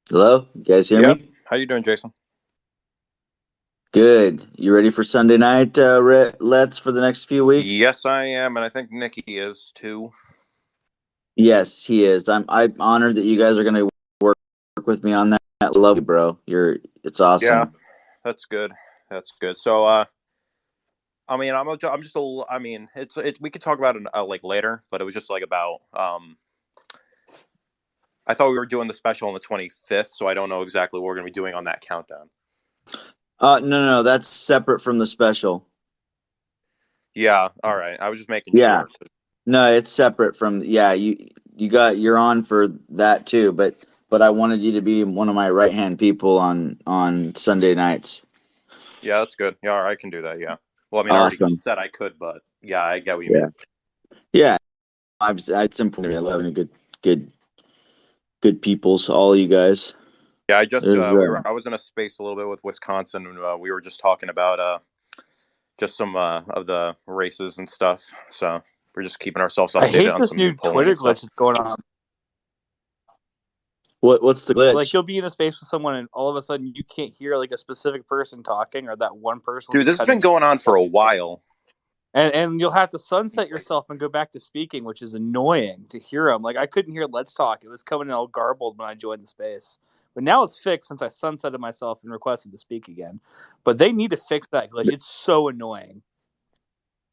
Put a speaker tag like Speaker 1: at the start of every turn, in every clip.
Speaker 1: Hello, you guys hear
Speaker 2: Yep.
Speaker 1: me?
Speaker 2: How you doing, Jason?
Speaker 1: Good. You ready for Sunday night, Let's for the next few weeks?
Speaker 2: Yes, I am, and I think Nikki is too.
Speaker 1: Yes, he is. I'm honored that you guys are going to work with me on that. Love you, bro. It's
Speaker 2: Yeah,
Speaker 1: awesome.
Speaker 2: that's good. That's good. So, I mean, I'm just I mean, it's. We could talk about it like later, but it was just like about. I thought we were doing the special on the 25th, so I don't know exactly what we're gonna be doing on that countdown.
Speaker 1: No, that's separate from the special.
Speaker 2: Yeah. All right. I was just making
Speaker 1: Yeah.
Speaker 2: sure.
Speaker 1: No, it's separate from. Yeah, you're on for that too, but I wanted you to be one of my right-hand people on Sunday nights.
Speaker 2: Yeah, that's good. Yeah, all right, I can do that. Yeah. Well, I mean, I already
Speaker 1: Awesome.
Speaker 2: said I could, but yeah, I get what you mean.
Speaker 1: Yeah. Yeah. It's important. I love good, good peoples, all you guys.
Speaker 2: Yeah, I just
Speaker 1: There's,
Speaker 2: I was in a space a little bit with Wisconsin, and we were just talking about just some of the races and stuff. So we're just keeping ourselves
Speaker 3: I
Speaker 2: updated
Speaker 3: hate
Speaker 2: on
Speaker 3: this
Speaker 2: some new
Speaker 3: new
Speaker 2: polling
Speaker 3: Twitter
Speaker 2: and stuff.
Speaker 3: glitch that's going on.
Speaker 1: what's the
Speaker 3: Like
Speaker 1: glitch?
Speaker 3: you'll be in a space with someone and all of a sudden you can't hear like a specific person talking or that one person will
Speaker 2: Dude,
Speaker 3: be
Speaker 2: this has been
Speaker 3: cutting
Speaker 2: going on for a while.
Speaker 3: and you'll have to sunset yourself and go back to speaking, which is annoying to hear them. Like I couldn't hear Let's Talk. It was coming in all garbled when I joined the space. But now it's fixed since I sunsetted myself and requested to speak again. But they need to fix that glitch. It's so annoying.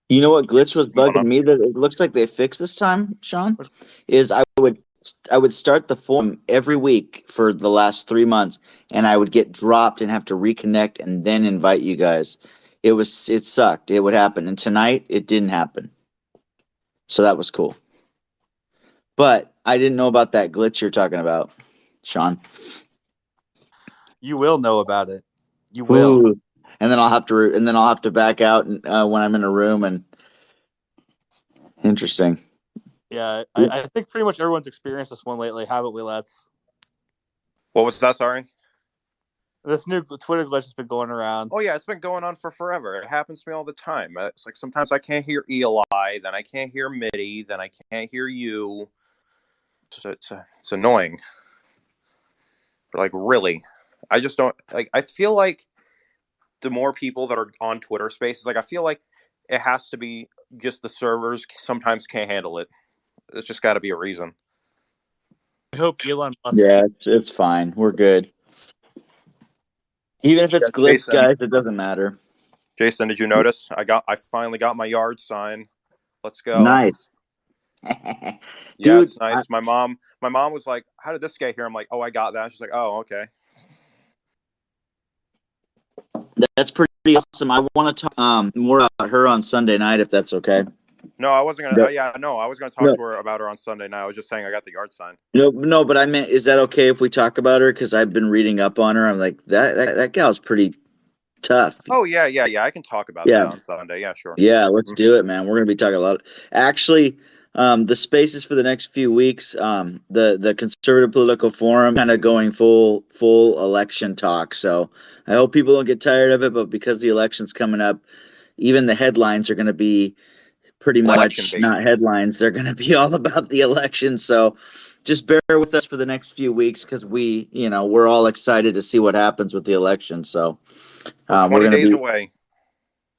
Speaker 1: You know what glitch
Speaker 2: It's
Speaker 1: was
Speaker 2: going
Speaker 1: bugging
Speaker 2: on.
Speaker 1: me that it looks like they fixed this time, Sean? Is I would start the forum every week for the last 3 months, and I would get dropped and have to reconnect and then invite you guys. It sucked. It would happen, and tonight it didn't happen, so that was cool. But I didn't know about that glitch you're talking about, Sean.
Speaker 3: You will know about it. You will.
Speaker 1: Ooh, and then I'll have to back out when I'm in a room. And interesting.
Speaker 3: Yeah, I think pretty much everyone's experienced this one lately, haven't we, Let's?
Speaker 2: What was that? Sorry.
Speaker 3: This new Twitter glitch has been going around.
Speaker 2: Oh yeah, it's been going on for forever. It happens to me all the time. It's like sometimes I can't hear Eli, then I can't hear Mitty, then I can't hear you. It's annoying. But like really, I just don't like. I feel like the more people that are on Twitter Spaces, like I feel like it has to be just the servers sometimes can't handle it. It's just got to be a reason.
Speaker 3: I hope Elon Musk.
Speaker 1: Yeah, it's fine. We're good. Even if
Speaker 2: Yeah,
Speaker 1: it's glitched,
Speaker 2: Jason.
Speaker 1: guys, it doesn't matter.
Speaker 2: Jason, did you notice? I finally got my yard sign. Let's go.
Speaker 1: Nice.
Speaker 2: Yeah,
Speaker 1: Dude,
Speaker 2: it's nice. My mom was like, "How did this get here?" I'm like, "Oh, I got that." She's like, "Oh, okay."
Speaker 1: that's pretty awesome. I want to talk more about her on Sunday night if that's okay.
Speaker 2: No, I wasn't gonna.
Speaker 1: No,
Speaker 2: Yeah, no, I was gonna talk
Speaker 1: no,
Speaker 2: to her about her on Sunday night. I was just saying I got the yard sign.
Speaker 1: no, but I meant, is that okay if we talk about her? Because I've been reading up on her. I'm like, that gal's pretty tough.
Speaker 2: Oh yeah, yeah, yeah. I can talk about
Speaker 1: Yeah,
Speaker 2: that on Sunday. Yeah, sure.
Speaker 1: yeah, let's
Speaker 2: Mhm.
Speaker 1: do it, man. We're gonna be talking a lot. Actually, the spaces for the next few weeks, the conservative political forum, kind of going full election talk. So I hope people don't get tired of it, but because the election's coming up, even the headlines are going to be pretty
Speaker 2: Election
Speaker 1: much
Speaker 2: bait.
Speaker 1: not headlines. They're going to be all about the election. So just bear with us for the next few weeks because we're all excited to see what happens with the election. So
Speaker 2: We're
Speaker 1: we're
Speaker 2: 20
Speaker 1: going to
Speaker 2: days
Speaker 1: be
Speaker 2: away.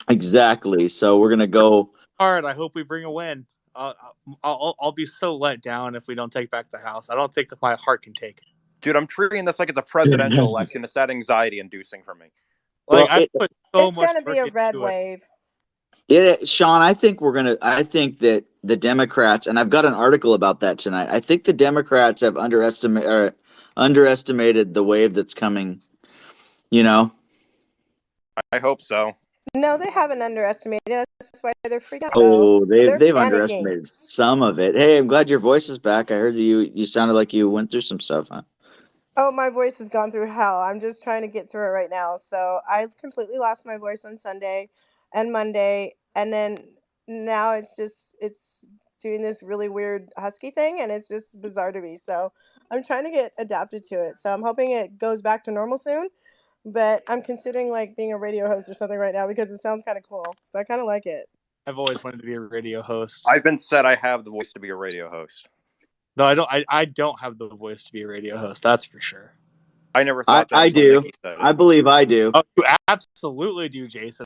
Speaker 1: exactly. So we're going to go.
Speaker 3: Hard. I hope we bring a win. I'll be so let down if we don't take back the house. I don't think my heart can take it.
Speaker 2: Dude, I'm treating this like it's a presidential election. It's that anxiety inducing for me.
Speaker 3: Like
Speaker 1: Well,
Speaker 3: I put so
Speaker 4: It's
Speaker 3: much
Speaker 4: gonna be
Speaker 3: work
Speaker 4: a red
Speaker 3: into it.
Speaker 4: wave.
Speaker 1: Sean, I think that the Democrats, and I've got an article about that tonight. I think the Democrats have underestimated the wave that's coming. You know,
Speaker 2: I hope so.
Speaker 4: No, they haven't underestimated us. That's why they're freaked out, though.
Speaker 1: oh, they've
Speaker 4: They're
Speaker 1: they've
Speaker 4: panicking.
Speaker 1: underestimated some of it. Hey, I'm glad your voice is back. I heard you sounded like you went through some stuff, huh?
Speaker 4: Oh, my voice has gone through hell. I'm just trying to get through it right now. So I completely lost my voice on Sunday and Monday, and then now it's doing this really weird husky thing, and it's just bizarre to me. So I'm trying to get adapted to it. So I'm hoping it goes back to normal soon. But I'm considering like being a radio host or something right now because it sounds kind of cool. So I kind of like it.
Speaker 3: I've always wanted to be a radio host.
Speaker 2: I've been said I have the voice to be a radio host.
Speaker 3: No, I don't. I don't have the voice to be a radio host. That's for sure.
Speaker 2: I never thought that
Speaker 1: I
Speaker 2: until
Speaker 1: do.
Speaker 2: Nikki said
Speaker 1: I
Speaker 2: it.
Speaker 1: believe I do.
Speaker 3: Oh, you absolutely do, Jason.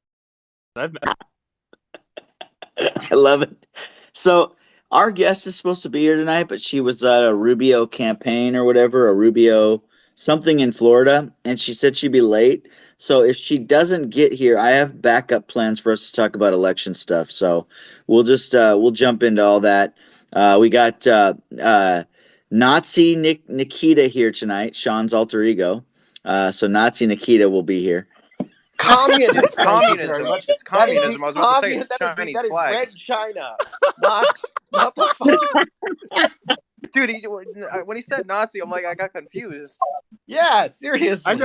Speaker 1: I love it. So our guest is supposed to be here tonight, but she was at a Rubio campaign or whatever, a Rubio something in Florida, and she said she'd be late. So if she doesn't get here, I have backup plans for us to talk about election stuff. So we'll jump into all that. We got Nazi Nikita here tonight, Sean's alter ego. So Nazi Nikita will be here.
Speaker 5: Communist. Thank you very
Speaker 2: Communism.
Speaker 5: much.
Speaker 2: It's
Speaker 5: That is the
Speaker 2: communism. I was about to say it's Chinese
Speaker 5: that is
Speaker 2: flag.
Speaker 5: red China, not the fuck.
Speaker 2: Dude, when he said Nazi, I'm like, I got confused.
Speaker 5: Yeah, seriously.
Speaker 3: I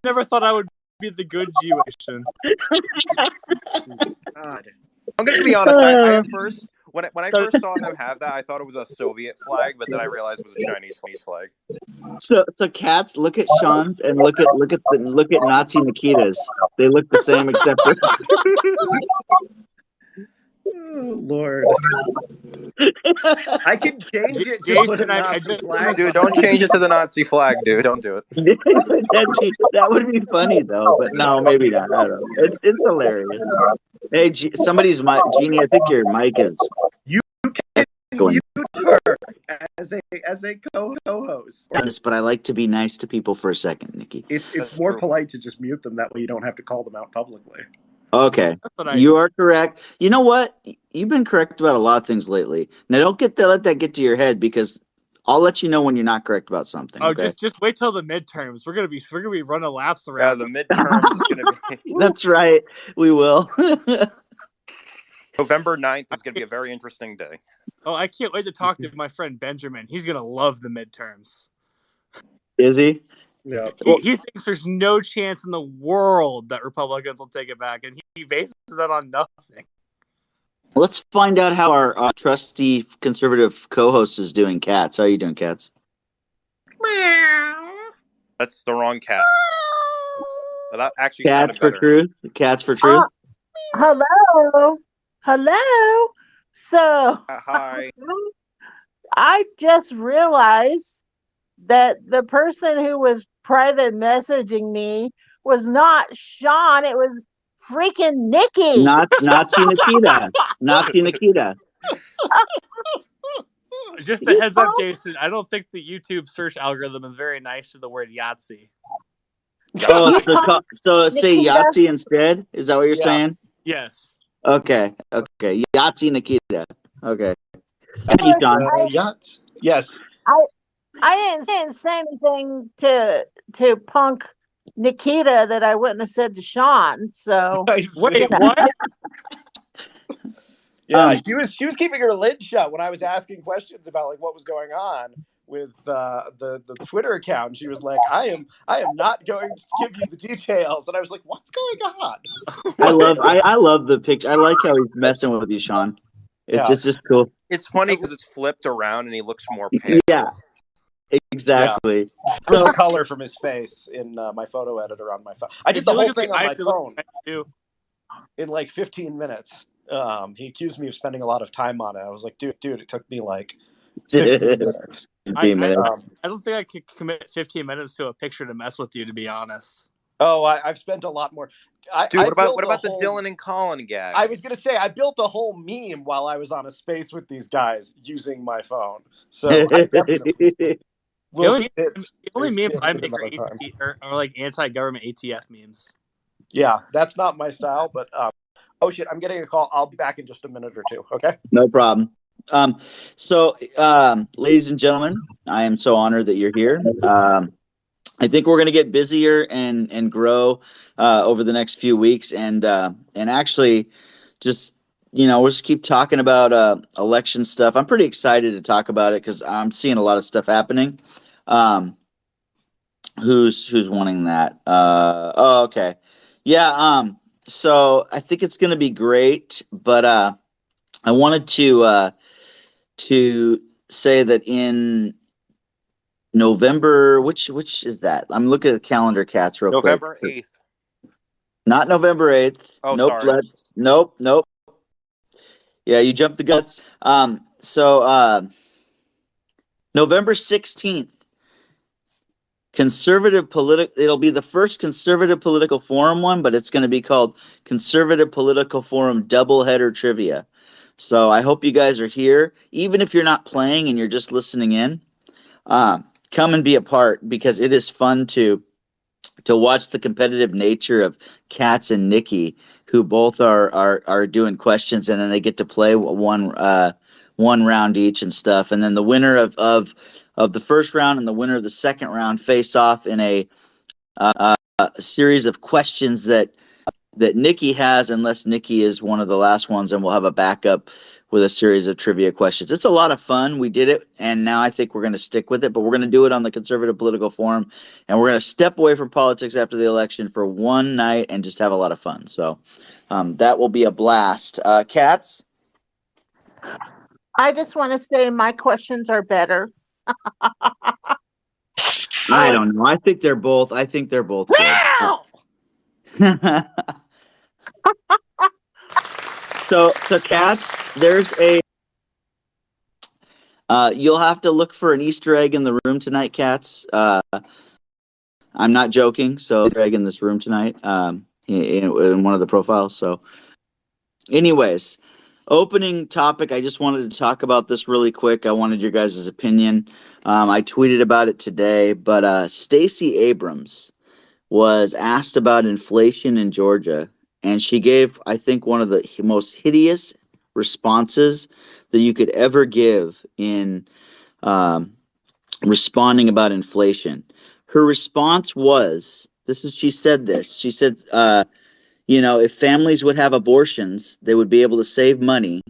Speaker 3: never thought I would be the good Jewishan.
Speaker 5: God.
Speaker 2: I'm gonna be honest. I at first, when I first saw them have that, I thought it was a Soviet flag, but then I realized it was a Chinese flag.
Speaker 1: So cats, look at Sean's and look at Nazi Nikita's. They look the same except for
Speaker 5: Oh, Lord. I can change it to
Speaker 3: Jason,
Speaker 5: put a
Speaker 3: I
Speaker 5: Nazi
Speaker 3: just-
Speaker 5: flag.
Speaker 2: Dude, don't change it to the Nazi flag, dude. Don't do it.
Speaker 1: that would be funny though, but no, maybe not. I don't know. It's hilarious. Hey, somebody's mic, Jeannie. I think your mic is.
Speaker 5: You can
Speaker 1: going.
Speaker 5: mute her as a co-host.
Speaker 1: But I like to be nice to people for a second, Nikki.
Speaker 5: It's
Speaker 2: That's
Speaker 5: more
Speaker 2: true.
Speaker 5: polite to just mute them. That way you don't have to call them out publicly.
Speaker 1: Okay, you are correct. You know what? You've been correct about a lot of things lately. Now, don't let that get to your head because I'll let you know when you're not correct about something.
Speaker 3: Oh,
Speaker 1: okay?
Speaker 3: just wait till the midterms. We're gonna be running laps
Speaker 2: Yeah,
Speaker 3: around.
Speaker 2: the midterms is gonna be
Speaker 1: That's right. We will.
Speaker 2: November 9th is gonna be a very interesting day.
Speaker 3: Oh, I can't wait to talk to my friend Benjamin. He's gonna love the midterms.
Speaker 1: Is he?
Speaker 5: Yeah.
Speaker 3: He thinks there's no chance in the world that Republicans will take it back, and he bases that on nothing.
Speaker 1: Let's find out how our trusty conservative co-host is doing. Cats, how are you doing, Cats?
Speaker 2: That's the wrong cat. But that actually
Speaker 1: Cats
Speaker 2: sounded
Speaker 1: for
Speaker 2: better.
Speaker 1: truth. Cats for truth.
Speaker 6: Hello. So
Speaker 2: Hi.
Speaker 6: I just realized that the person who was private messaging me was not Sean. It was freaking Nikki.
Speaker 1: Nazi Nikita. Nazi Nikita.
Speaker 3: Just a heads up, Jason. I don't think the YouTube search algorithm is very nice to the word Yahtzee.
Speaker 1: Oh, so say
Speaker 6: Nikita?
Speaker 1: Yahtzee instead? Is that what you're
Speaker 5: Yeah.
Speaker 1: saying?
Speaker 3: Yes.
Speaker 1: Okay. Yahtzee Nikita. Okay. Thank you, Sean.
Speaker 5: Yachts. Yes.
Speaker 6: I didn't say anything to punk Nikita that I wouldn't have said to Sean. So
Speaker 3: Wait, what?
Speaker 5: Yeah, she was keeping her lid shut when I was asking questions about like what was going on with the Twitter account. She was like, I am not going to give you the details, and I was like, what's going on?
Speaker 1: I love the picture. I like how he's messing with you, Sean. It's just cool.
Speaker 2: It's funny because it's flipped around and he looks more pale.
Speaker 1: Yeah. Exactly.
Speaker 5: From the color from his face in my photo editor on my phone. I did the whole thing on my phone in like 15 minutes. He accused me of spending a lot of time on it. I was like, dude, it took me like 15 minutes.
Speaker 1: 15 minutes.
Speaker 3: I don't think I could commit 15 minutes to a picture to mess with you, to be honest.
Speaker 5: Oh, I've spent a lot more.
Speaker 2: Dude, what about the Dylan and Colin gag?
Speaker 5: I was going to say, I built a whole meme while I was on a space with these guys using my phone. So I definitely will
Speaker 3: The only memes I make are like anti-government ATF memes.
Speaker 5: Yeah, that's not my style, but oh shit, I'm getting a call. I'll be back in just a minute or two, okay?
Speaker 1: No problem. So, ladies and gentlemen, I am so honored that you're here. I think we're going to get busier and grow over the next few weeks, and actually, just we'll just keep talking about election stuff. I'm pretty excited to talk about it because I'm seeing a lot of stuff happening. Who's wanting that? Oh, okay, yeah. So I think it's going to be great, but I wanted to say that in November, which is that? I'm looking at the calendar, Cats, real
Speaker 2: November
Speaker 1: quick.
Speaker 2: 8th.
Speaker 1: Not November 8th.
Speaker 2: Oh,
Speaker 1: nope.
Speaker 2: sorry.
Speaker 1: Nope. Yeah, you jumped the guts. So November 16th It'll be the first conservative political forum one, but it's going to be called Conservative Political Forum Doubleheader Trivia. So I hope you guys are here, even if you're not playing and you're just listening in. Come and be a part, because it is fun to watch the competitive nature of Katz and Nikki, who both are doing questions, and then they get to play one round each and stuff, and then the winner of the first round and the winner of the second round face off in a series of questions that Nikki has, unless Nikki is one of the last ones, and we'll have a backup with a series of trivia questions. It's a lot of fun. We did it, and now I think we're going to stick with it, but we're going to do it on the Conservative Political Forum, and we're going to step away from politics after the election for one night and just have a lot of fun. So that will be a blast. Katz?
Speaker 6: I just want to say my questions are better.
Speaker 1: I don't know. I think they're both good. So Katz, there's a you'll have to look for an Easter egg in the room tonight, Katz. I'm not joking. So Easter egg in this room tonight, in one of the profiles. So, anyways, opening topic. I just wanted to talk about this really quick. I wanted your guys' opinion. I tweeted about it today, but Stacey Abrams was asked about inflation in Georgia, and she gave, I think, one of the most hideous responses that you could ever give in responding about inflation. Her response was, she said, if families would have abortions, they would be able to save money,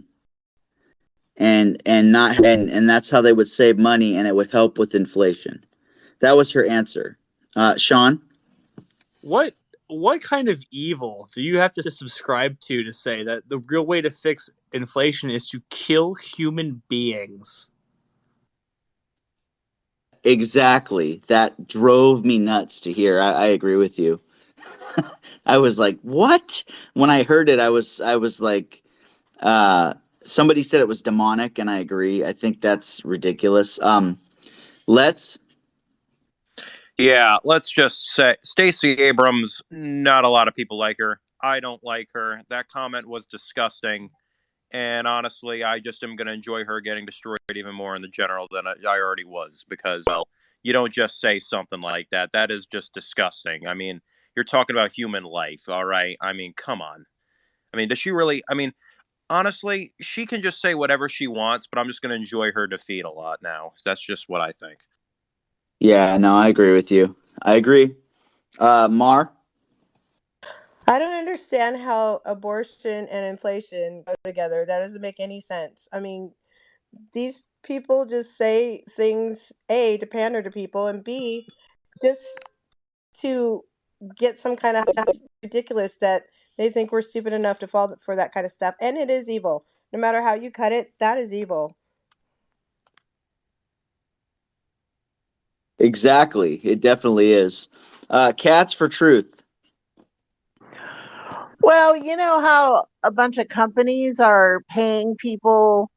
Speaker 1: and that's how they would save money, and it would help with inflation. That was her answer. Sean?
Speaker 3: What kind of evil do you have to subscribe to say that the real way to fix inflation is to kill human beings?
Speaker 1: Exactly. That drove me nuts to hear. I agree with you. I was like, what? When I heard it, I was like, somebody said it was demonic, and I agree. I think that's ridiculous.
Speaker 2: Let's just say Stacey Abrams, not a lot of people like her. I don't like her. That comment was disgusting. And honestly, I just am going to enjoy her getting destroyed even more in the general than I already was, because, well, you don't just say something like that. That is just disgusting. I mean, you're talking about human life, all right? I mean, come on. I mean, does she really? I mean, honestly, she can just say whatever she wants, but I'm just going to enjoy her defeat a lot now. That's just what I think.
Speaker 1: Yeah, no, I agree with you. I agree. Mar?
Speaker 4: I don't understand how abortion and inflation go together. That doesn't make any sense. I mean, these people just say things, A, to pander to people, and B, just to get some kind of ridiculous that they think we're stupid enough to fall for that kind of stuff. And it is evil. No matter how you cut it, that is evil.
Speaker 1: Exactly. It definitely is. Cats for truth.
Speaker 6: Well, you know how a bunch of companies are paying people,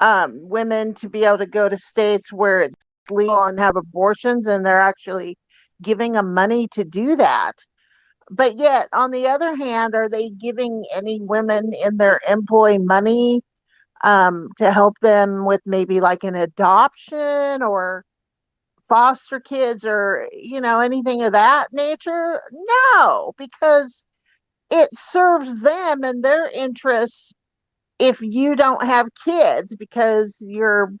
Speaker 6: women, to be able to go to states where it's legal and have abortions, and they're actually giving them money to do that. But yet, on the other hand, are they giving any women in their employ money to help them with maybe like an adoption or foster kids or, anything of that nature? No, because it serves them and their interests if you don't have kids, because you're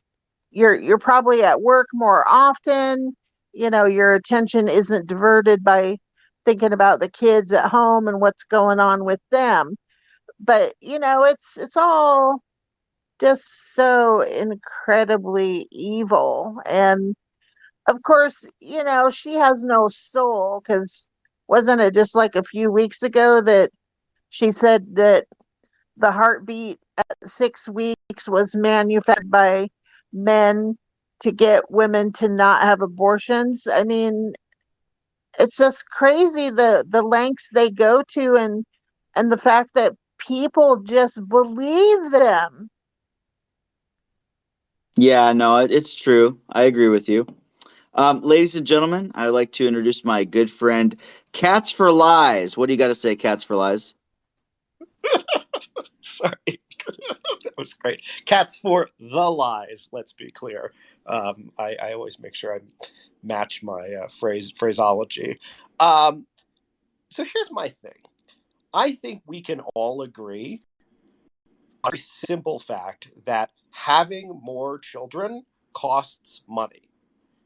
Speaker 6: probably at work more often. Your attention isn't diverted by thinking about the kids at home and what's going on with them. But it's all just so incredibly evil. And of course, she has no soul, because wasn't it just like a few weeks ago that she said that the heartbeat at 6 weeks was manufactured by men to get women to not have abortions? I mean, it's just crazy the lengths they go to, and the fact that people just believe them.
Speaker 1: Yeah, no, it's true. I agree with you. Ladies and gentlemen, I'd like to introduce my good friend, Cats for Lies. What do you got to say, Cats for Lies?
Speaker 5: Sorry. That was great. Cats for the lies, let's be clear. I always make sure I match my phraseology. So here's my thing. I think we can all agree on a simple fact that having more children costs money.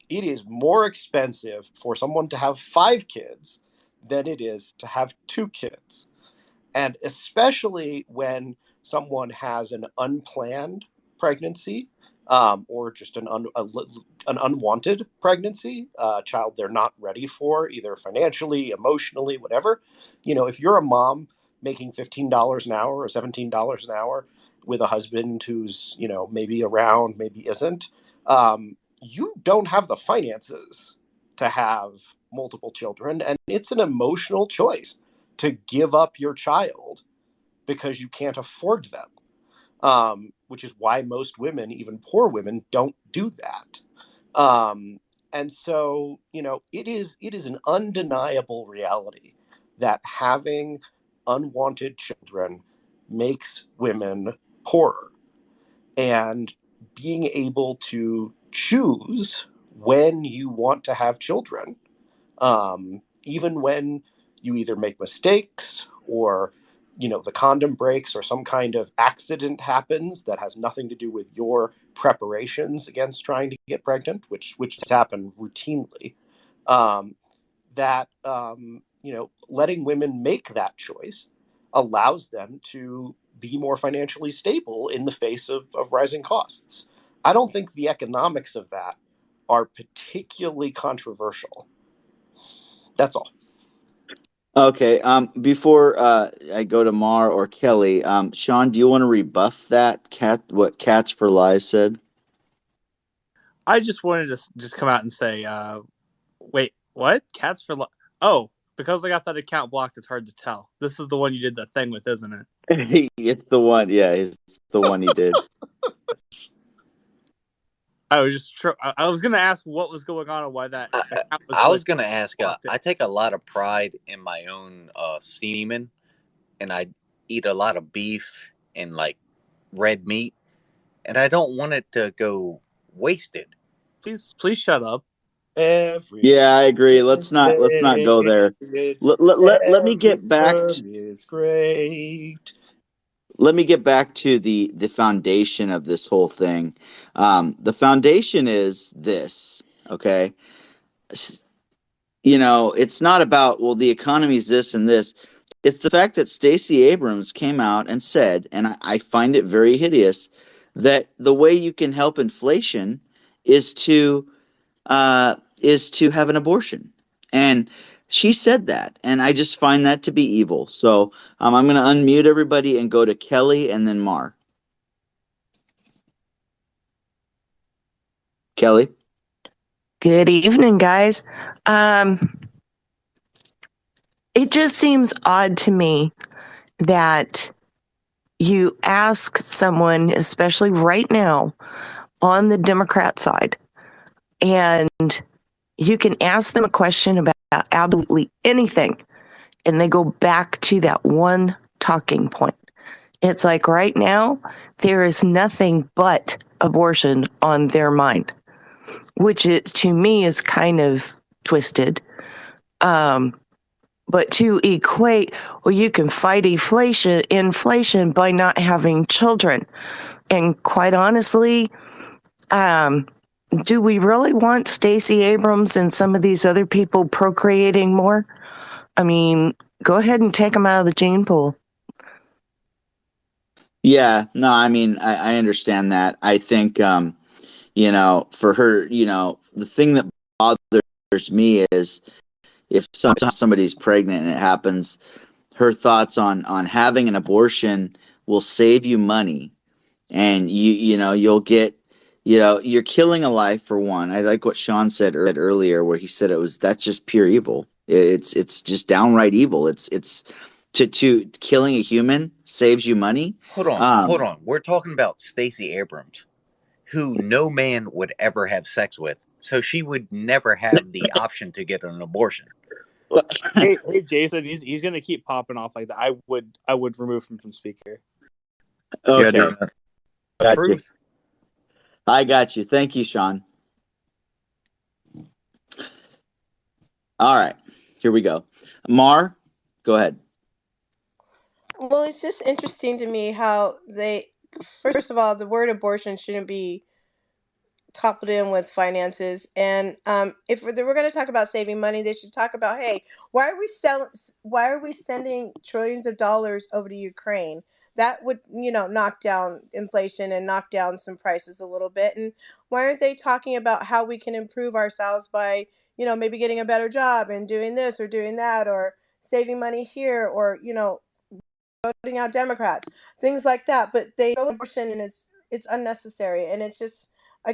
Speaker 5: It is more expensive for someone to have 5 kids than it is to have 2 kids. And especially when someone has an unplanned pregnancy, or just an unwanted pregnancy, a child they're not ready for, either financially, emotionally, whatever. If you're a mom making $15 an hour or $17 an hour with a husband who's, maybe around, maybe isn't, you don't have the finances to have multiple children. And it's an emotional choice to give up your child because you can't afford them, which is why most women, even poor women, don't do that. And so, it is an undeniable reality that having unwanted children makes women poorer. And being able to choose when you want to have children, even when you either make mistakes or the condom breaks or some kind of accident happens that has nothing to do with your preparations against trying to get pregnant, which has happened routinely. That letting women make that choice allows them to be more financially stable in the face of rising costs. I don't think the economics of that are particularly controversial. That's all.
Speaker 1: Okay. Before I go to Mar or Kelly, Sean, do you want to rebuff what Cats for Lies said?
Speaker 3: I just wanted to just come out and say, wait, what? Cats for Lies? Oh, because I got that account blocked, it's hard to tell. This is the one you did that thing with, isn't it?
Speaker 1: It's the one. Yeah, it's the one he did.
Speaker 3: I was going to ask what was going on and why that account was.
Speaker 7: I was going to ask. I take a lot of pride in my own semen, and I eat a lot of beef and like red meat, and I don't want it to go wasted.
Speaker 3: Please shut up.
Speaker 1: Yeah, I agree. Let's not go there. Let me get back.
Speaker 5: Is great.
Speaker 1: Let me get back to the foundation of this whole thing. The foundation is this, okay? It's not about, well, the economy's this and this. It's the fact that Stacey Abrams came out and said, and I find it very hideous, that the way you can help inflation is to have an abortion. And she said that, and I just find that to be evil. So I'm going to unmute everybody and go to Kelly and then Mar. Kelly?
Speaker 8: Good evening, guys. It just seems odd to me that you ask someone, especially right now, on the Democrat side, and you can ask them a question about absolutely anything, and they go back to that one talking point. It's like right now, there is nothing but abortion on their mind, which to me is kind of twisted. But to equate, well, you can fight inflation by not having children. And quite honestly, do we really want Stacey Abrams and some of these other people procreating more? I mean, go ahead and take them out of the gene pool.
Speaker 1: Yeah, no, I mean, I understand that. I think, for her, the thing that bothers me is if somebody's pregnant and it happens, her thoughts on having an abortion will save you money, and you'll get, you're killing a life for one. I like what Sean said earlier, where he said that's just pure evil. It's just downright evil. It's to killing a human saves you money.
Speaker 7: Hold on. We're talking about Stacey Abrams, who no man would ever have sex with. So she would never have the option to get an abortion.
Speaker 3: Hey, Jason, he's gonna keep popping off like that. I would remove him from speaker.
Speaker 1: Okay.
Speaker 7: Yeah,
Speaker 1: Got
Speaker 3: Truth.
Speaker 1: you. I got you. Thank you, Sean. All right. Here we go. Mar, go ahead.
Speaker 4: Well, it's just interesting to me how they, first of all, the word abortion shouldn't be toppled in with finances. And if we're going to talk about saving money, they should talk about, hey, why are we sending trillions of dollars over to Ukraine? That would, knock down inflation and knock down some prices a little bit. And why aren't they talking about how we can improve ourselves by, maybe getting a better job and doing this or doing that, or saving money here, or, voting out Democrats, things like that. But they throw abortion, and it's unnecessary, and it's just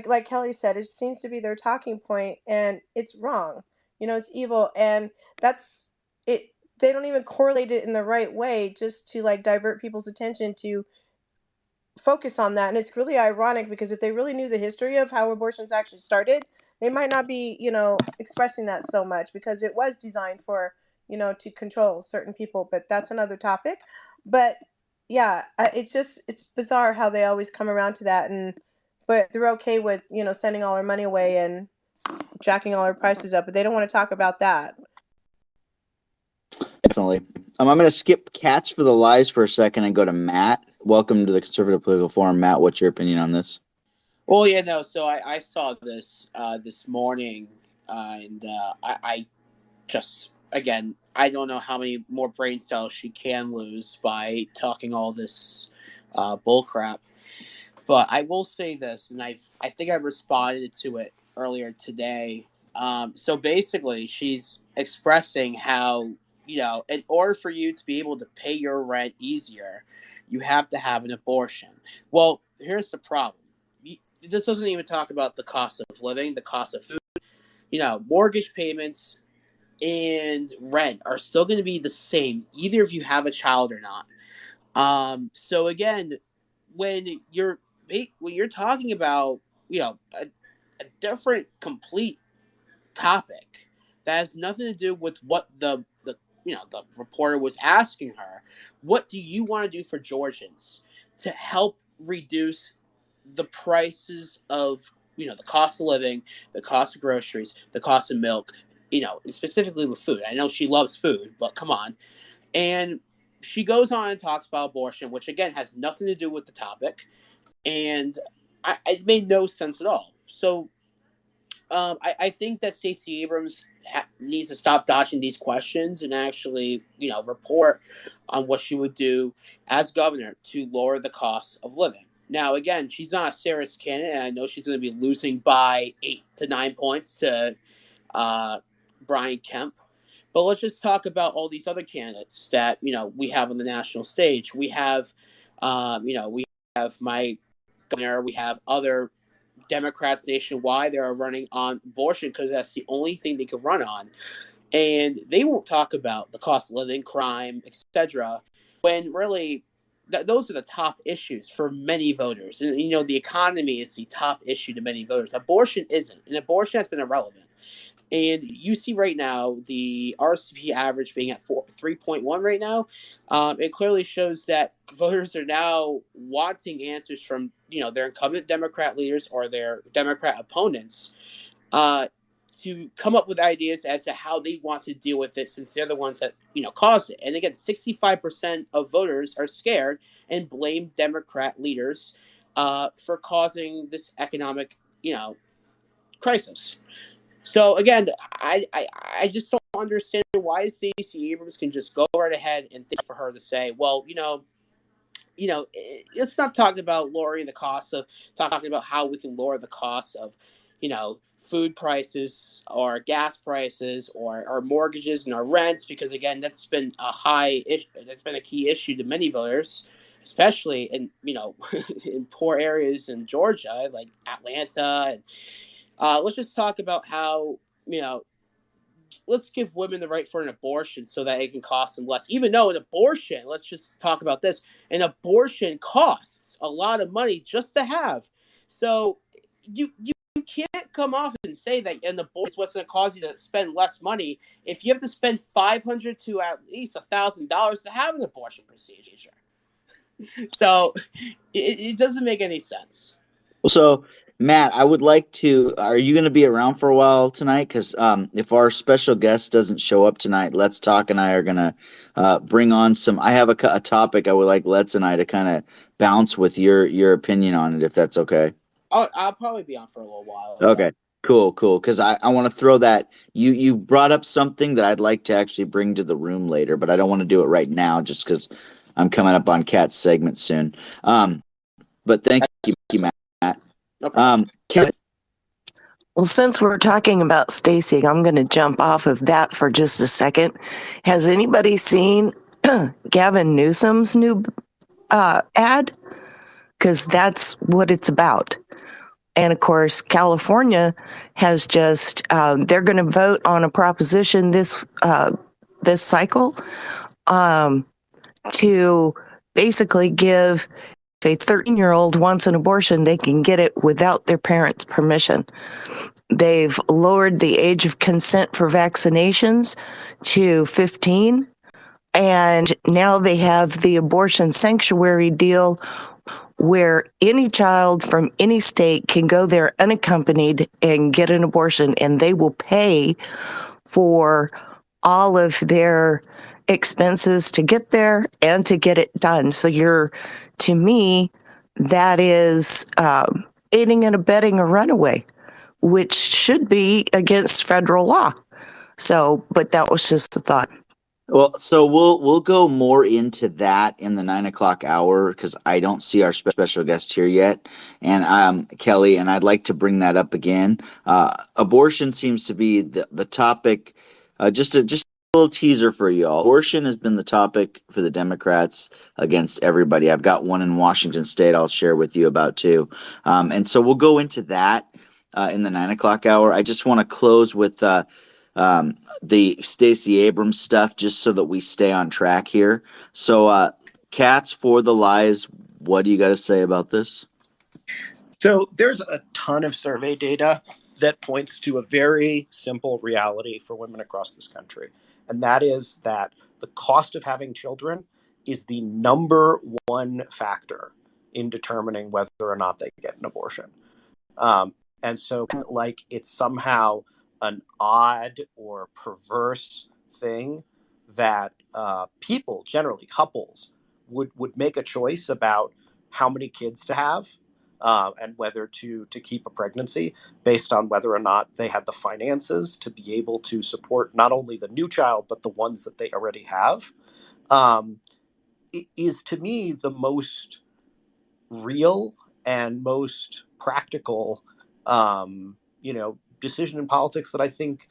Speaker 4: like Kelly said, it seems to be their talking point, and it's wrong. It's evil, and that's it. They don't even correlate it in the right way, just to like divert people's attention to focus on that. And it's really ironic, because if they really knew the history of how abortions actually started, they might not be, expressing that so much, because it was designed for, to control certain people. But that's another topic. But yeah, it's bizarre how they always come around to that. But they're okay with, sending all our money away and jacking all our prices up, but they don't want to talk about that.
Speaker 1: Definitely. I'm going to skip cats for the lies for a second and go to Matt. Welcome to the Conservative Political Forum. Matt, what's your opinion on this?
Speaker 9: Well, yeah, no. So I saw this this morning, and I just, again, I don't know how many more brain cells she can lose by talking all this bull crap. But I will say this, and I think I responded to it earlier today. So basically, she's expressing how, in order for you to be able to pay your rent easier, you have to have an abortion. Well, here's the problem. This doesn't even talk about the cost of living, the cost of food. Mortgage payments and rent are still going to be the same, either if you have a child or not. So again, when you're talking about a different complete topic that has nothing to do with what the reporter was asking her, what do you want to do for Georgians to help reduce the prices of the cost of living, the cost of groceries, the cost of milk, specifically with food. I know she loves food, but come on. And she goes on and talks about abortion, which again has nothing to do with the topic, and it made no sense at all. So I think that Stacey Abrams needs to stop dodging these questions and actually, report on what she would do as governor to lower the cost of living. Now, again, she's not a serious candidate, and I know she's going to be losing by 8 to 9 points to Brian Kemp. But let's just talk about all these other candidates that we have on the national stage. We have, we have my governor. We have other Democrats nationwide that are running on abortion because that's the only thing they can run on, and they won't talk about the cost of living, crime, etc. When really, those are the top issues for many voters. And the economy is the top issue to many voters. Abortion isn't, and abortion has been irrelevant. And you see right now the RCP average being at 3.1 right now. It clearly shows that voters are now wanting answers from their incumbent Democrat leaders or their Democrat opponents to come up with ideas as to how they want to deal with it, since they're the ones that caused it. And again, 65% of voters are scared and blame Democrat leaders for causing this economic crisis. So again, I just don't understand why Stacey Abrams can just go right ahead and think for her to say, well, let's stop talking about lowering the cost of talking about how we can lower the cost of, food prices or gas prices or our mortgages and our rents, because again, that's been a high issue. That's been a key issue to many voters, especially in in poor areas in Georgia, like Atlanta. And let's just talk about how, let's give women the right for an abortion so that it can cost them less. Even though an abortion, let's just talk about this, an abortion costs a lot of money just to have. So you can't come off and say that an abortion is what's going to cause you to spend less money if you have to spend $500 to at least $1,000 to have an abortion procedure. So it doesn't make any sense.
Speaker 1: So, Matt, I would like to. Are you going to be around for a while tonight? Because if our special guest doesn't show up tonight, Let's Talk and I are going to bring on some. I have a topic I would like Let's and I to kind of bounce with your opinion on it, if that's okay.
Speaker 9: I'll probably be on for a little while.
Speaker 1: Okay, cool. Because I want to throw that. You brought up something that I'd like to actually bring to the room later, but I don't want to do it right now just because I'm coming up on Kat's segment soon. But thank you, Matt. Kelly?
Speaker 8: Well, since we're talking about Stacey, I'm going to jump off of that for just a second. Has anybody seen Gavin Newsom's new ad? Because that's what it's about. And of course, California has just, they're going to vote on a proposition this cycle to basically give, if a 13-year-old wants an abortion, they can get it without their parents' permission. They've lowered the age of consent for vaccinations to 15. And now they have the abortion sanctuary deal where any child from any state can go there unaccompanied and get an abortion, and they will pay for all of their expenses to get there and to get it done. So to me, that is aiding and abetting a runaway, which should be against federal law. So, but that was just a thought.
Speaker 1: Well, so we'll go more into that in the 9 o'clock hour because I don't see our special guest here yet, and Kelly, and I'd like to bring that up again. Abortion seems to be the topic. Just a little teaser for y'all. Abortion has been the topic for the Democrats against everybody. I've got one in Washington State I'll share with you about too, and so we'll go into that in the 9 o'clock hour. I just want to close with. The Stacey Abrams stuff, just so that we stay on track here. So, Cats for the Lies, what do you got to say about this?
Speaker 5: So there's a ton of survey data that points to a very simple reality for women across this country. And that is that the cost of having children is the number one factor in determining whether or not they get an abortion. And so like it's somehow an odd or perverse thing that people, generally couples, would make a choice about how many kids to have and whether to keep a pregnancy based on whether or not they had the finances to be able to support not only the new child, but the ones that they already have, is to me the most real and most practical, decision in politics that I think,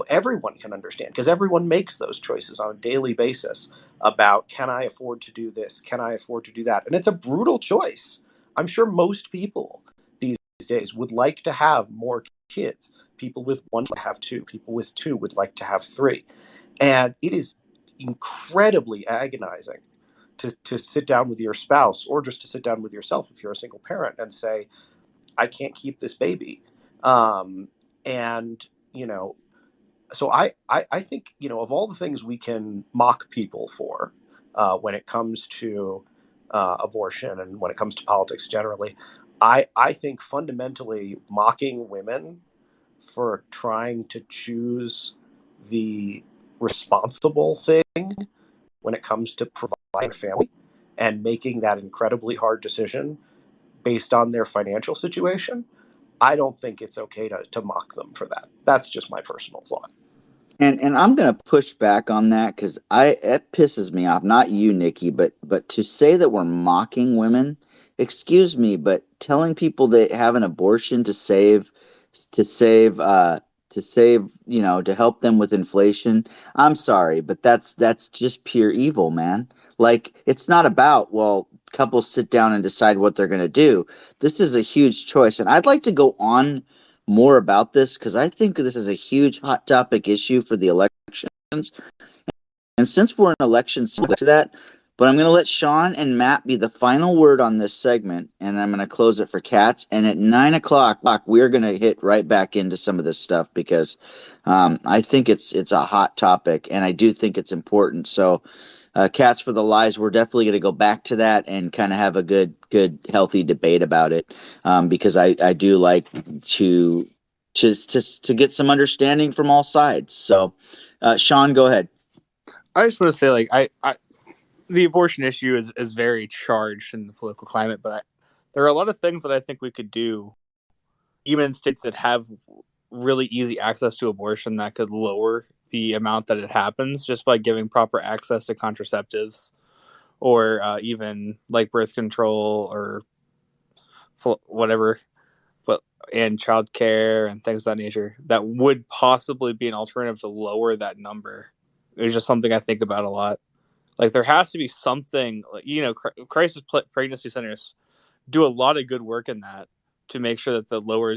Speaker 5: everyone can understand, because everyone makes those choices on a daily basis about, can I afford to do this? Can I afford to do that? And it's a brutal choice. I'm sure most people these days would like to have more kids. People with one would have two. People with two would like to have three. And it is incredibly agonizing to sit down with your spouse, or just to sit down with yourself if you're a single parent, and say, I can't keep this baby. So I think, of all the things we can mock people for when it comes to abortion and when it comes to politics generally, I think fundamentally mocking women for trying to choose the responsible thing when it comes to providing a family and making that incredibly hard decision based on their financial situation, I don't think it's okay to mock them for that. That's just my personal thought.
Speaker 1: And I'm gonna push back on that because it pisses me off. Not you, Nikki, but to say that we're mocking women. Excuse me, but telling people they have an abortion to save, to help them with inflation. I'm sorry, but that's just pure evil, man. Like, it's not about, well, couples sit down and decide what they're gonna do. This is a huge choice, and I'd like to go on more about this because I think this is a huge hot topic issue for the elections. And since we're in elections to that, But I'm going to let Sean and Matt be the final word on this segment, and I'm going to close it for Cats. And at 9 o'clock, we're going to hit right back into some of this stuff because I think it's a hot topic, and I do think it's important. So, Cats for the Lies, we're definitely going to go back to that and kind of have a good, healthy debate about it because I do like to get some understanding from all sides. So, Sean, go ahead.
Speaker 3: I just want to say, like, I the abortion issue is very charged in the political climate, but there are a lot of things that I think we could do, even in states that have really easy access to abortion, that could lower the amount that it happens just by giving proper access to contraceptives or even like birth control or whatever, but and childcare and things of that nature. That would possibly be an alternative to lower that number. It's just something I think about a lot. Like there has to be something, crisis pregnancy centers do a lot of good work in that to make sure that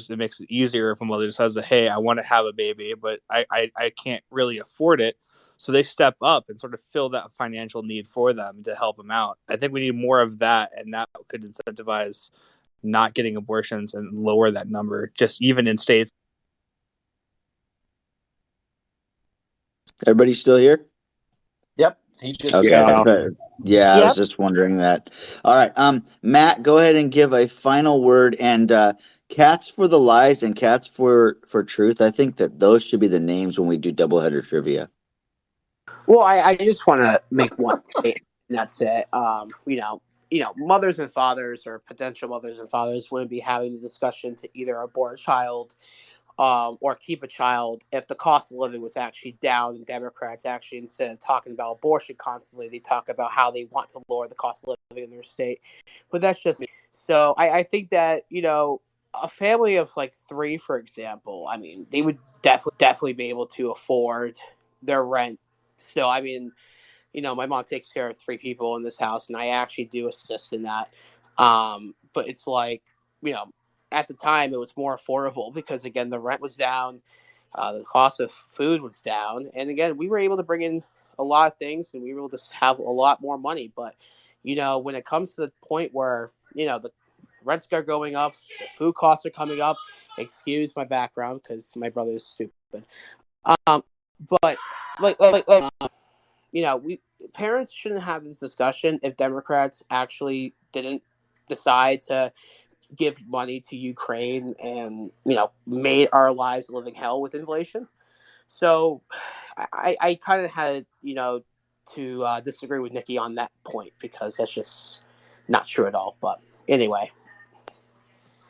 Speaker 3: it makes it easier if a mother says, hey, I want to have a baby, but I can't really afford it. So they step up and sort of fill that financial need for them to help them out. I think we need more of that, and that could incentivize not getting abortions and lower that number, just even in states.
Speaker 1: Everybody still here?
Speaker 5: Yep. He just
Speaker 1: okay. Yeah, I was just wondering that. All right. Matt, go ahead and give a final word. And Cats for the Lies and Cats for Truth. I think that those should be the names when we do doubleheader trivia.
Speaker 9: Well, I just want to make one point, and that's it. Mothers and fathers or potential mothers and fathers wouldn't be having the discussion to either abort a child or keep a child if the cost of living was actually down. And Democrats actually, instead of talking about abortion constantly, they talk about how they want to lower the cost of living in their state. But that's just me. So I think that, a family of like three, for example, I mean, they would definitely be able to afford their rent. So, I mean, my mom takes care of three people in this house, and I actually do assist in that. But it's like, at the time it was more affordable because, again, the rent was down, the cost of food was down, and again, we were able to bring in a lot of things, and we were able to have a lot more money. But when it comes to the point where the rents are going up, the food costs are coming up. Excuse my background because my brother is stupid. But we parents shouldn't have this discussion if Democrats actually didn't decide to give money to Ukraine and made our lives a living hell with inflation. So I kind of had to disagree with Nikki on that point because that's just not true at all. But anyway,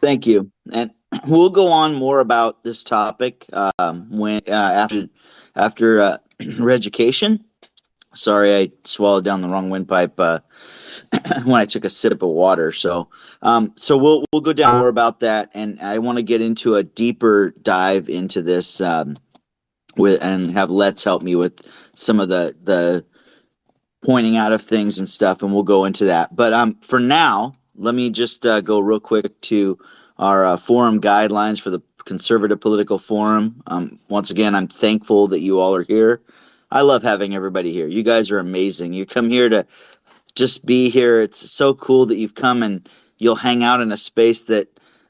Speaker 1: thank you, and we'll go on more about this topic when after re-education. Sorry, I swallowed down the wrong windpipe when I took a sip of water. So we'll go down more about that, and I want to get into a deeper dive into this and have Let's help me with some of the pointing out of things and stuff, and we'll go into that. But for now, let me just go real quick to our forum guidelines for the Conservative Political Forum. Once again, I'm thankful that you all are here. I love having everybody here. You guys are amazing. You come here to just be here. It's so cool that you've come and you'll hang out in a space that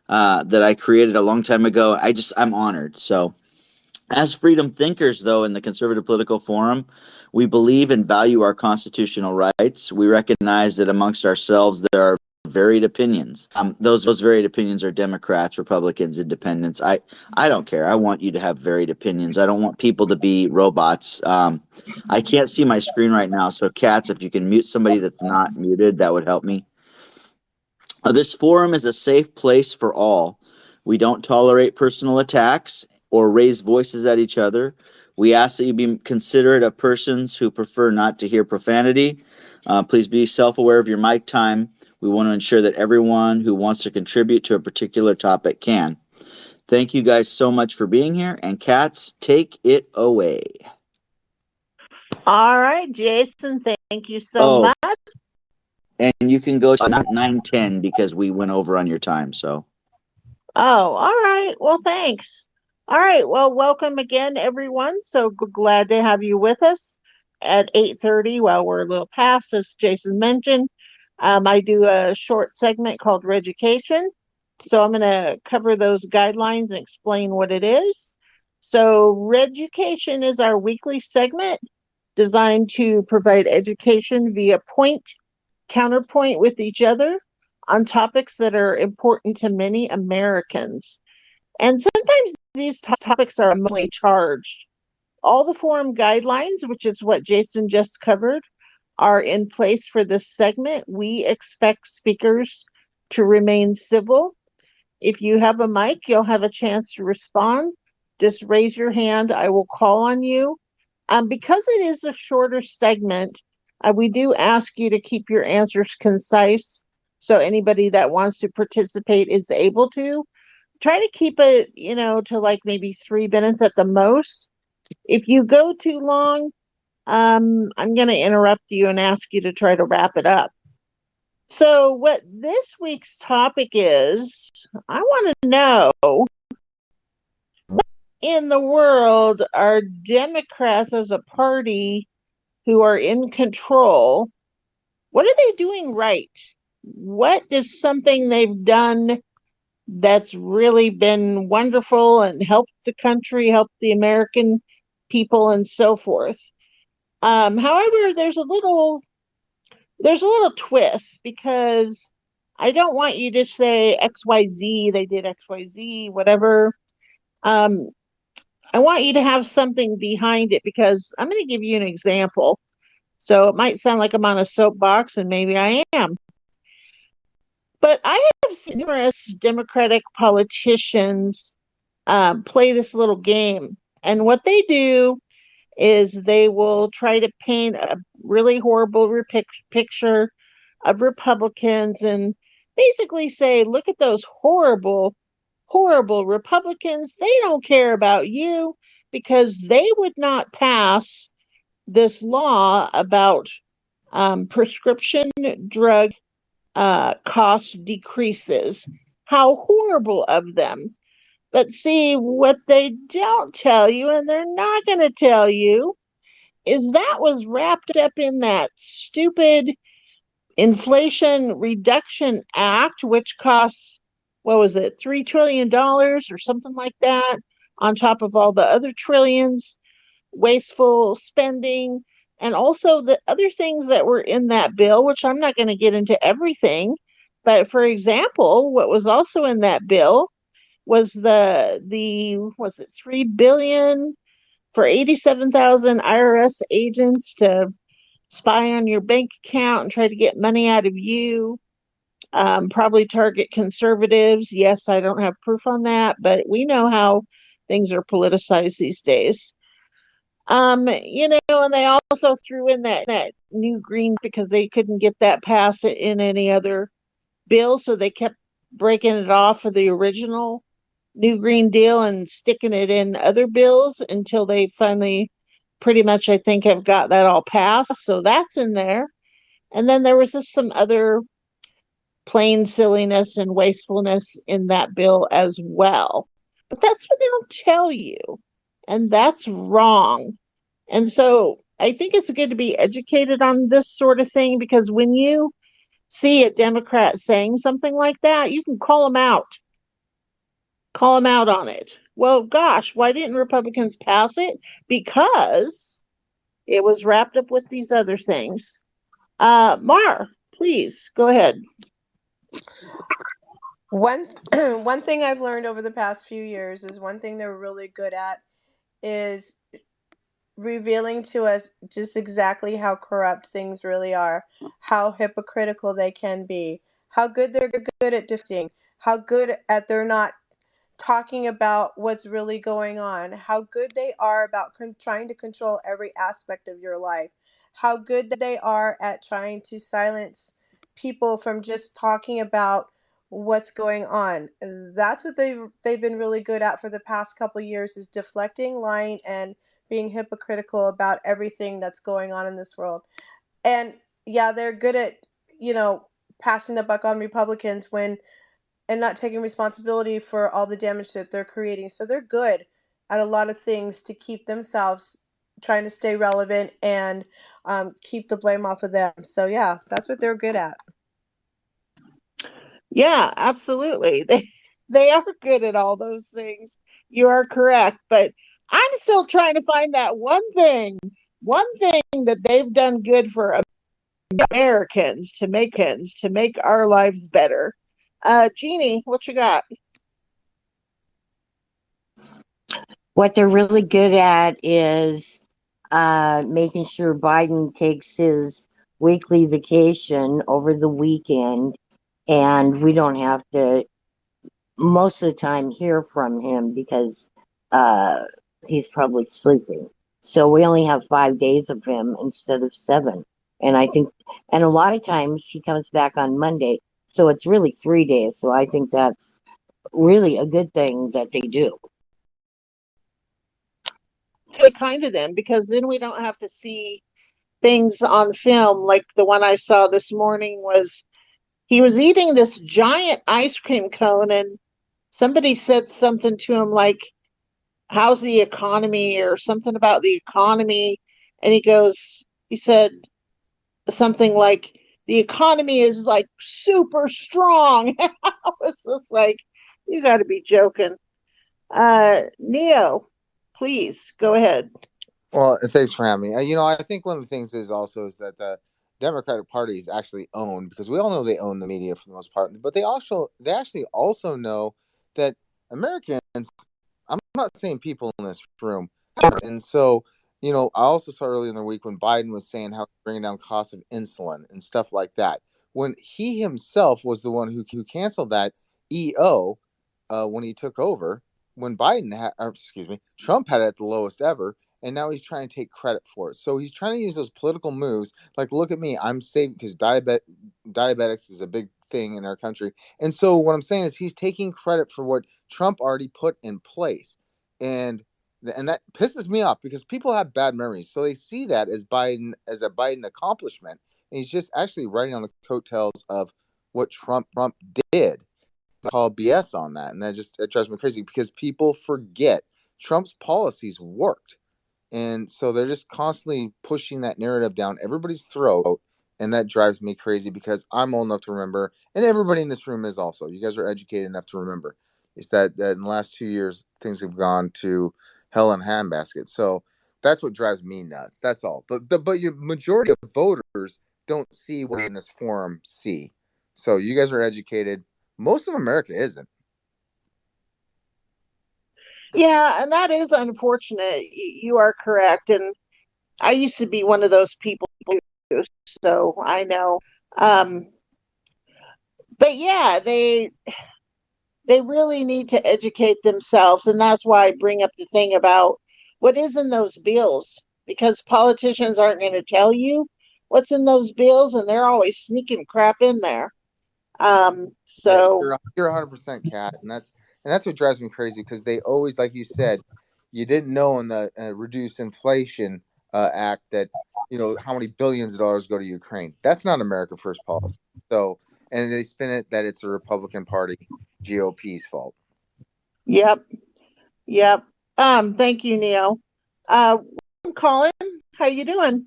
Speaker 1: I created a long time ago. I'm honored. So, as freedom thinkers, though, in the Conservative Political Forum, we believe and value our constitutional rights. We recognize that amongst ourselves there are varied opinions. Those varied opinions are Democrats, Republicans, Independents. I don't care. I want you to have varied opinions. I don't want people to be robots. I can't see my screen right now, so Cats, if you can mute somebody that's not muted, that would help me. This forum is a safe place for all. We don't tolerate personal attacks or raise voices at each other. We ask that you be considerate of persons who prefer not to hear profanity. Please be self-aware of your mic time. We want to ensure that everyone who wants to contribute to a particular topic can. Thank you guys so much for being here, and Cats, take it away.
Speaker 6: All right, Jason, thank you so much.
Speaker 1: And you can go to 9:10 because we went over on your time, so.
Speaker 6: Oh, all right. Well, thanks. All right. Well, welcome again, everyone. So glad to have you with us. at 8:30 while we're a little past, as Jason mentioned. I do a short segment called Reeducation. So I'm going to cover those guidelines and explain what it is. So Reeducation is our weekly segment designed to provide education via point, counterpoint with each other on topics that are important to many Americans. And sometimes these topics are emotionally charged. All the forum guidelines, which is what Jason just covered, are in place for this segment. We expect speakers to remain civil. If you have a mic, you'll have a chance to respond. Just raise your hand. I will call on you. Because it is a shorter segment, we do ask you to keep your answers concise so anybody that wants to participate is able to. Try to keep it, to like maybe 3 minutes at the most. If you go too long, I'm going to interrupt you and ask you to try to wrap it up. So, what this week's topic is, I want to know what in the world are Democrats as a party who are in control? What are they doing right? What is something they've done that's really been wonderful and helped the country, helped the American people, and so forth? However, there's a little twist, because I don't want you to say XYZ, they did XYZ, whatever. I want you to have something behind it, because I'm going to give you an example. So it might sound like I'm on a soapbox, and maybe I am. But I have seen numerous Democratic politicians play this little game. And what they do is they will try to paint a really horrible picture of Republicans and basically say, look at those horrible, horrible Republicans. They don't care about you because they would not pass this law about prescription drug cost decreases. How horrible of them. But see, what they don't tell you, and they're not going to tell you, is that was wrapped up in that stupid Inflation Reduction Act, which costs, what was it, $3 trillion or something like that, on top of all the other trillions, wasteful spending, and also the other things that were in that bill, which I'm not going to get into everything. But for example, what was also in that bill was was it 3 billion for 87,000 IRS agents to spy on your bank account and try to get money out of you. Probably target conservatives. Yes, I don't have proof on that, but we know how things are politicized these days. And they also threw in that new green because they couldn't get that passed in any other bill, so they kept breaking it off of the original New Green Deal and sticking it in other bills until they finally pretty much, I think, have got that all passed. So that's in there. And then there was just some other plain silliness and wastefulness in that bill as well. But that's what they don't tell you. And that's wrong. And so I think it's good to be educated on this sort of thing, because when you see a Democrat saying something like that, you can call them out. Call them out on it. Well, gosh, why didn't Republicans pass it? Because it was wrapped up with these other things. Mar, please go ahead.
Speaker 4: One thing I've learned over the past few years is one thing they're really good at is revealing to us just exactly how corrupt things really are, how hypocritical they can be, how good they're good at defending, how good at they're not talking about what's really going on, how good they are about trying to control every aspect of your life, how good they are at trying to silence people from just talking about what's going on. That's what they've been really good at for the past couple of years, is deflecting, lying, and being hypocritical about everything that's going on in this world. And yeah, they're good at, passing the buck on Republicans and not taking responsibility for all the damage that they're creating. So they're good at a lot of things to keep themselves trying to stay relevant and keep the blame off of them. So yeah, that's what they're good at.
Speaker 6: Yeah, absolutely. They are good at all those things. You are correct, but I'm still trying to find that one thing that they've done good for Americans to make our lives better. Jeannie, what you got?
Speaker 10: What they're really good at is making sure Biden takes his weekly vacation over the weekend, and we don't have to most of the time hear from him because uh, he's probably sleeping. So we only have 5 days of him instead of 7. And I think, and a lot of times he comes back on Monday. So it's really 3 days. So I think that's really a good thing that they do.
Speaker 6: Really kind of them, because then we don't have to see things on film. Like the one I saw this morning was he was eating this giant ice cream cone, and somebody said something to him like, how's the economy, or something about the economy. And he said something like, the economy is like super strong. I was just like, you got to be joking. Neo, please go ahead.
Speaker 11: Well, thanks for having me. I think one of the things is that the Democratic Party is actually owned, because we all know they own the media for the most part, but they actually also know that Americans. I'm not saying people in this room, and so I also saw earlier in the week when Biden was saying how he's bringing down costs of insulin and stuff like that, when he himself was the one who canceled that EO when he took over, when Trump had it at the lowest ever, and now he's trying to take credit for it. So he's trying to use those political moves, like, look at me, I'm saving, because diabetics is a big thing in our country. And so what I'm saying is he's taking credit for what Trump already put in place. And that pisses me off, because people have bad memories. So they see that as a Biden accomplishment. And he's just actually riding on the coattails of what Trump did. Call BS on that. And it drives me crazy, because people forget Trump's policies worked. And so they're just constantly pushing that narrative down everybody's throat. And that drives me crazy, because I'm old enough to remember, and everybody in this room is also. You guys are educated enough to remember. Is that in the last 2 years, things have gone to hell in a handbasket. So that's what drives me nuts. That's all. But your majority of voters don't see what we in this forum see. So you guys are educated. Most of America isn't.
Speaker 6: Yeah, and that is unfortunate. You are correct. And I used to be one of those people too, so I know. Um, but yeah, they really need to educate themselves, and that's why I bring up the thing about what is in those bills, because politicians aren't going to tell you what's in those bills, and they're always sneaking crap in there. So
Speaker 11: You're 100% Cat, and that's what drives me crazy, because they always, like you said, you didn't know in the reduced inflation act that how many billions of dollars go to Ukraine. That's not America First policy. So, and they spin it that it's the Republican Party GOP's fault.
Speaker 6: yep, yep. Thank you, Neil. Uh, Colin, how you doing?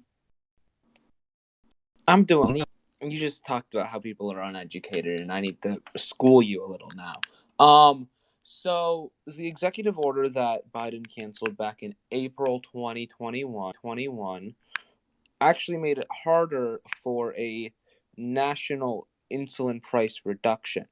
Speaker 12: I'm doing. You just talked about how people are uneducated, and I need to school you a little now. So the executive order that Biden canceled back in April 2021 actually made it harder for a national insulin price reduction.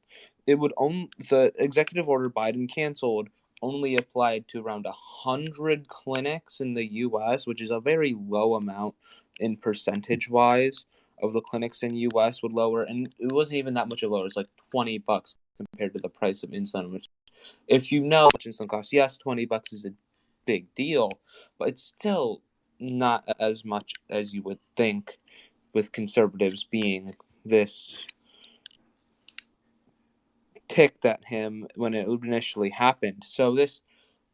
Speaker 12: The executive order Biden canceled only applied to around 100 clinics in the U.S., which is a very low amount in percentage-wise of the clinics in U.S. would lower, and it wasn't even that much lower. It's like $20 compared to the price of insulin, which, if you know how much insulin costs, yes, $20 is a big deal, but it's still not as much as you would think, with conservatives being this ticked at him when it initially happened. So this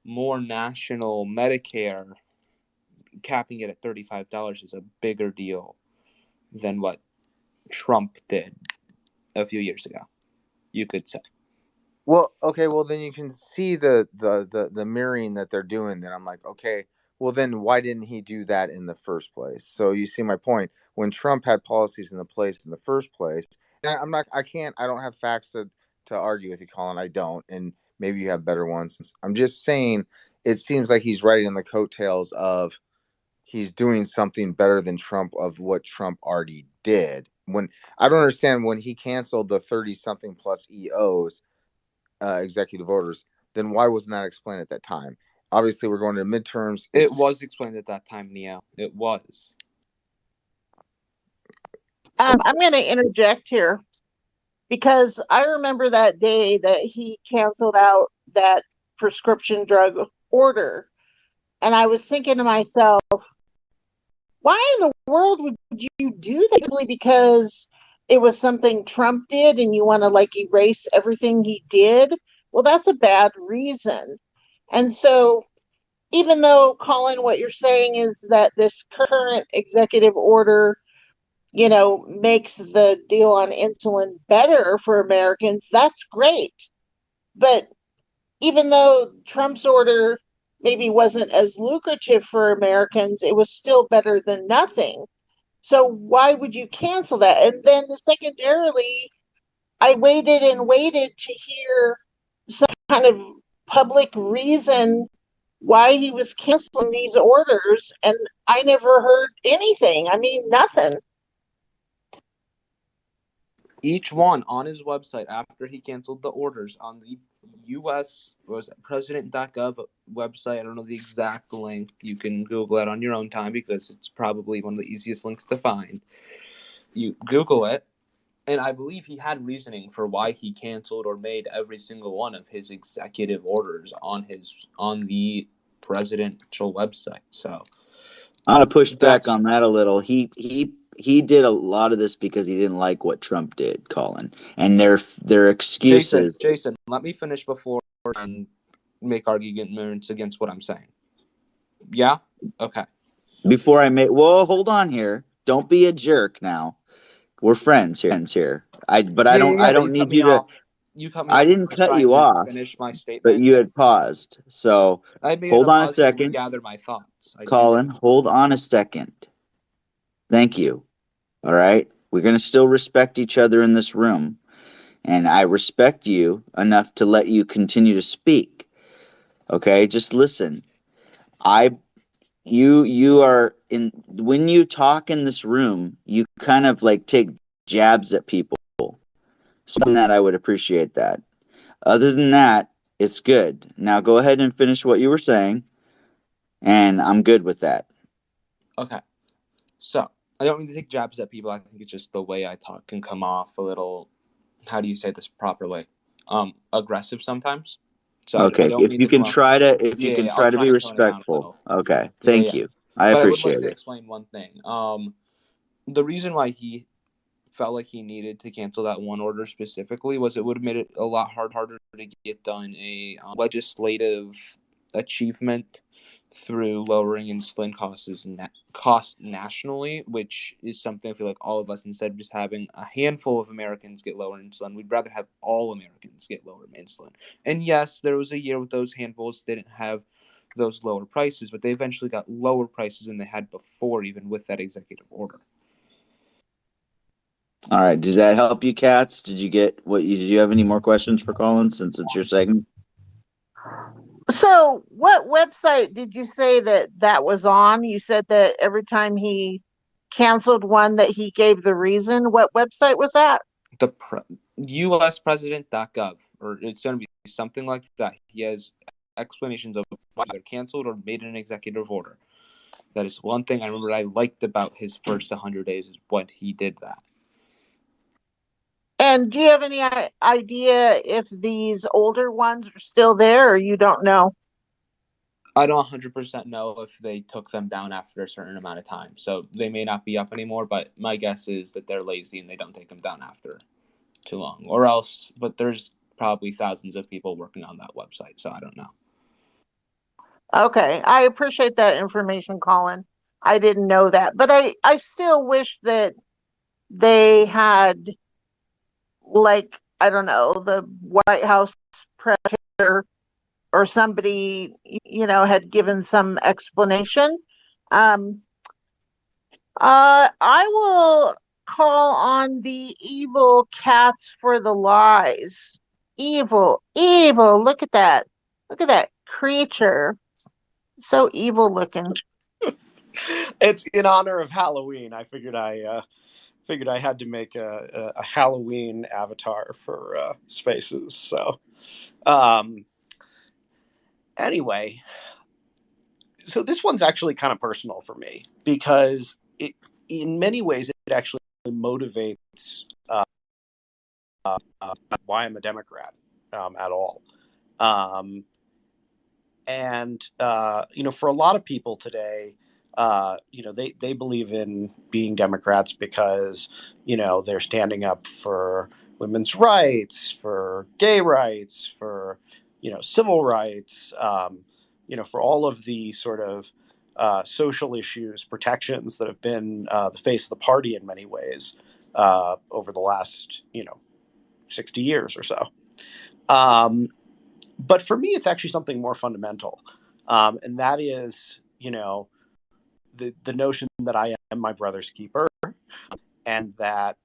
Speaker 12: more national Medicare, capping it at $35, is a bigger deal than what Trump did a few years ago, you could say.
Speaker 11: Well, okay, well then you can see the mirroring that they're doing. Then I'm like, okay, well, then why didn't he do that in the first place? So you see my point. When Trump had policies in the place in the first place, and I don't have facts to argue with you, Colin. I don't. And maybe you have better ones. I'm just saying it seems like he's riding on the coattails of he's doing something better than Trump of what Trump already did. When I don't understand when he canceled the 30 something plus EOs, executive orders, then why wasn't that explained at that time? Obviously, we're going to midterms.
Speaker 12: It was explained at that time, Neo. It was.
Speaker 6: I'm going to interject here because I remember that day that he canceled out that prescription drug order. And I was thinking to myself, why in the world would you do that? Simply because it was something Trump did and you want to like erase everything he did? Well, that's a bad reason. And so, even though, Colin, what you're saying is that this current executive order, makes the deal on insulin better for Americans, that's great. But even though Trump's order maybe wasn't as lucrative for Americans, it was still better than nothing. So why would you cancel that? And then secondarily, I waited and waited to hear some kind of public reason why he was canceling these orders, and I never heard anything. I mean, nothing.
Speaker 12: Each one on his website after he canceled the orders on the U.S. was president.gov website. I don't know the exact link. You can Google it on your own time because it's probably one of the easiest links to find. You Google it, and I believe he had reasoning for why he canceled or made every single one of his executive orders on the presidential website. So
Speaker 1: I'm gonna push back on that a little. He did a lot of this because he didn't like what Trump did, Colin, and their excuses.
Speaker 12: Jason, let me finish before and make arguments against what I'm saying. Yeah? Okay.
Speaker 1: Before I make, well, hold on here. Don't be a jerk now. We're friends here. I don't need you to.
Speaker 12: You cut me off.
Speaker 1: I didn't cut you off.
Speaker 12: Finish my statement,
Speaker 1: but you had paused. So hold on a second.
Speaker 12: To gather my thoughts.
Speaker 1: Colin, hold on a second. Thank you. All right, we're gonna still respect each other in this room, and I respect you enough to let you continue to speak. Okay, just listen. You are in when you talk in this room, you kind of like take jabs at people. So in that I would appreciate that. Other than that, it's good. Now go ahead and finish what you were saying, and I'm good with that.
Speaker 12: Okay. So I don't mean to take jabs at people. I think it's just the way I talk can come off a little, how do you say this properly? Aggressive sometimes. So
Speaker 1: okay, if you can try to be respectful. Okay, thank you. I appreciate it.
Speaker 12: But I would like to explain one thing. The reason why he felt like he needed to cancel that one order specifically was it would have made it a lot harder to get done a legislative achievement through lowering insulin costs nationally, which is something I feel like all of us, instead of just having a handful of Americans get lower insulin, we'd rather have all Americans get lower insulin. And yes, there was a year with those handfuls didn't have those lower prices, but they eventually got lower prices than they had before, even with that executive order.
Speaker 1: All right. Did that help you, Katz? Did you have any more questions for Colin since it's your segment?
Speaker 6: So, what website did you say that was on? You said that every time he canceled one that he gave the reason. What website was that?
Speaker 12: The USpresident.gov, or it's going to be something like that. He has explanations of why they're canceled or made an executive order. That is one thing I remember I liked about his first 100 days is when he did that.
Speaker 6: And do you have any idea if these older ones are still there, or you don't know?
Speaker 12: I don't 100% know if they took them down after a certain amount of time. So they may not be up anymore, but my guess is that they're lazy and they don't take them down after too long. Or else, but there's probably thousands of people working on that website, so I don't know.
Speaker 6: Okay, I appreciate that information, Colin. I didn't know that, but I still wish that they had, like, I don't know, the White House press or somebody, had given some explanation. Um, I will call on the evil cats for the lies. Evil, evil. Look at that. Look at that creature. So evil looking.
Speaker 5: It's in honor of Halloween. I figured I had to make a Halloween avatar for Spaces. So, anyway, so this one's actually kind of personal for me because in many ways, it actually motivates why I'm a Democrat at all. For a lot of people today, they believe in being Democrats because, they're standing up for women's rights, for gay rights, for, civil rights, for all of the sort of social issues, protections that have been the face of the party in many ways over the last, 60 years or so. But for me, it's actually something more fundamental. And that is, the notion that I am my brother's keeper, and that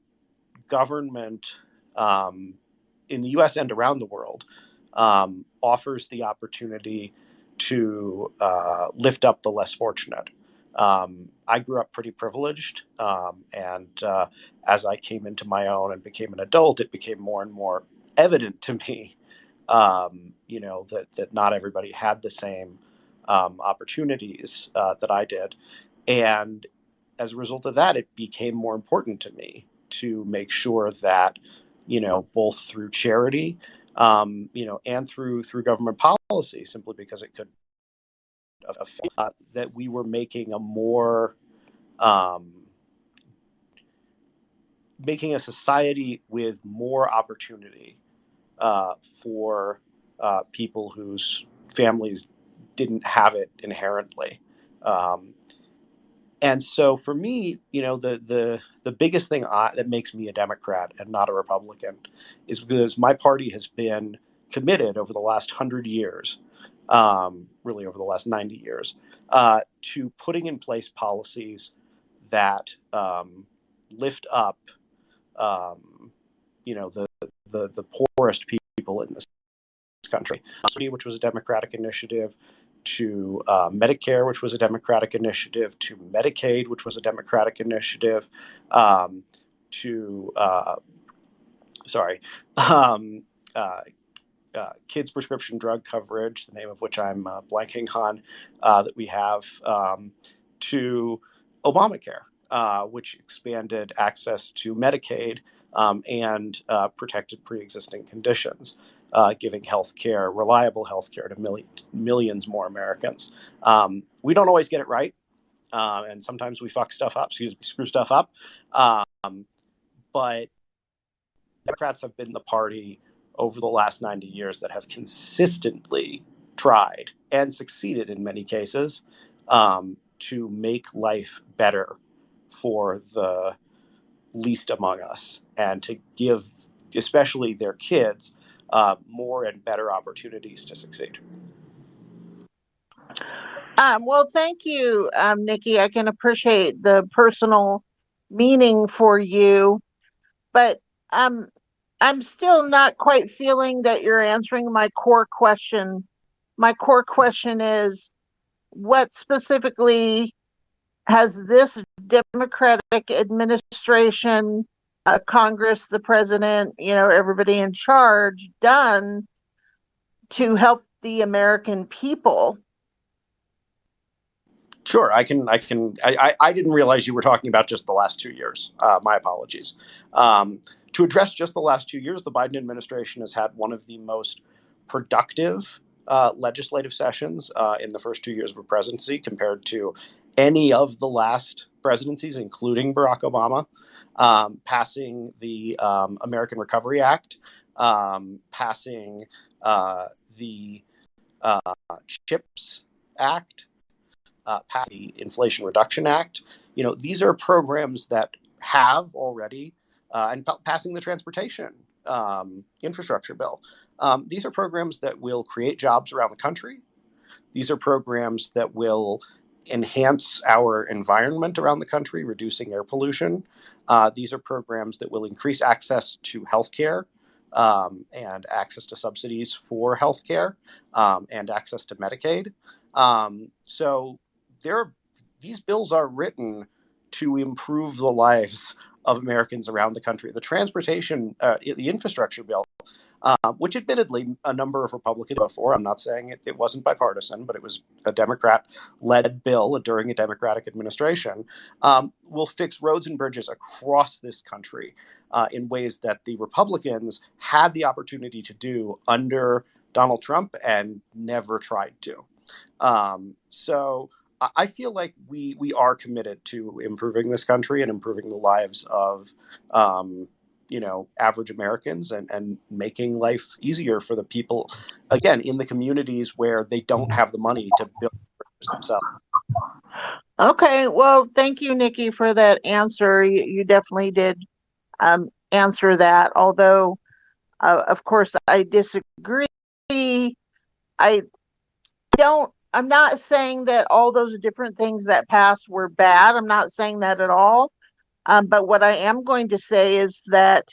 Speaker 5: government in the US and around the world offers the opportunity to lift up the less fortunate. I grew up pretty privileged, and as I came into my own and became an adult, it became more and more evident to me, that not everybody had the same opportunities that I did. And as a result of that, it became more important to me to make sure that, both through charity, and through government policy, simply because it could affect, that we were making making a society with more opportunity for people whose families didn't have it inherently. And so for me, the biggest thing that makes me a Democrat and not a Republican is because my party has been committed over the last 100 years, really over the last 90 years, to putting in place policies that lift up, the poorest people in this country, which was a Democratic initiative, to Medicare, which was a Democratic initiative, to Medicaid, which was a Democratic initiative, to kids' prescription drug coverage, the name of which I'm blanking on, that we have, to Obamacare, which expanded access to Medicaid and protected pre-existing conditions, giving reliable health care to millions more Americans. We don't always get it right, and sometimes we screw stuff up. But Democrats have been the party over the last 90 years that have consistently tried and succeeded in many cases to make life better for the least among us, and to give, especially their kids, more and better opportunities to succeed.
Speaker 6: Well, thank you, Nikki. I can appreciate the personal meaning for you, but I'm still not quite feeling that you're answering my core question. My core question is, what specifically has this Democratic administration, Congress, the president, everybody in charge done to help the American people?
Speaker 5: Sure, I didn't realize you were talking about just the last 2 years. My apologies. To address just the last 2 years, the Biden administration has had one of the most productive legislative sessions in the first 2 years of a presidency compared to any of the last presidencies, including Barack Obama, passing the American Recovery Act, passing the CHIPS Act, passed the Inflation Reduction Act. These are programs that have already, and passing the transportation infrastructure bill. These are programs that will create jobs around the country. These are programs that will enhance our environment around the country, reducing air pollution. These are programs that will increase access to healthcare and access to subsidies for healthcare and access to Medicaid. So these bills are written to improve the lives of Americans around the country. The infrastructure bill, which admittedly a number of Republicans voted for. I'm not saying it wasn't bipartisan, but it was a Democrat-led bill during a Democratic administration, will fix roads and bridges across this country in ways that the Republicans had the opportunity to do under Donald Trump and never tried to. So I feel like we are committed to improving this country and improving the lives of average Americans and making life easier for the people, again, in the communities where they don't have the money to build themselves.
Speaker 6: Okay, well, thank you, Nikki, for that answer. You definitely did answer that, although, of course, I disagree. I I'm not saying that all those different things that passed were bad. I'm not saying that at all. But what I am going to say is that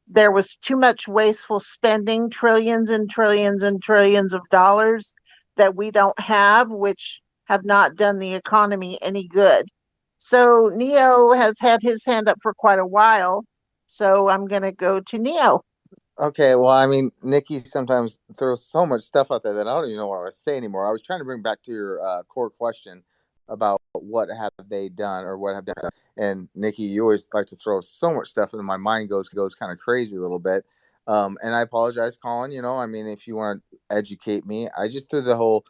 Speaker 6: there was too much wasteful spending, trillions and trillions and trillions of dollars that we don't have, which have not done the economy any good. So Neo has had his hand up for quite a while. So I'm going to go to Neo.
Speaker 11: Okay, well, I mean, Nikki sometimes throws so much stuff out there that I don't even know what I was saying anymore. I was trying to bring back to your core question about what have they done or what have they done. And Nikki, you always like to throw so much stuff, and my mind goes kind of crazy a little bit. And I apologize, Colin. I mean, if you want to educate me, I just threw the whole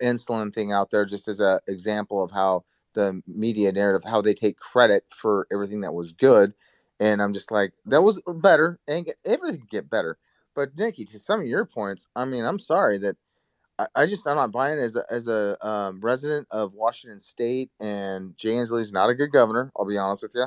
Speaker 11: insulin thing out there just as an example of how the media narrative, how they take credit for everything that was good. And I'm just like, that was better, and everything can get better. But Nikki, to some of your points, I mean, I'm sorry that I'm not buying it as a resident of Washington State, and Jay Inslee's not a good governor. I'll be honest with you.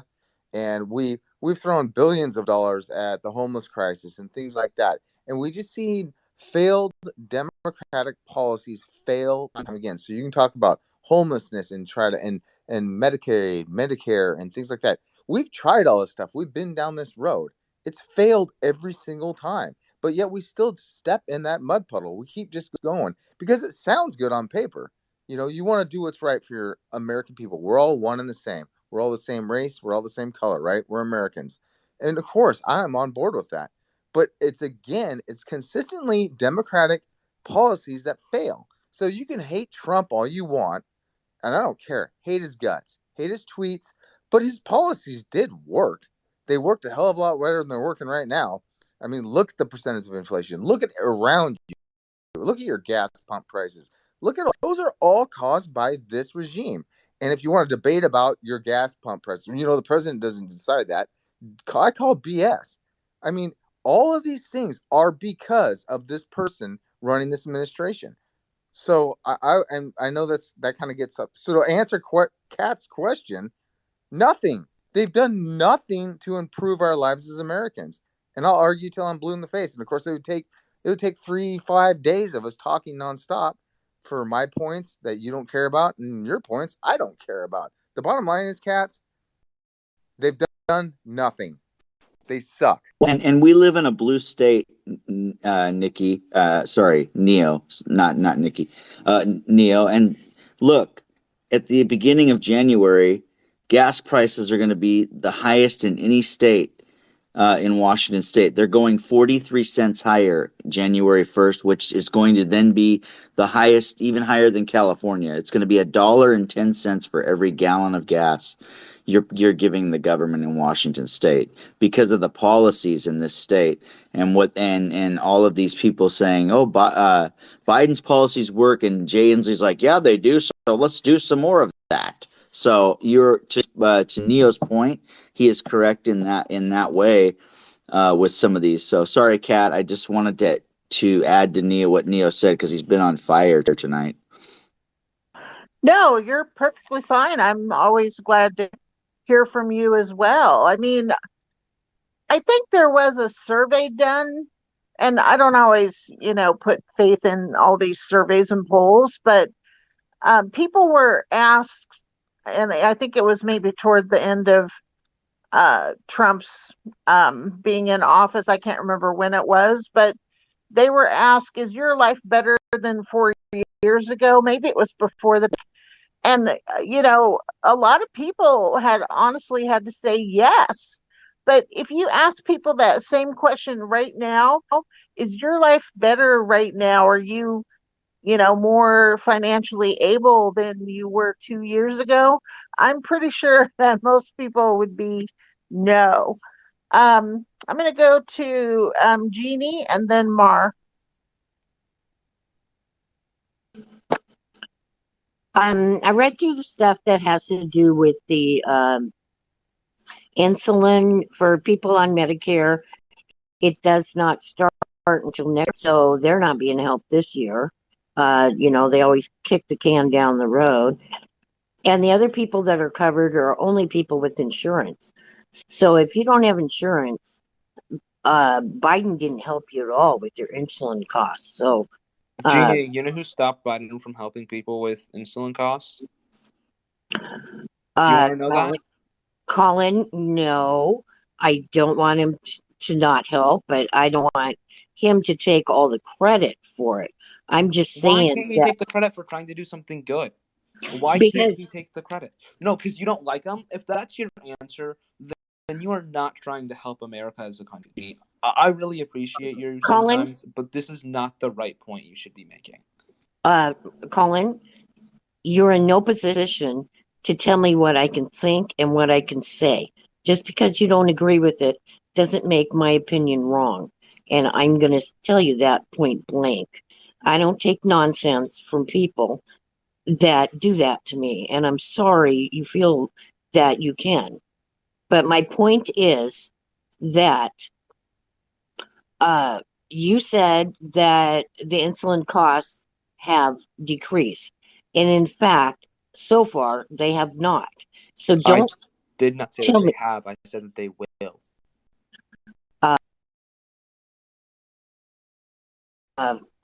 Speaker 11: And we've thrown billions of dollars at the homeless crisis and things like that, and we just see failed Democratic policies fail time again. So you can talk about homelessness and try to and Medicaid, Medicare, and things like that. We've tried all this stuff. We've been down this road. It's failed every single time, but yet we still step in that mud puddle. We keep just going because it sounds good on paper. You want to do what's right for your American people. We're all one and the same. We're all the same race. We're all the same color, right? We're Americans. And of course, I am on board with that. But it's consistently Democratic policies that fail. So you can hate Trump all you want, and I don't care. Hate his guts, hate his tweets, but his policies did work. They worked a hell of a lot better than they're working right now. I mean, look at the percentage of inflation. Look at around you. Look at your gas pump prices. Look at those are all caused by this regime. And if you want to debate about your gas pump prices, the president doesn't decide that. I call BS. I mean, all of these things are because of this person running this administration. So I know that kind of gets up. So to answer Kat's question, nothing. They've done nothing to improve our lives as Americans. And I'll argue till I'm blue in the face. And of course, it would take 3-5 days of us talking nonstop for my points that you don't care about, and your points I don't care about. The bottom line is, cats, they've done nothing. They suck.
Speaker 1: And we live in a blue state, Nikki. Sorry, Neo, not Nikki. Neo. And look, at the beginning of January, gas prices are going to be the highest in any state in Washington State. They're going 43 cents higher January 1st, which is going to then be the highest, even higher than California. It's going to be $1.10 for every gallon of gas you're giving the government in Washington State because of the policies in this state and all of these people saying, "Oh, Biden's policies work," and Jay Inslee's like, "Yeah, they do. So let's do some more of that." So you're to Neo's point, he is correct in that way with some of these. So sorry, Kat. I just wanted to add to Neo what Neo said because he's been on fire tonight.
Speaker 6: No, you're perfectly fine. I'm always glad to hear from you as well. I mean, I think there was a survey done and I don't always, put faith in all these surveys and polls, but people were asked, and I think it was maybe toward the end of Trump's being in office. I can't remember when it was, but they were asked, "Is your life better than 4 years ago?" Maybe it was before the, and a lot of people had honestly had to say yes. But if you ask people that same question right now, is your life better right now? Are you more financially able than you were 2 years ago? I'm pretty sure that most people would be no. I'm going to go to Jeannie and then Mar.
Speaker 10: I read through the stuff that has to do with the insulin for people on Medicare. It does not start until next, so they're not being helped this year. They always kick the can down the road. And the other people that are covered are only people with insurance. So if you don't have insurance, Biden didn't help you at all with your insulin costs. So,
Speaker 12: Jeannie, you know who stopped Biden from helping people with insulin costs? Do you want to know that?
Speaker 10: Colin, no, I don't want him to not help, but I don't want him to take all the credit for it. I'm just saying.
Speaker 12: Why can't he take the credit for trying to do something good? Why can't he take the credit? No, because you don't like him. If that's your answer, then you are not trying to help America as a country. I really appreciate you sometimes, but this is not the right point you should be making.
Speaker 10: Colin, you're in no position to tell me what I can think and what I can say. Just because you don't agree with it doesn't make my opinion wrong. And I'm going to tell you that point blank. I don't take nonsense from people that do that to me. And I'm sorry you feel that you can. But my point is that you said that the insulin costs have decreased. And in fact, so far, they have not. So don't.
Speaker 12: I did not say that they have. I said that they will.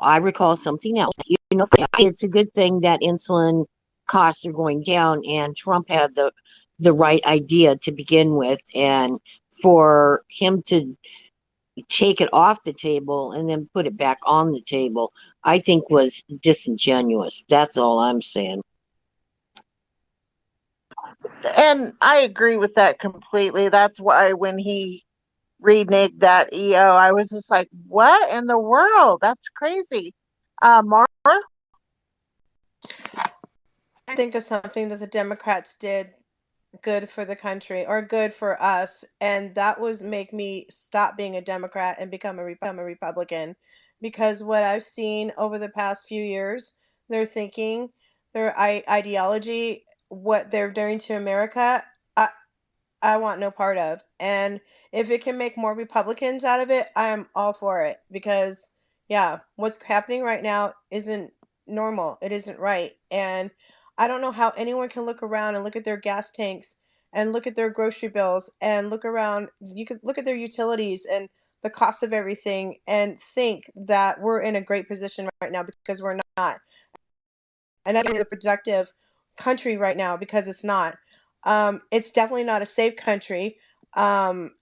Speaker 10: I recall something else. It's a good thing that insulin costs are going down, and Trump had the right idea to begin with, and for him to take it off the table and then put it back on the table, I think was disingenuous. That's all I'm saying.
Speaker 6: And I agree with that completely. That's why when he reneged that EO, I was just like, what in the world? That's crazy. Mara?
Speaker 4: I think of something that the Democrats did good for the country or good for us, and that was make me stop being a Democrat and become a Republican, because what I've seen over the past few years, their thinking, their ideology, what they're doing to America, I want no part of. And if it can make more Republicans out of it, I am all for it, because yeah, what's happening right now isn't normal. It isn't right. And I don't know how anyone can look around and look at their gas tanks and look at their grocery bills and look around. You could look at their utilities and the cost of everything and think that we're in a great position right now, because we're not. And that's a productive country right now, because it's not. It's definitely not a safe country. Um,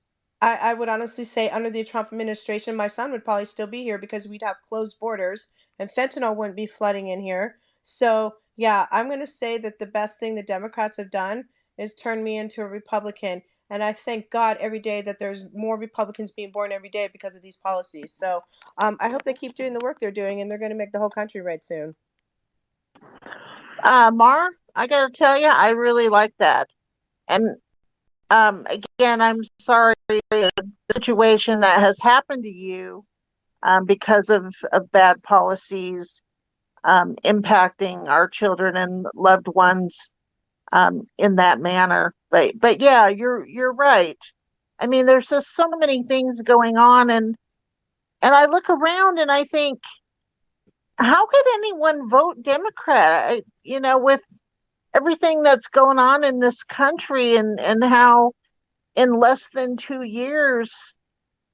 Speaker 4: I would honestly say under the Trump administration, my son would probably still be here, because we'd have closed borders and fentanyl wouldn't be flooding in here. So yeah, I'm going to say that the best thing the Democrats have done is turn me into a Republican. And I thank God every day that there's more Republicans being born every day because of these policies. So I hope they keep doing the work they're doing, and they're going to make the whole country red soon.
Speaker 6: Mar, I gotta tell you, I really like that. And again, I'm sorry the situation that has happened to you because of bad policies impacting our children and loved ones in that manner. But yeah, you're right. I mean, there's just so many things going on, and I look around and I think, how could anyone vote Democrat? With everything that's going on in this country, and how in less than 2 years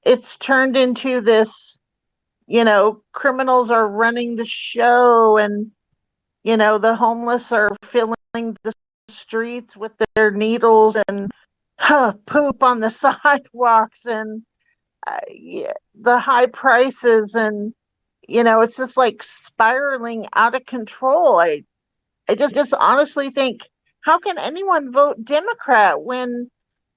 Speaker 6: it's turned into this criminals are running the show, and the homeless are filling the streets with their needles and poop on the sidewalks, and yeah, the high prices, and it's just like spiraling out of control. I just honestly think, how can anyone vote Democrat when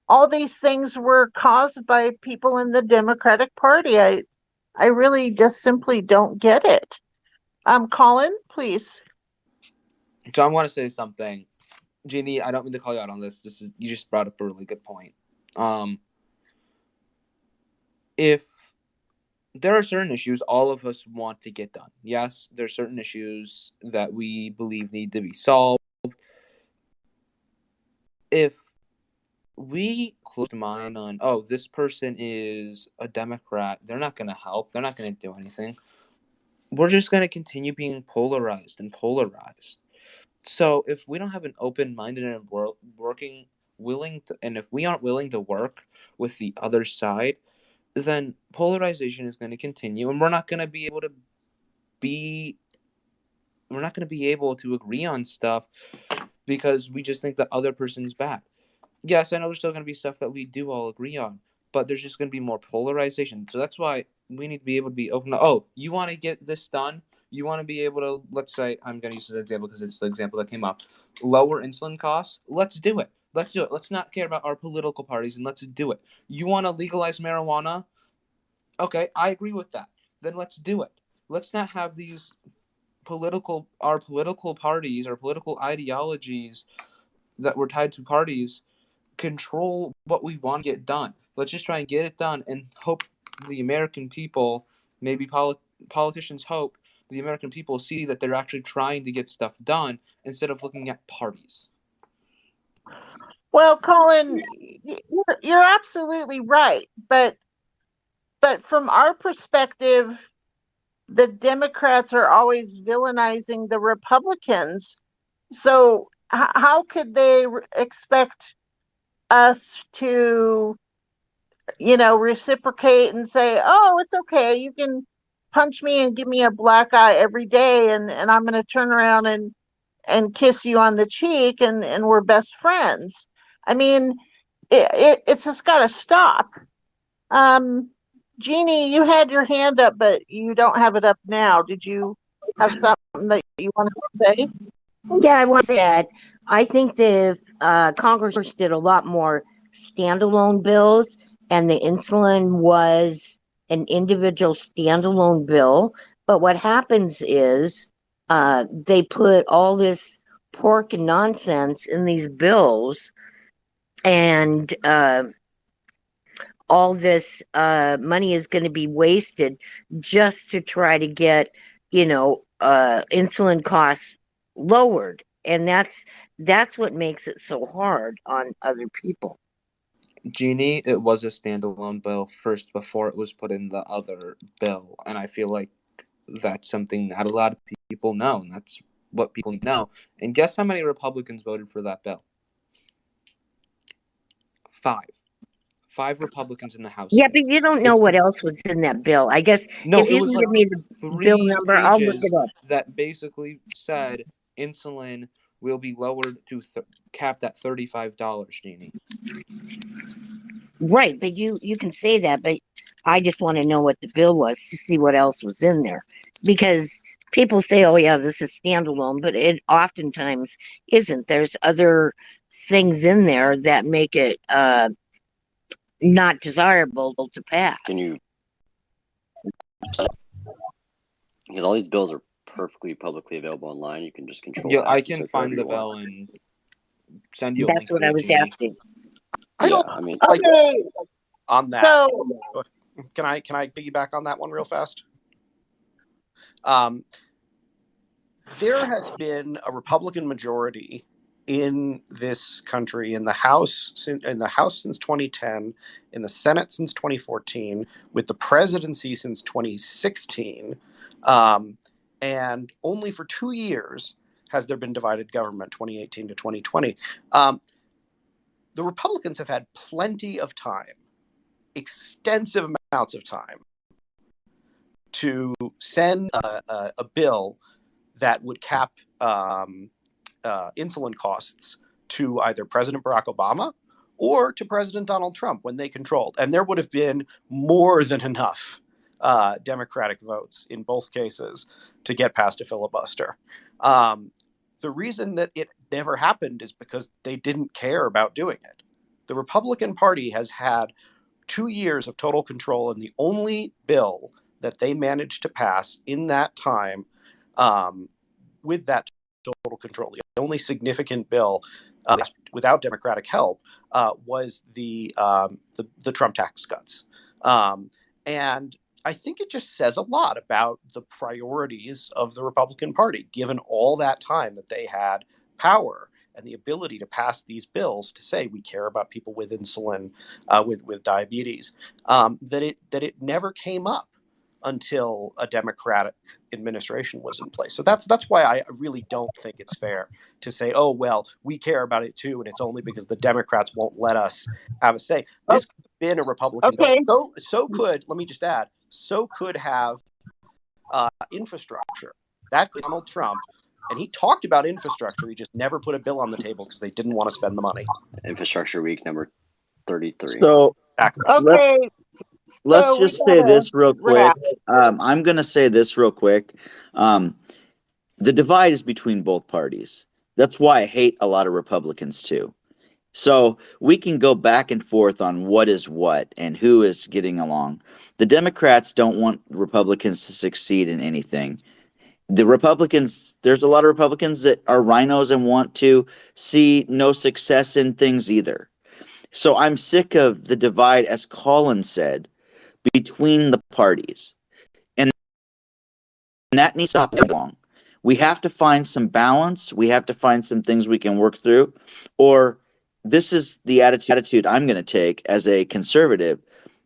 Speaker 6: all these things were caused by people in the Democratic Party? I really just simply don't get it. Colin, please.
Speaker 12: So I want to say something. Jeannie, I don't mean to call you out on this. You just brought up a really good point. If there are certain issues all of us want to get done. Yes, there are certain issues that we believe need to be solved. If we close the mind on, this person is a Democrat, they're not going to help, they're not going to do anything, we're just going to continue being polarized. So if we don't have an open mind and if we aren't willing to work with the other side, then polarization is going to continue, and we're not going to be able to agree on stuff because we just think the other person's bad. Yes, I know there's still going to be stuff that we do all agree on, but there's just going to be more polarization. So that's why we need to be able to be open to, you want to get this done? You want to be able to, let's say, I'm going to use this example because it's the example that came up, lower insulin costs? Let's do it. Let's do it. Let's not care about our political parties, and let's do it. You want to legalize marijuana? Okay, I agree with that. Then let's do it. Let's not have these political parties or political ideologies that were tied to parties control what we want to get done. Let's just try and get it done and hope the American people, maybe politicians hope the American people see that they're actually trying to get stuff done instead of looking at parties.
Speaker 6: Well, Colin, you're absolutely right, but from our perspective, the Democrats are always villainizing the Republicans. So how could they expect us to, reciprocate and say, oh, it's okay, you can punch me and give me a black eye every day, and I'm going to turn around and kiss you on the cheek, and we're best friends? I mean, it's just got to stop. Jeannie, you had your hand up, but you don't have it up now. Did you have something that you wanted to say?
Speaker 10: Yeah, I want to say that. I think that if Congress did a lot more standalone bills, and the insulin was an individual standalone bill, but what happens is they put all this pork and nonsense in these bills, and all this money is going to be wasted just to try to get, insulin costs lowered. And that's what makes it so hard on other people.
Speaker 12: Jeannie, it was a standalone bill first before it was put in the other bill. And I feel like that's something not a lot of people know. And that's what people need to know. And guess how many Republicans voted for that bill? 5 Republicans in the House.
Speaker 10: Yeah, but you don't know what else was in that bill. I guess if you can give me the bill number, I'll look it up.
Speaker 12: That basically said insulin will be lowered to capped at $35, Jeannie.
Speaker 10: Right, but you can say that, but I just want to know what the bill was to see what else was in there. Because people say, oh yeah, this is standalone, but it oftentimes isn't. There's other things in there that make it not desirable to pass.
Speaker 13: Can you? Because all these bills are perfectly publicly available online. You can just control.
Speaker 12: Yeah, I can find the bill and send you a link.
Speaker 10: That's what I was asking.
Speaker 5: I mean, okay. On that, so, can I piggyback on that one real fast? There has been a Republican majority in this country, in the House since 2010, in the Senate since 2014, with the presidency since 2016, and only for 2 years has there been divided government, 2018 to 2020. The Republicans have had plenty of time, extensive amounts of time, to send a bill that would cap insulin costs to either President Barack Obama or to President Donald Trump when they controlled. And there would have been more than enough Democratic votes in both cases to get past a filibuster. The reason that it never happened is because they didn't care about doing it. The Republican Party has had 2 years of total control, and the only bill that they managed to pass in that time with that total control, the only significant bill without Democratic help was the Trump tax cuts. And I think it just says a lot about the priorities of the Republican Party, given all that time that they had power and the ability to pass these bills to say we care about people with insulin, with diabetes, that it never came up until a Democratic administration was in place. So that's why I really don't think it's fair to say, oh, well, we care about it too, and it's only because the Democrats won't let us have a say. This could have been a Republican bill. So could, let me just add, so could have infrastructure. That could Donald Trump, and he talked about infrastructure. He just never put a bill on the table because they didn't want to spend the money.
Speaker 13: Infrastructure week number 33.
Speaker 1: So
Speaker 6: Okay.
Speaker 1: Let's just say this real quick. I'm going to say this real quick. The divide is between both parties. That's why I hate a lot of Republicans too. So we can go back and forth on what is what and who is getting along. The Democrats don't want Republicans to succeed in anything. The Republicans, there's a lot of Republicans that are rhinos and want to see no success in things either. So I'm sick of the divide, as Colin said, between the parties. And that needs to stop long. We have to find some balance. We have to find some things we can work through. Or this is the attitude I'm going to take as a conservative.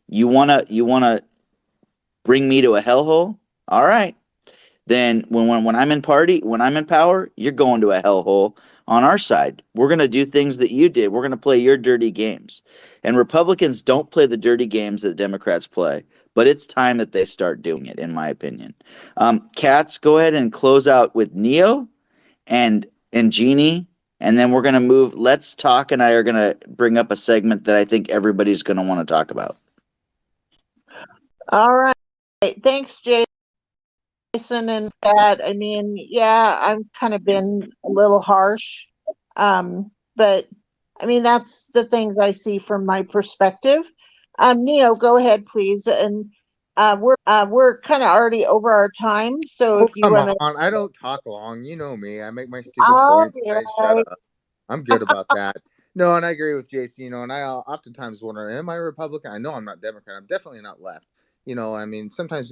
Speaker 1: You wanna bring me to a hellhole? All right. Then when I'm in power, you're going to a hellhole on our side. We're going to do things that you did. We're going to play your dirty games. And Republicans don't play the dirty games that Democrats play. But it's time that they start doing it, in my opinion. Katz, go ahead and close out with Neo and Jeannie. And then we're going to move. Let's Talk and I are going to bring up a segment that I think everybody's going to want to talk about.
Speaker 6: All right. Thanks, Jason and Pat. I mean, yeah, I've kind of been a little harsh. But I mean, that's the things I see from my perspective. Neo, go ahead, please. And we're kind of already over our time. So if you want to,
Speaker 11: I don't talk long. You know me. I make my stupid points. I shut up. I'm good about that. No, and I agree with Jason. And I oftentimes wonder, am I a Republican? I know I'm not Democrat. I'm definitely not left. I mean, sometimes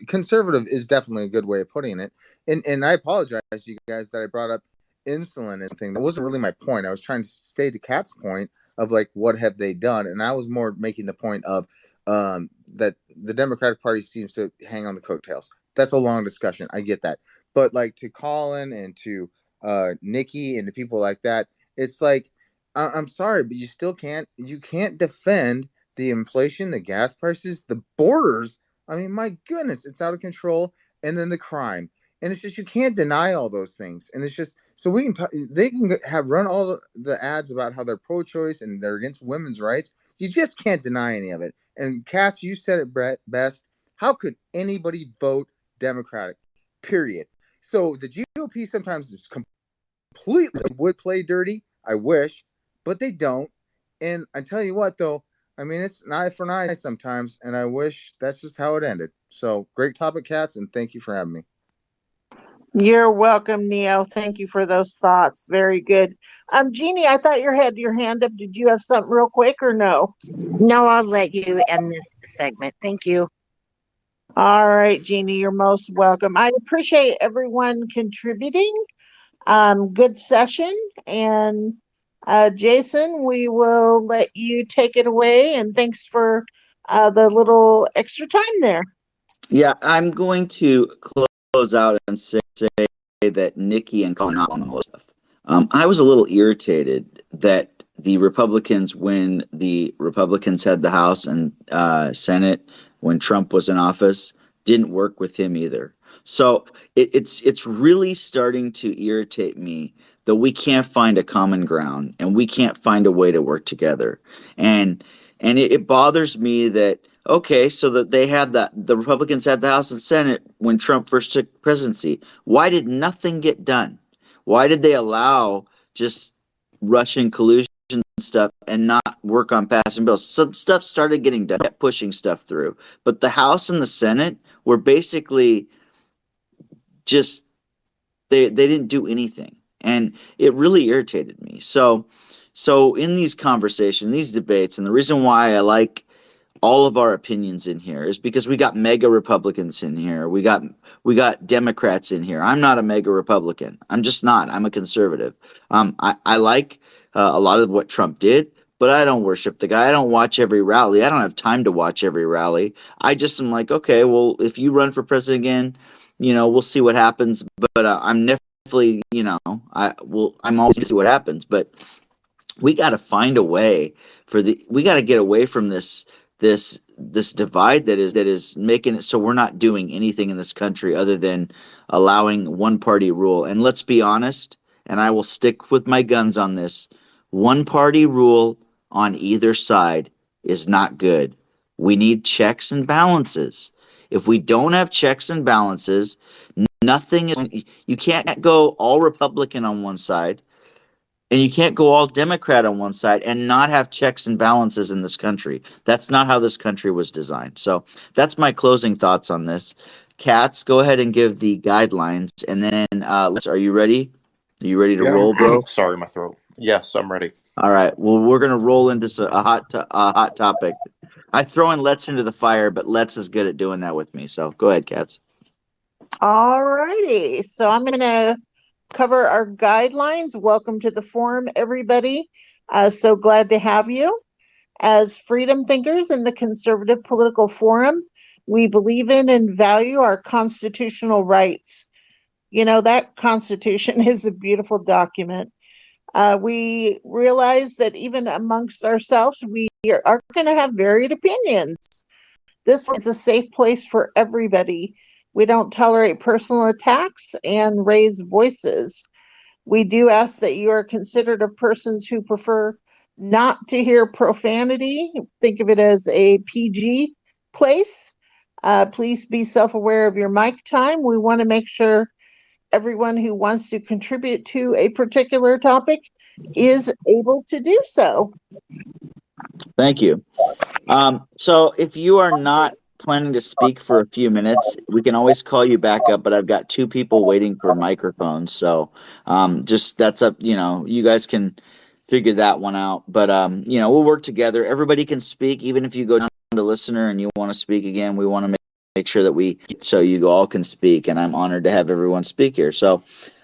Speaker 11: conservative is definitely a good way of putting it. And I apologize to you guys that I brought up insulin and thing. That wasn't really my point. I was trying to stay to Kat's point of like, what have they done? And I was more making the point of that the Democratic Party seems to hang on the coattails. That's a long discussion. I get that. But like to Colin and to Nikki and to people like that, it's like, I'm sorry, but you can't defend the inflation, the gas prices, the borders. I mean, my goodness, it's out of control. And then the crime. And it's just, you can't deny all those things. And it's just, so we can they can run all the ads about how they're pro-choice and they're against women's rights. You just can't deny any of it. And Katz, you said it best. How could anybody vote Democratic? Period. So the GOP sometimes is completely would play dirty. I wish, but they don't. And I tell you what, though, I mean, it's an eye for an eye sometimes, and I wish that's just how it ended. So great topic, Katz, and thank you for having me.
Speaker 6: You're welcome, Neo. Thank you for those thoughts. Very good. Jeannie, I thought you had your hand up. Did you have something real quick or no?
Speaker 10: No, I'll let you end this segment. Thank you.
Speaker 6: All right, Jeannie, you're most welcome. I appreciate everyone contributing. Good session. And Jason, we will let you take it away. And thanks for the little extra time there.
Speaker 1: Yeah, I'm going to close out and say that Nikki and Colin on the whole stuff. I was a little irritated that the Republicans, when the Republicans had the House and Senate, when Trump was in office, didn't work with him either. So it's really starting to irritate me that we can't find a common ground and we can't find a way to work together. And it bothers me that okay, so that they had the Republicans had the House and Senate when Trump first took presidency. Why did nothing get done? Why did they allow just Russian collusion stuff and not work on passing bills? Some stuff started getting done, kept pushing stuff through, but the House and the Senate were basically just they didn't do anything, and it really irritated me. So in these conversations, these debates, and the reason why I like all of our opinions in here is because we got mega Republicans in here. We got Democrats in here. I'm not a mega Republican. I'm just not. I'm a conservative. I like a lot of what Trump did, but I don't worship the guy. I don't watch every rally. I don't have time to watch every rally. I just am like, okay, well, if you run for president again, we'll see what happens. But I'm definitely, I'm always going to see what happens. But we got to find a way we got to get away from this divide that is making it so we're not doing anything in this country other than allowing one party rule. And let's be honest, and I will stick with my guns on this, one party rule on either side is not good. We need checks and balances. If we don't have checks and balances, nothing is, you can't go all Republican on one side and you can't go all Democrat on one side and not have checks and balances in this country. That's not how this country was designed. So that's my closing thoughts on this. Katz, go ahead and give the guidelines, and then are you ready? Are you ready to roll, bro?
Speaker 2: Sorry, my throat. Yes, I'm ready.
Speaker 1: All right. Well, we're gonna roll into a hot topic. I throw in Let's into the fire, but Let's is good at doing that with me. So go ahead, Katz.
Speaker 6: All righty. So I'm going to cover our guidelines. Welcome to the forum, everybody. So glad to have you. As freedom thinkers in the Conservative Political Forum, we believe in and value our constitutional rights. That Constitution is a beautiful document. We realize that even amongst ourselves, we are going to have varied opinions. This is a safe place for everybody. We don't tolerate personal attacks and raise voices. We do ask that you are considerate of persons who prefer not to hear profanity. Think of it as a PG place. Please be self-aware of your mic time. We want to make sure everyone who wants to contribute to a particular topic is able to do so.
Speaker 1: Thank you. So if you are not planning to speak for a few minutes, we can always call you back up, but I've got two people waiting for microphones. So just that's up, you guys can figure that one out. But we'll work together. Everybody can speak, even if you go down to listener and you want to speak again, we want to make sure that so you all can speak, and I'm honored to have everyone speak here. So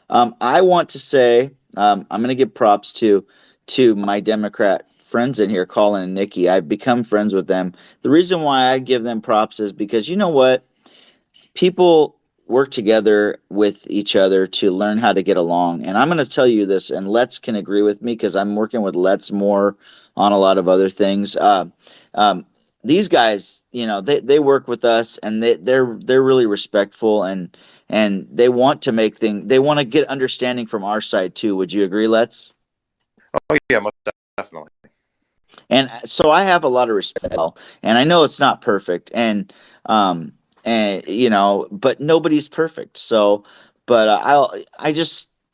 Speaker 1: I want to say I'm going to give props to my Democrat friends in here, Colin and Nikki. I've become friends with them. The reason why I give them props is because you know what? People work together with each other to learn how to get along. And I'm going to tell you this, and Let's can agree with me because I'm working with Let's more on a lot of other things. These guys, they work with us, and they're really respectful, and they want to they want to get understanding from our side too. Would you agree, Let's?
Speaker 2: Oh yeah, most definitely.
Speaker 1: And so I have a lot of respect, and I know it's not perfect, and but nobody's perfect. So, but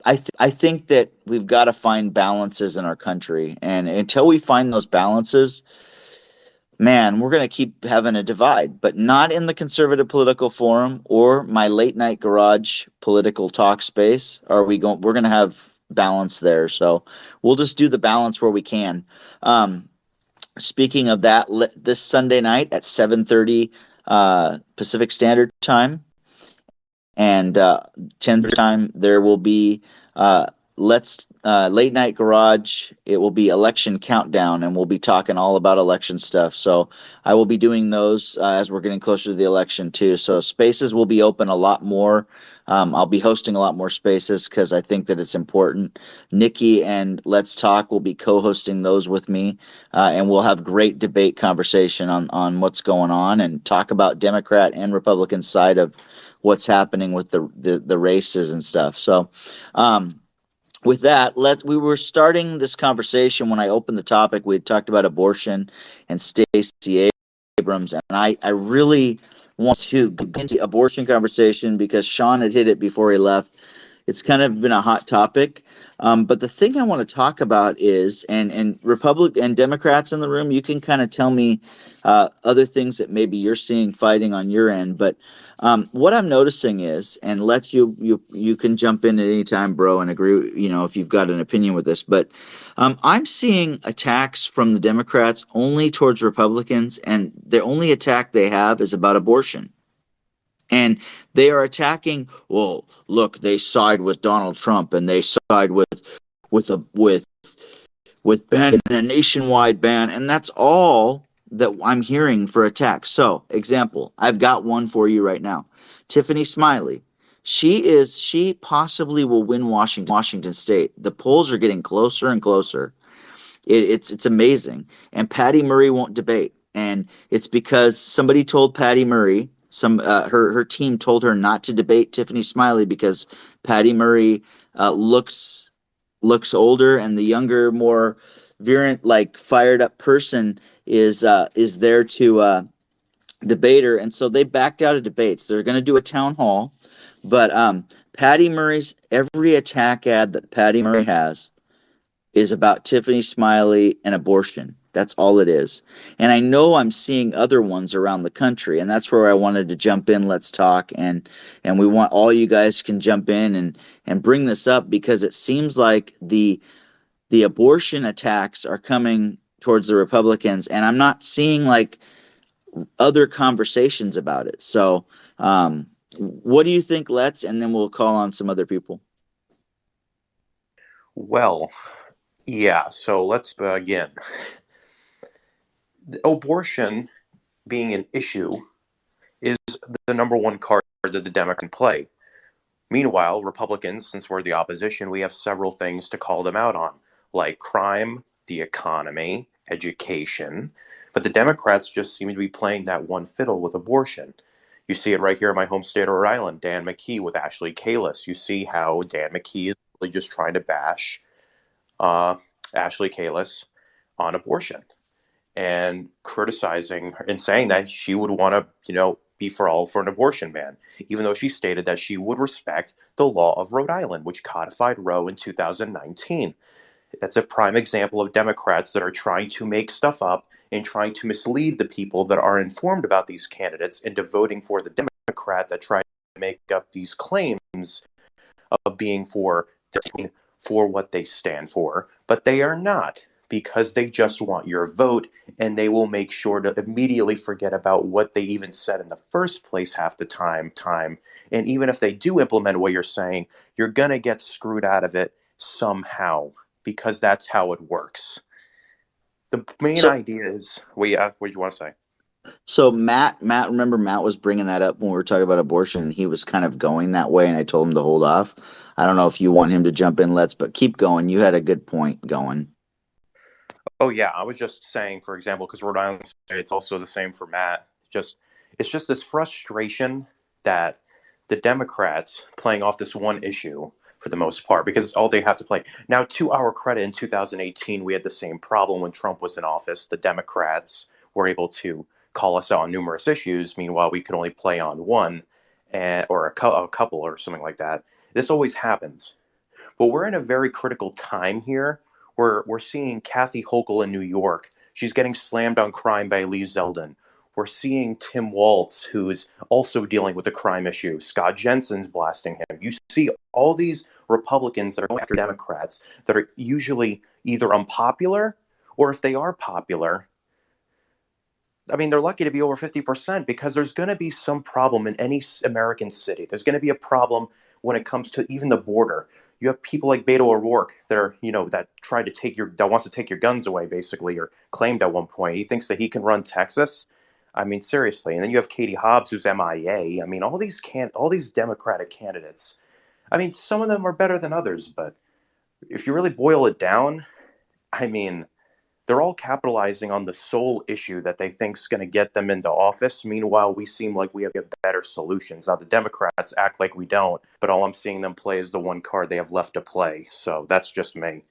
Speaker 1: I think that we've got to find balances in our country, and until we find those balances, man, we're going to keep having a divide. But not in the Conservative Political Forum or my late night garage political talk space. We're going to have balance there. So we'll just do the balance where we can. Speaking of that, this Sunday night at 7:30 Pacific Standard Time and 10:30 time, there will be Late Night Garage. It will be election countdown, and we'll be talking all about election stuff. So I will be doing those as we're getting closer to the election too. So spaces will be open a lot more I'll be hosting a lot more spaces because I think that it's important. Nikki and Let's Talk will be co-hosting those with me, and we'll have great debate conversation on what's going on and talk about Democrat and Republican side of what's happening with the races and stuff. So, with that, we were starting this conversation when I opened the topic. We had talked about abortion and Stacey Abrams, and I really want to get into the abortion conversation because Sean had hit it before he left. It's kind of been a hot topic. But the thing I want to talk about is, and Republican and Democrats in the room, you can kind of tell me other things that maybe you're seeing fighting on your end. But what I'm noticing is, and you can jump in at any time, bro, and agree, if you've got an opinion with this. But I'm seeing attacks from the Democrats only towards Republicans, and the only attack they have is about abortion. And they are attacking. Well, look, they side with Donald Trump, and they side with banning a nationwide ban, and that's all that I'm hearing for attacks. So, example, I've got one for you right now. Tiffany Smiley. She possibly will win Washington State. The polls are getting closer and closer. It's amazing. And Patty Murray won't debate, and it's because somebody told Patty Murray, her team told her not to debate Tiffany Smiley because Patty Murray looks older, and the younger, more virulent, like fired up person is there to debate her, and so they backed out of debates. They're going to do a town hall, but Patty Murray's every attack ad that Patty Murray has is about Tiffany Smiley and abortion. That's all it is. And I know I'm seeing other ones around the country, and that's where I wanted to jump in. Let's talk, and we want all you guys can jump in and bring this up because it seems like the abortion attacks are coming towards the Republicans, and I'm not seeing like other conversations about it. So, what do you think, Let's, and then we'll call on some other people.
Speaker 2: Well, yeah, so let's begin. Abortion being an issue is the number one card that the Democrats can play. Meanwhile, Republicans, since we're the opposition, we have several things to call them out on, like crime, the economy, education. But the Democrats just seem to be playing that one fiddle with abortion. You see it right here in my home state of Rhode Island, Dan McKee with Ashley Kalis. You see how Dan McKee is really just trying to bash Ashley Kalis on abortion and criticizing her and saying that she would want to, be for an abortion ban, even though she stated that she would respect the law of Rhode Island, which codified Roe in 2019. That's a prime example of Democrats that are trying to make stuff up and trying to mislead the people that are informed about these candidates into voting for the Democrat that tried to make up these claims of being for what they stand for, but they are not, because they just want your vote, and they will make sure to immediately forget about what they even said in the first place half the time. And even if they do implement what you're saying, you're going to get screwed out of it somehow, because that's how it works. The main idea is, what do you want to say?
Speaker 1: So Matt, remember Matt was bringing that up when we were talking about abortion, and he was kind of going that way, and I told him to hold off. I don't know if you want him to jump in, but keep going. You had a good point going.
Speaker 2: Oh yeah, I was just saying, for example, because Rhode Island, it's also the same for Matt. It's just this frustration that the Democrats playing off this one issue for the most part, because it's all they have to play. Now, to our credit, in 2018, we had the same problem when Trump was in office. The Democrats were able to call us out on numerous issues. Meanwhile, we could only play on one or a couple or something like that. This always happens. But we're in a very critical time here. We're seeing Kathy Hochul in New York. She's getting slammed on crime by Lee Zeldin. We're seeing Tim Walz, who's also dealing with the crime issue. Scott Jensen's blasting him. You see all these Republicans that are going after Democrats that are usually either unpopular, or if they are popular, I mean, they're lucky to be over 50%, because there's going to be some problem in any American city. There's going to be a problem when it comes to even the border. You have people like Beto O'Rourke that are, that wants to take your guns away, basically, or claimed at one point. He thinks that he can run Texas. I mean, seriously. And then you have Katie Hobbs, who's MIA. I mean, all these Democratic candidates. I mean, some of them are better than others, but if you really boil it down, I mean, they're all capitalizing on the sole issue that they think's going to get them into office. Meanwhile, we seem like we have better solutions. Now, the Democrats act like we don't, but all I'm seeing them play is the one card they have left to play. So that's just me.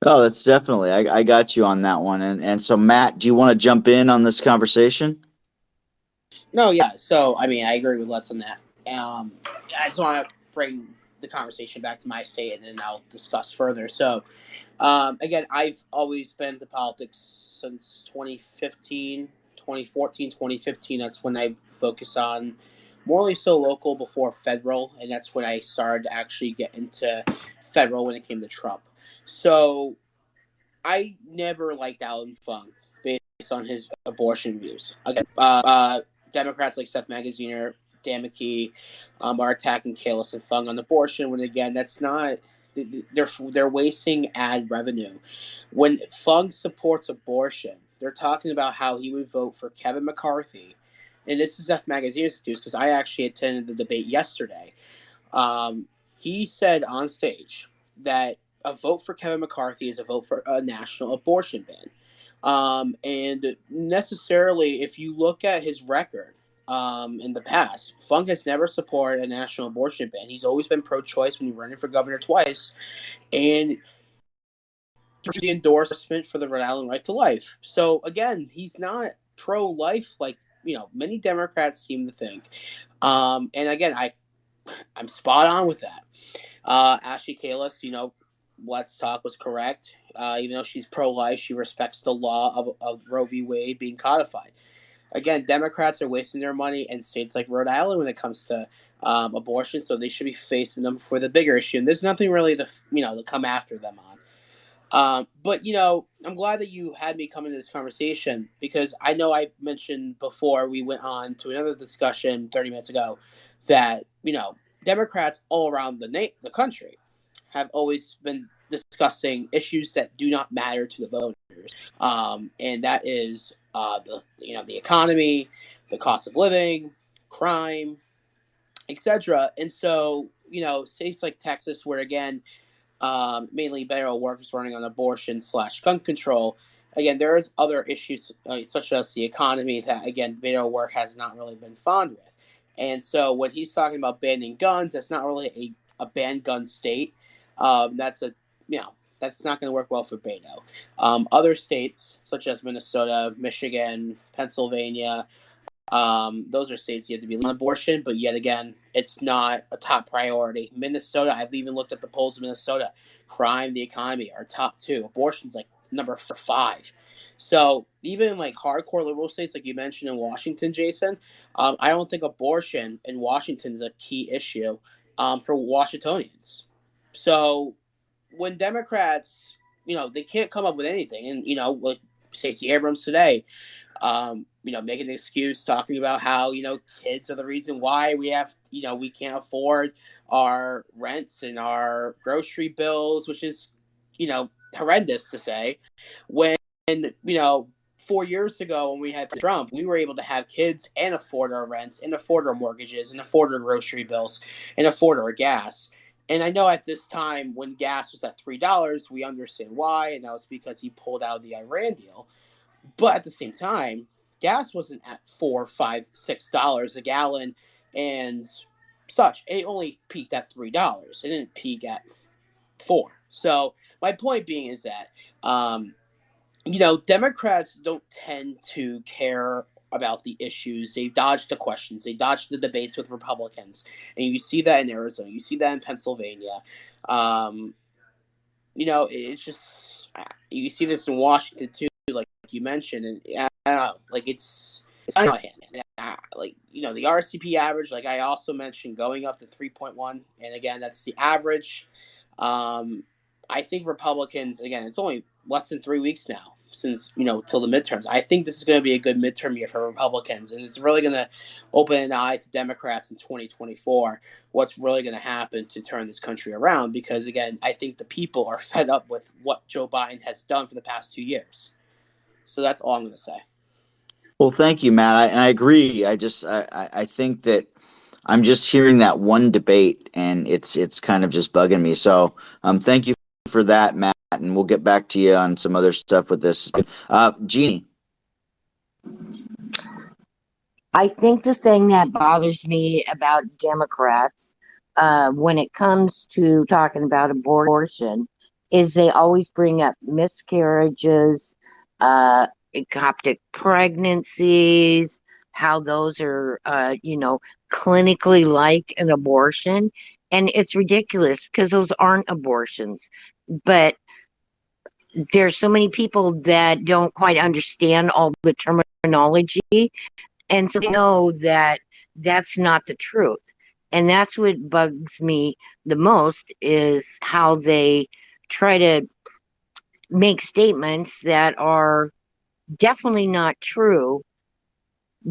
Speaker 1: Oh, that's definitely. I got you on that one. And so, Matt, do you want to jump in on this conversation?
Speaker 9: No, yeah. So, I mean, I agree with Let's on that. I just want to bring the conversation back to my state, and then I'll discuss further. So, again, I've always been into politics since 2015, 2014, 2015. That's when I focused on morely so local before federal, and that's when I started to actually get into federal when it came to Trump. So, I never liked Alan Fung based on his abortion views. Again, Democrats like Seth Magaziner, Dan McKee, are attacking Kalis and Fung on abortion. When again, that's not. They're wasting ad revenue. When Fung supports abortion, they're talking about how he would vote for Kevin McCarthy, and this is Seth Magaziner's excuse because I actually attended the debate yesterday. He said on stage that a vote for Kevin McCarthy is a vote for a national abortion ban. And necessarily, if you look at his record in the past, Funk has never supported a national abortion ban. He's always been pro-choice when he ran for governor twice, and the endorsement for the Rhode Island right to life. So again, he's not pro-life like many Democrats seem to think. And again, I'm spot on with that. Ashley Kalis, Let's Talk was correct. Even though she's pro-life, she respects the law of Roe v. Wade being codified. Again, Democrats are wasting their money in states like Rhode Island when it comes to abortion, so they should be facing them for the bigger issue. And there's nothing really to come after them on. But I'm glad that you had me come into this conversation because I know I mentioned before we went on to another discussion 30 minutes ago that Democrats all around the country have always been discussing issues that do not matter to the voters, and that is the economy, the cost of living, crime, etc. And so states like Texas, where again mainly federal workers running on abortion/gun control. Again, there is other issues such as the economy that again federal work has not really been fond with. And so when he's talking about banning guns, that's not really a banned gun state. That's that's not going to work well for Beto. Other states such as Minnesota, Michigan, Pennsylvania, those are states you have to be on abortion, but yet again, it's not a top priority. Minnesota, I've even looked at the polls of Minnesota. Crime, the economy are top 2. Abortion's like number 5. So even in like hardcore liberal states, like you mentioned in Washington, Jason, I don't think abortion in Washington is a key issue for Washingtonians. So when Democrats, they can't come up with anything, and like Stacey Abrams today, making an excuse talking about how, kids are the reason why we can't afford our rents and our grocery bills, which is, horrendous to say. When, 4 years ago when we had Trump, we were able to have kids and afford our rents and afford our mortgages and afford our grocery bills and afford our gas. And I know at this time when gas was at $3, we understand why, and that was because he pulled out of the Iran deal. But at the same time, gas wasn't at $4, $5, $6 a gallon and such. It only peaked at $3. It didn't peak at $4. So my point being is that, Democrats don't tend to care about the issues. They dodge the questions. They dodge the debates with Republicans. And you see that in Arizona. You see that in Pennsylvania. It's just, you see this in Washington too, like you mentioned, and I don't know, like it's on my hand. Like the RCP average, like I also mentioned, going up to 3.1, and again that's the average. I think Republicans, again, it's only less than 3 weeks now since till the midterms. I think this is going to be a good midterm year for Republicans, and it's really going to open an eye to Democrats in 2024. What's really going to happen to turn this country around? Because again, I think the people are fed up with what Joe Biden has done for the past 2 years. So that's all I'm going to say.
Speaker 1: Well, thank you, Matt. I agree. I think that I'm just hearing that one debate, and it's kind of just bugging me. So, thank you for that, Matt, and we'll get back to you on some other stuff with this. Jeannie.
Speaker 10: I think the thing that bothers me about Democrats, when it comes to talking about abortion, is they always bring up miscarriages, uh, ectopic pregnancies, how those are, clinically like an abortion. And it's ridiculous because those aren't abortions. But there's so many people that don't quite understand all the terminology, and so they know that that's not the truth. And that's what bugs me the most, is how they try to make statements that are definitely not true,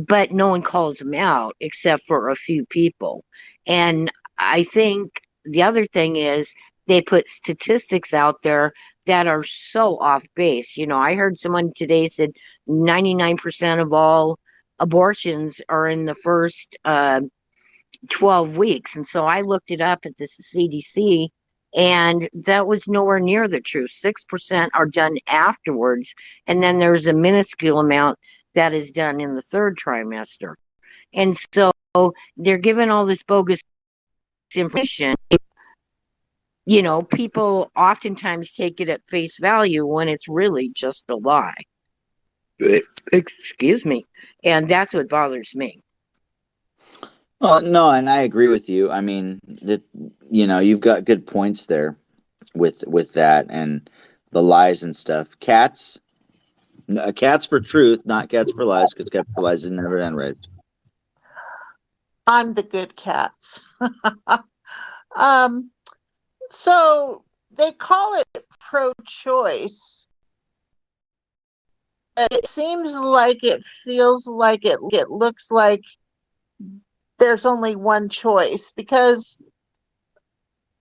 Speaker 10: but no one calls them out except for a few people. And I think the other thing is they put statistics out there that are so off base. I heard someone today said 99% of all abortions are in the first 12 weeks. And so I looked it up at the CDC, and that was nowhere near the truth. 6% are done afterwards. And then there's a minuscule amount that is done in the third trimester. And so they're given all this bogus information. People oftentimes take it at face value when it's really just a lie. Excuse me. And that's what bothers me.
Speaker 1: Well, no, and I agree with you. I mean, you've got good points there with that and the lies and stuff. Cats for truth, not cats for lies, because cats for lies is never end right.
Speaker 6: I'm the good cats. So they call it pro-choice. It seems like it feels like it looks like there's only one choice, because,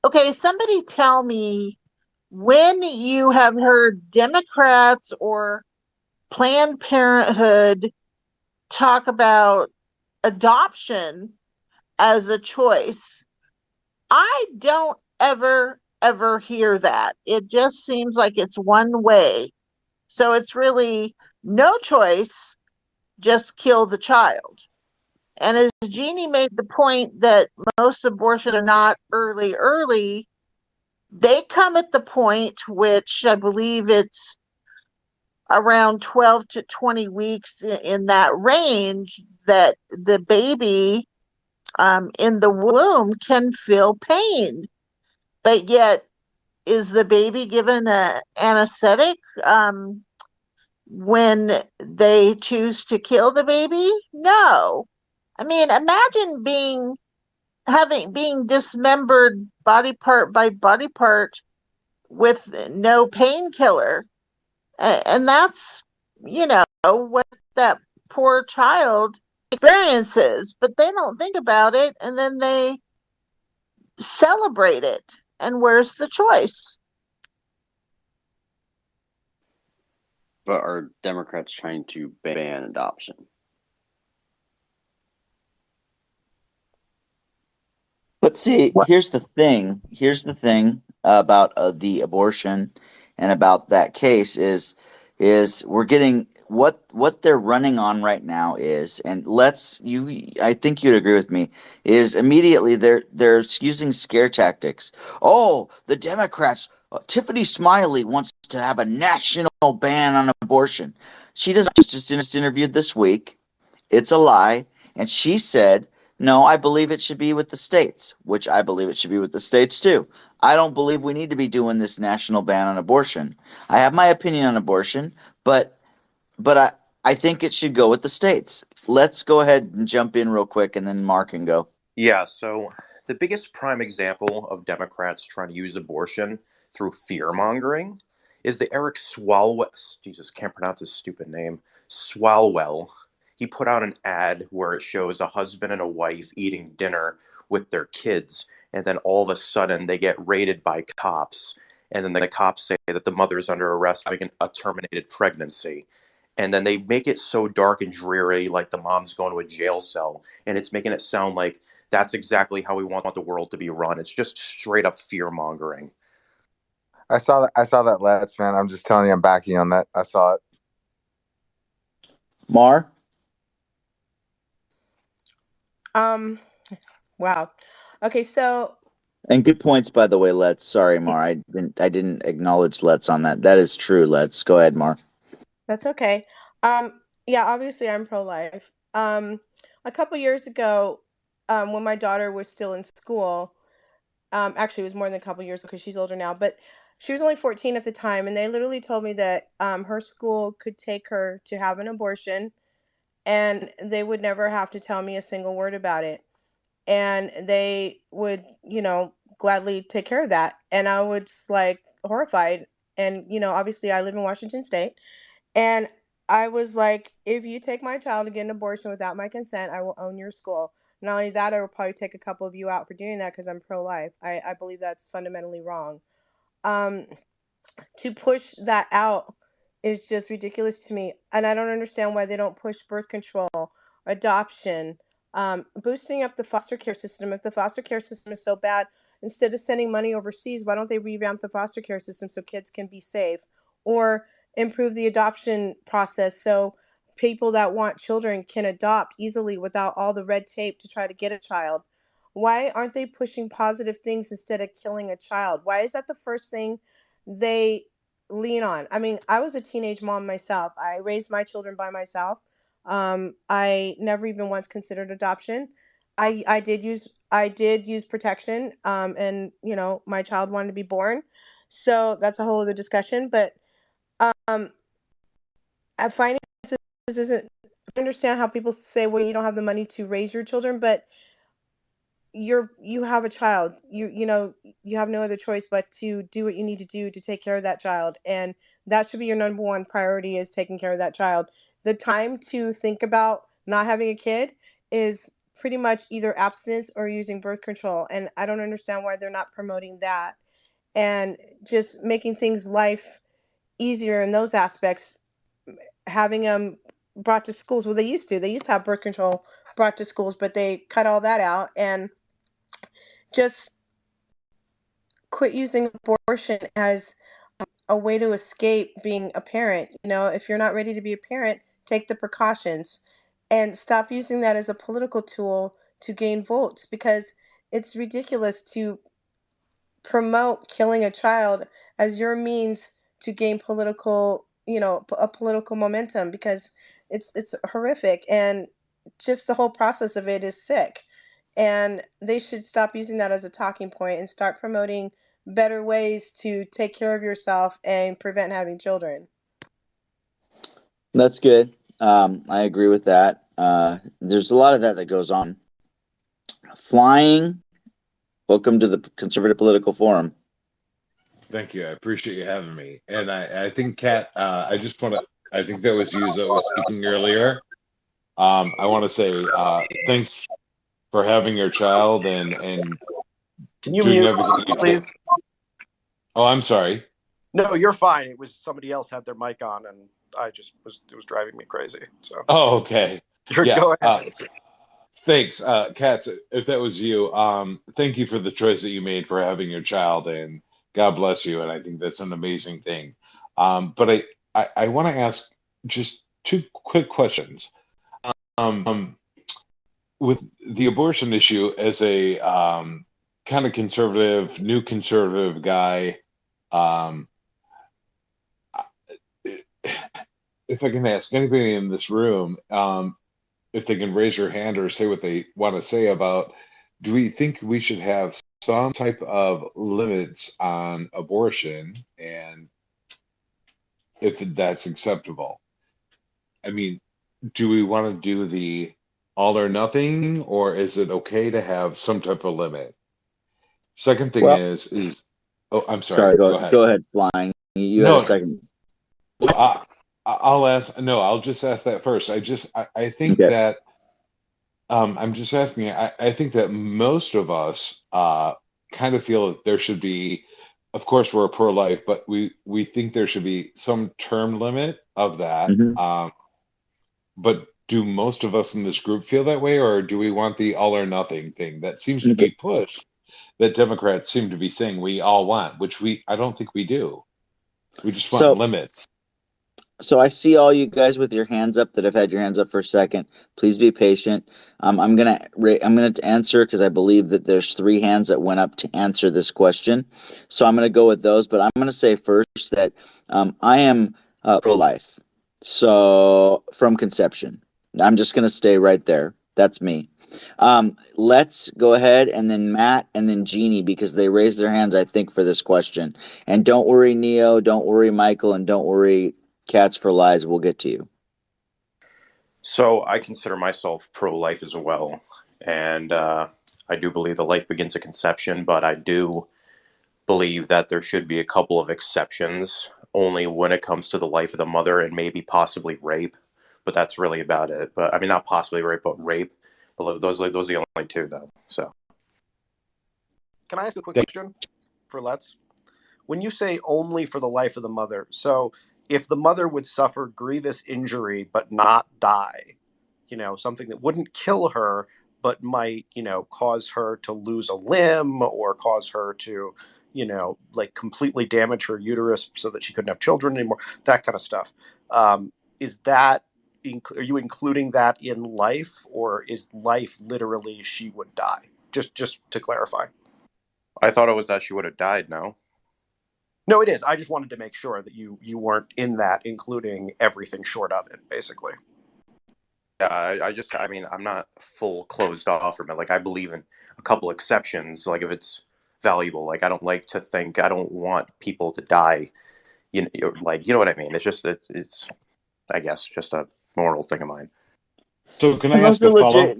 Speaker 6: okay, somebody tell me when you have heard Democrats or Planned Parenthood talk about adoption as a choice. I don't ever hear that. It just seems like it's one way. So it's really no choice, just kill the child. And as Jeannie made the point that most abortions are not early, they come at the point, which I believe it's around 12 to 20 weeks, in that range, that the baby in the womb can feel pain. But yet, is the baby given an anesthetic when they choose to kill the baby? No. I mean, imagine being dismembered body part by body part with no painkiller. And that's, what that poor child experiences. But they don't think about it, and then they celebrate it. And where's the choice?
Speaker 13: But are Democrats trying to ban adoption?
Speaker 1: But see, here's the thing. Here's the thing about the abortion and about that case is we're getting what they're running on right now is, and I think you'd agree with me, is immediately they're using scare tactics. Oh, the Democrats, Tiffany Smiley wants to have a national ban on abortion. She doesn't just interviewed this week. It's a lie, and she said, no, I believe it should be with the states, which I believe it should be with the states too. I don't believe we need to be doing this national ban on abortion. I have my opinion on abortion, but I think it should go with the states. Let's go ahead and jump in real quick, and then Mark can go.
Speaker 2: Yeah, so the biggest prime example of Democrats trying to use abortion through fear mongering is the Eric Swalwell. Jesus, can't pronounce his stupid name. Swalwell. He put out an ad where it shows a husband and a wife eating dinner with their kids, and then all of a sudden they get raided by cops, and then the cops say that the mother's under arrest having a terminated pregnancy. and then they make it so dark and dreary, like the mom's going to a jail cell, and it's making it sound like that's exactly how we want the world to be run. It's just straight up fear mongering.
Speaker 11: I saw that. I saw that, Let's, man. I'm just telling you, I'm backing you on that. I saw it.
Speaker 1: Mar?
Speaker 4: Wow. Okay, so
Speaker 1: And good points, by the way, Let's. Sorry, Mar. I didn't acknowledge Let's on that. That is true, Let's. Go ahead, Mar.
Speaker 4: that's okay. Yeah, obviously I'm pro-life. A couple years ago, when my daughter was still in school, actually it was more than a couple years because she's older now, but she was only 14 at the time, and they literally told me that her school could take her to have an abortion, and they would never have to tell me a single word about it. And they would, gladly take care of that. And I was like horrified. And, obviously I live in Washington State. And I was like, if you take my child to get an abortion without my consent, I will own your school. Not only that, I will probably take a couple of you out for doing that because I'm pro-life. I believe that's fundamentally wrong. Um, to push that out is just ridiculous to me. And I don't understand why they don't push birth control, adoption, boosting up the foster care system. If the foster care system is so bad, instead of sending money overseas, why don't they revamp the foster care system so kids can be safe? Or improve the adoption process so people that want children can adopt easily without all the red tape to try to get a child? Why aren't they pushing positive things instead of killing a child? Why is that the first thing they lean on? I mean, I was a teenage mom myself. I raised my children by myself. I never even once considered adoption. I did use protection, and my child wanted to be born, so that's a whole other discussion. But um, finances isn't. I understand how people say, well, you don't have the money to raise your children, but you have a child. You have no other choice but to do what you need to do to take care of that child, and that should be your number one priority, is taking care of that child. The time to think about not having a kid is pretty much either abstinence or using birth control, and I don't understand why they're not promoting that and just making things life easier in those aspects. Having them brought to schools. Well, they used to have birth control brought to schools, but they cut all that out. And just quit using abortion as a way to escape being a parent. If you're not ready to be a parent, take the precautions and stop using that as a political tool to gain votes, because it's ridiculous to promote killing a child as your means to gain a political momentum, because it's horrific, and just the whole process of it is sick. And they should stop using that as a talking point and start promoting better ways to take care of yourself and prevent having children.
Speaker 1: That's good. I agree with that. There's a lot of that goes on. Flying, welcome to the Conservative Political Forum.
Speaker 14: Thank you. I appreciate you having me. And I think, Kat, I think that was you that was speaking earlier. I want to say thanks for having your child and
Speaker 5: Can you
Speaker 14: doing
Speaker 5: mute,
Speaker 14: everything you
Speaker 5: please?
Speaker 14: can. Oh, I'm sorry.
Speaker 5: No, you're fine. It was somebody else had their mic on, and it was driving me crazy. So.
Speaker 14: Oh, okay. Yeah.
Speaker 5: Go ahead.
Speaker 14: Thanks, Kat. If that was you, thank you for the choice that you made for having your child, and God bless you. And I think that's an amazing thing. But I want to ask just two quick questions. With the abortion issue, as a kind of new conservative guy, um, if I can ask anybody in this room, if they can raise their hand or say what they want to say about, do we think we should have some type of limits on abortion, and if that's acceptable? I mean, do we want to do the all or nothing, or is it okay to have some type of limit? Second thing
Speaker 1: Well,
Speaker 14: is oh, I'm sorry.
Speaker 1: sorry.
Speaker 14: Go
Speaker 1: Go,
Speaker 14: ahead.
Speaker 1: go ahead, Flying. You had a
Speaker 14: No,
Speaker 1: second.
Speaker 14: I'll ask. No, I'll just ask that first. I think
Speaker 1: Okay.
Speaker 14: that I'm just asking. I think that most of us kind of feel that there should be of course, we're pro-life, but we think there should be some term limit of that.
Speaker 1: Mm-hmm.
Speaker 14: But do most of us in this group feel that way, or do we want the all or nothing thing that seems to
Speaker 1: Okay.
Speaker 14: be pushed? That Democrats seem to be saying we all want, which I don't think we do. We just want
Speaker 1: So
Speaker 14: limits.
Speaker 1: So I see all you guys with your hands up that have had your hands up for a second. Please be patient. I'm gonna answer because I believe that there's 3 hands that went up to answer this question. So I'm gonna go with those. But I'm gonna say first that I am pro-life. So from conception, I'm just gonna stay right there. That's me. Let's go ahead and then Matt and then Jeannie because they raised their hands, I think, for this question. And don't worry, Neo. Don't worry, Michael, and don't worry, Cats for Lies. We'll get to you.
Speaker 2: So I consider myself pro-life as well, and I do believe that life begins at conception, but I do believe that there should be a couple of exceptions, only when it comes to the life of the mother and maybe possibly rape. But that's really about it. But I mean, not possibly rape, but rape. But those are the only two, though. So,
Speaker 5: Can I ask a quick question for Let's? When you say only for the life of the mother, so if the mother would suffer grievous injury but not die, something that wouldn't kill her but might, cause her to lose a limb or cause her to, like completely damage her uterus so that she couldn't have children anymore, that kind of stuff. Is that, are you including that in life, or is life literally she would die? Just to clarify.
Speaker 2: I thought it was that she would have died. No.
Speaker 5: No, it is. I just wanted to make sure that you weren't in that, including everything short of it, basically.
Speaker 2: Yeah, I mean, I'm not full closed off from it. Like, I believe in a couple exceptions. Like, if it's valuable, like, I don't like to think, I don't want people to die. You know what I mean? It's just, it's, I guess, just a moral thing of mine.
Speaker 14: So can I
Speaker 1: And
Speaker 14: ask a follow-up?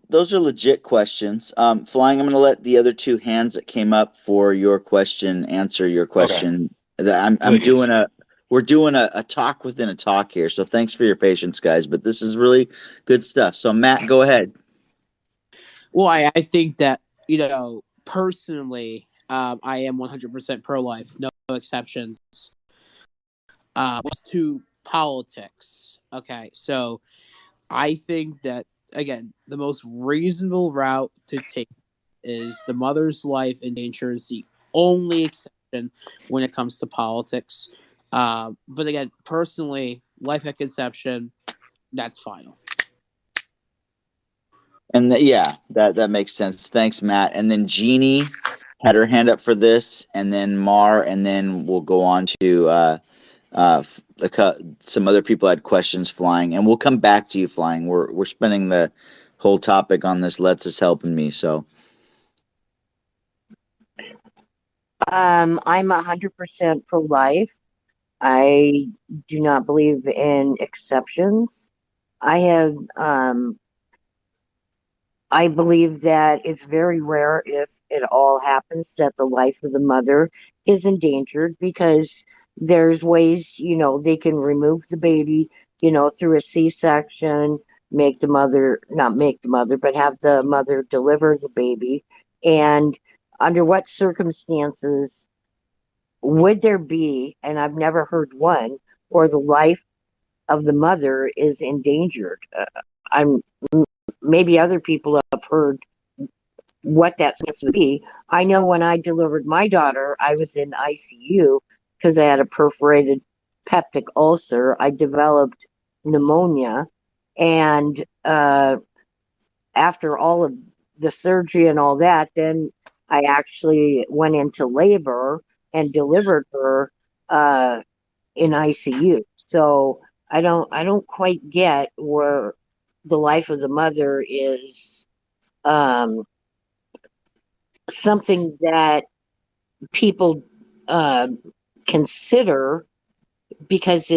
Speaker 1: Those are legit questions. Flying, I'm going to let the other 2 hands that came up for your question answer your question.
Speaker 14: Please.
Speaker 1: We're doing a talk within a talk here. So thanks for your patience, guys. But this is really good stuff. So Matt, go ahead.
Speaker 9: Well, I think that, personally, I am 100% pro-life, no exceptions. To politics, okay, so I think that, again, the most reasonable route to take is the mother's life in danger is the only exception when it comes to politics. But again, personally, life at conception, that's final.
Speaker 1: And that makes sense. Thanks, Matt. And then Jeannie had her hand up for this, and then Mar, and then we'll go on to some other people had questions. Flying, and we'll come back to you, Flying. We're spending the whole topic on this. Let's is helping me. So,
Speaker 10: I'm 100% pro-life. I do not believe in exceptions. I believe that it's very rare, if it all happens, that the life of the mother is endangered, because there's ways, they can remove the baby, through a C-section, not make the mother, but have the mother deliver the baby. And under what circumstances would there be, and I've never heard one, or the life of the mother is endangered? I'm Maybe other people have heard what that would be. I know when I delivered my daughter, I was in ICU because I had a perforated peptic ulcer. I developed pneumonia, and after all of the surgery and all that, then I actually went into labor and delivered her in ICU. So I don't quite get where the life of the mother is something that people consider, because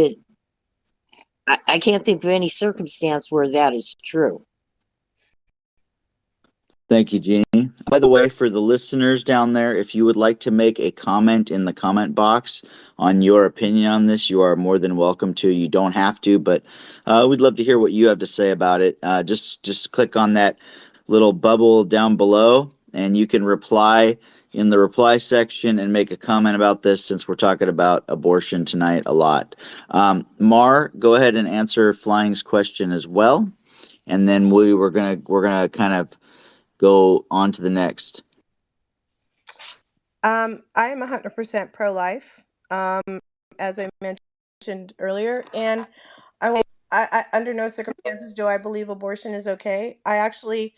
Speaker 10: I can't think of any circumstance where that is true.
Speaker 1: thank you, Jeannie. By the way, for the listeners down there, if you would like to make a comment in the comment box on your opinion on this, you are more than welcome to. You don't have to, but we'd love to hear what you have to say about it. Just click on that little bubble down below, and you can reply in the reply section and make a comment about this since we're talking about abortion tonight a lot. Mar, go ahead and answer Flying's question as well, and then we're gonna kind of go on to the next.
Speaker 4: I am 100% pro-life, as I mentioned earlier, and I under no circumstances do I believe abortion is okay. I actually,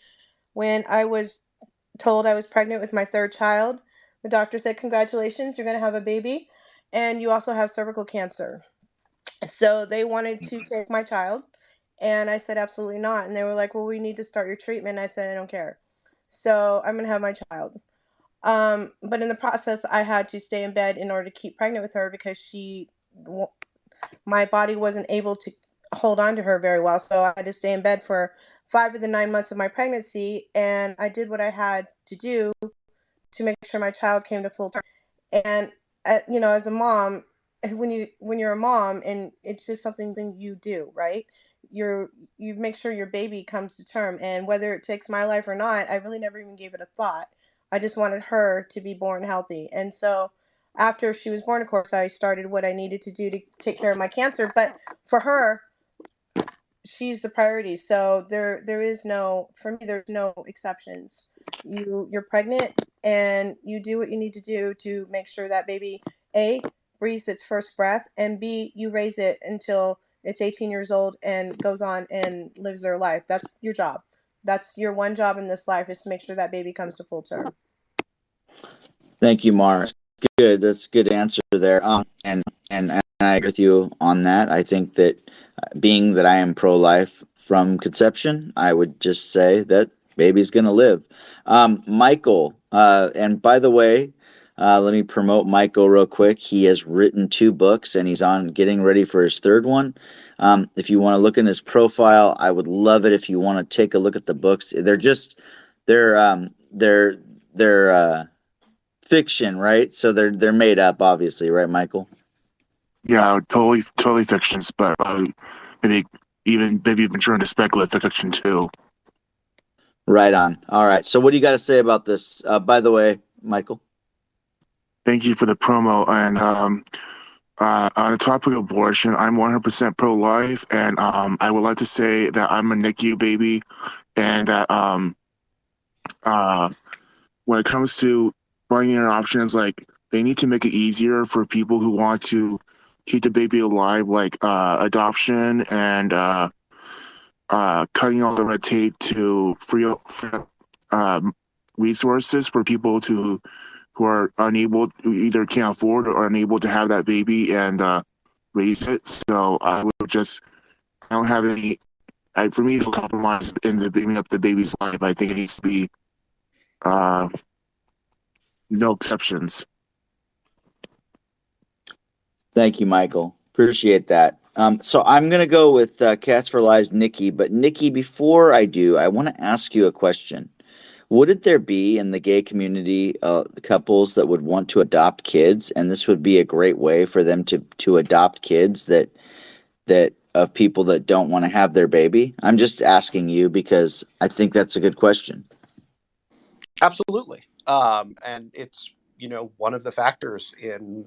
Speaker 4: when I was told I was pregnant with my third child, the doctor said, "Congratulations, you're going to have a baby, and you also have cervical cancer." So they wanted to take my child, and I said, "Absolutely not." And they were like, "Well, we need to start your treatment." I said, "I don't care." So I'm going to have my child. But in the process, I had to stay in bed in order to keep pregnant with her because my body wasn't able to hold on to her very well. So I had to stay in bed for 5 of the 9 months of my pregnancy, and I did what I had to do to make sure my child came to full term. And as a mom, when you're a mom, and it's just something you do, right? You make sure your baby comes to term, and whether it takes my life or not, I really never even gave it a thought. I just wanted her to be born healthy. And so after she was born, of course, I started what I needed to do to take care of my cancer. But for her, she's the priority. So there is no, for me, there's no exceptions. You're pregnant, and you do what you need to do to make sure that baby, A, breathes its first breath, and B, you raise it until it's 18 years old and goes on and lives their life. That's your job. That's your one job in this life, is to make sure that baby comes to full term.
Speaker 1: Thank you, Mar. Good. That's a good answer there. And I agree with you on that. I think that being that I am pro-life from conception, I would just say that baby's gonna live. Michael, and by the way, let me promote Michael real quick. He has written 2 books, and he's on getting ready for his third one. If you want to look in his profile, I would love it if you want to take a look at the books. They're fiction, right? So they're made up, obviously, right, Michael?
Speaker 15: Yeah, totally fictions, but maybe even venture into speculative fiction too.
Speaker 1: Right on. All right. So what do you got to say about this? By the way, Michael.
Speaker 15: Thank you for the promo. And on the topic of abortion, I'm 100% pro-life, and I would like to say that I'm a NICU baby, and that when it comes to finding options, like they need to make it easier for people who want to keep the baby alive, like adoption and cutting all the red tape to free up resources for people who are unable, who either can't afford or unable to have that baby and raise it. So I don't have any. For me, no compromise in the bringing up the baby's life. I think it needs to be no exceptions.
Speaker 1: Thank you, Michael. Appreciate that. So I'm going to go with Cats for Lies, Nikki. But Nikki, before I do, I want to ask you a question. Wouldn't there be in the gay community couples that would want to adopt kids, and this would be a great way for them to adopt kids that of people that don't want to have their baby? I'm just asking you because I think that's a good question.
Speaker 5: Absolutely. And it's, one of the factors in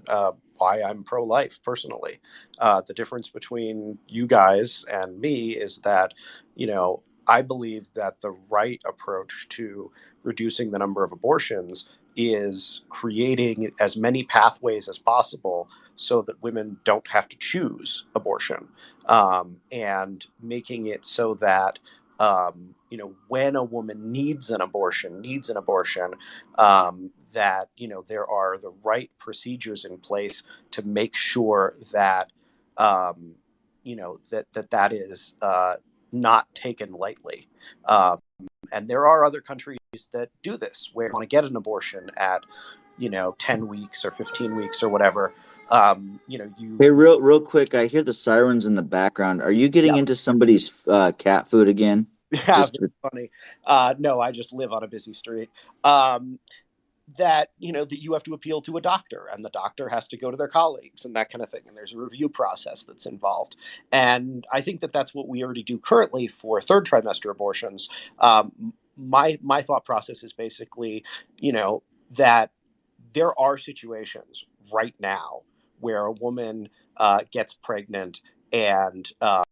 Speaker 5: why I'm pro-life personally. The difference between you guys and me is that, I believe that the right approach to reducing the number of abortions is creating as many pathways as possible so that women don't have to choose abortion, and making it so that when a woman needs an abortion, that, there are the right procedures in place to make sure that, that is not taken lightly. And there are other countries that do this, where you want to get an abortion at, 10 weeks or 15 weeks or whatever.
Speaker 1: Hey, real quick, I hear the sirens in the background. Are you getting into somebody's cat food again?
Speaker 5: Yeah, very funny. No, I just live on a busy street. That you have to appeal to a doctor, and the doctor has to go to their colleagues and that kind of thing, and there's a review process that's involved. And I think that that's what we already do currently for third trimester abortions. My thought process is basically, that there are situations right now where a woman gets pregnant and has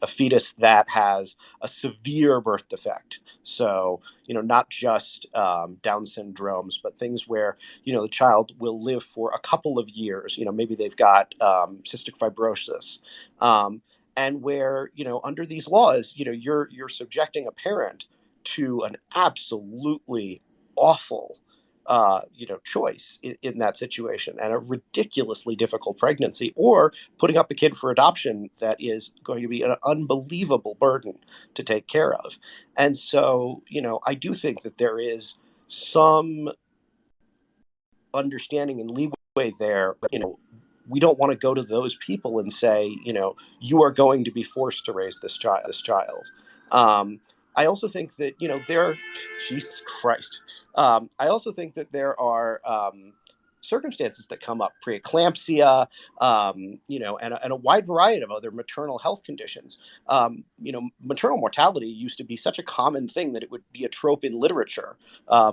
Speaker 5: a fetus that has a severe birth defect. So not just Down syndromes, but things where the child will live for a couple of years. Maybe they've got cystic fibrosis, and where under these laws, you're subjecting a parent to an absolutely awful choice in that situation, and a ridiculously difficult pregnancy, or putting up a kid for adoption that is going to be an unbelievable burden to take care of. And so, I do think that there is some understanding and leeway there. We don't want to go to those people and say, you are going to be forced to raise this child. I also think that, Jesus Christ. I also think that there are circumstances that come up, preeclampsia, and a wide variety of other maternal health conditions. Maternal mortality used to be such a common thing that it would be a trope in literature.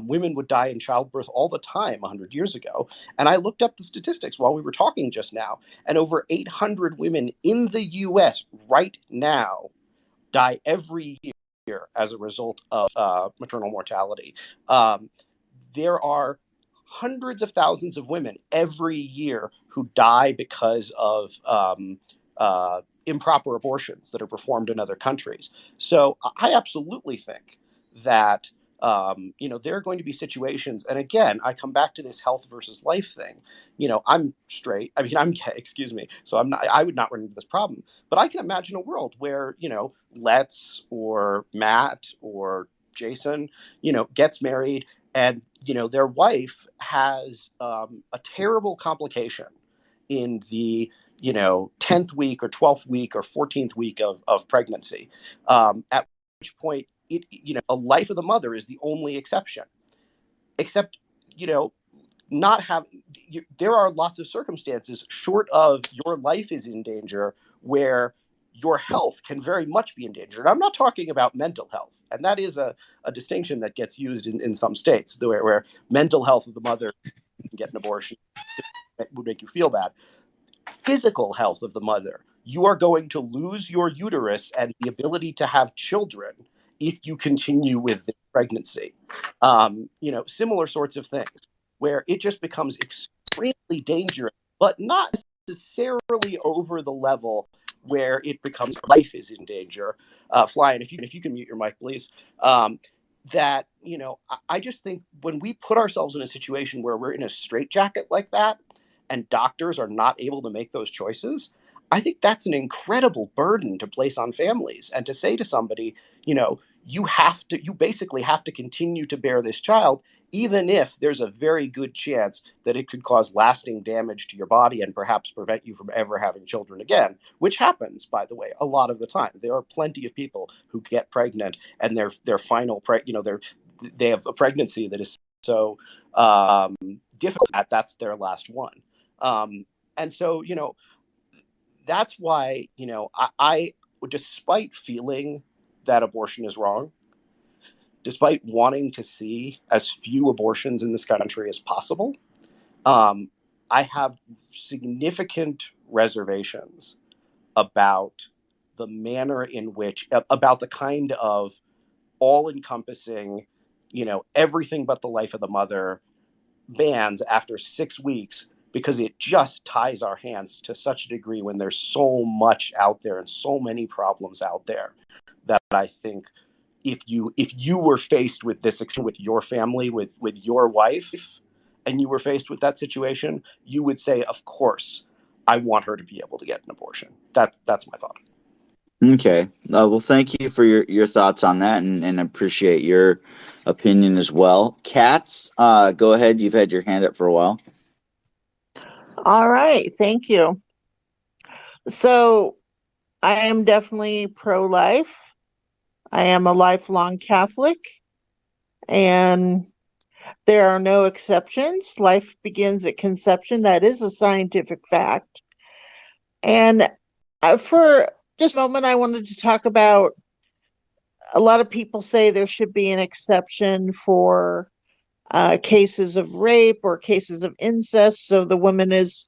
Speaker 5: Women would die in childbirth all the time 100 years ago. And I looked up the statistics while we were talking just now, and over 800 women in the US right now die every year as a result of maternal mortality. There are hundreds of thousands of women every year who die because of improper abortions that are performed in other countries. So I absolutely think that there are going to be situations, and again, I come back to this health versus life thing. I'm straight. I mean, I'm gay. Excuse me. So I would not run into this problem. But I can imagine a world where Let's or Matt or Jason, gets married, and their wife has a terrible complication in the 10th week or 12th week or 14th week of pregnancy, at which point a life of the mother is the only exception, except not have there are lots of circumstances short of your life is in danger where your health can very much be in danger. And I'm not talking about mental health, and that is a distinction that gets used in some states where mental health of the mother can get an abortion would make you feel bad. Physical health of the mother, you are going to lose your uterus and the ability to have children if you continue with the pregnancy. Similar sorts of things where it just becomes extremely dangerous, but not necessarily over the level where it becomes life is in danger. Fly, and if you can mute your mic, please. That I just think when we put ourselves in a situation where we're in a straitjacket like that, and doctors are not able to make those choices, I think that's an incredible burden to place on families, and to say to somebody, you basically have to continue to bear this child, even if there's a very good chance that it could cause lasting damage to your body and perhaps prevent you from ever having children again, which happens, by the way, a lot of the time. There are plenty of people who get pregnant and their final they have a pregnancy that is so difficult that that's their last one. And so, that's why, I, despite feeling that abortion is wrong, despite wanting to see as few abortions in this country as possible, I have significant reservations about the manner in which, about the kind of all-encompassing, everything but the life of the mother bans after 6 weeks, because it just ties our hands to such a degree when there's so much out there and so many problems out there, that I think if you were faced with this with your family, with your wife, and you were faced with that situation, you would say, of course, I want her to be able to get an abortion. That's my thought.
Speaker 1: Okay. Well, thank you for your thoughts on that, and appreciate your opinion as well. Katz, go ahead. You've had your hand up for a while.
Speaker 6: All right. Thank you. So I am definitely pro-life. I am a lifelong Catholic, and there are no exceptions. Life begins at conception. That is a scientific fact. And for just a moment, I wanted to talk about a lot of people say there should be an exception for cases of rape or cases of incest. So the woman is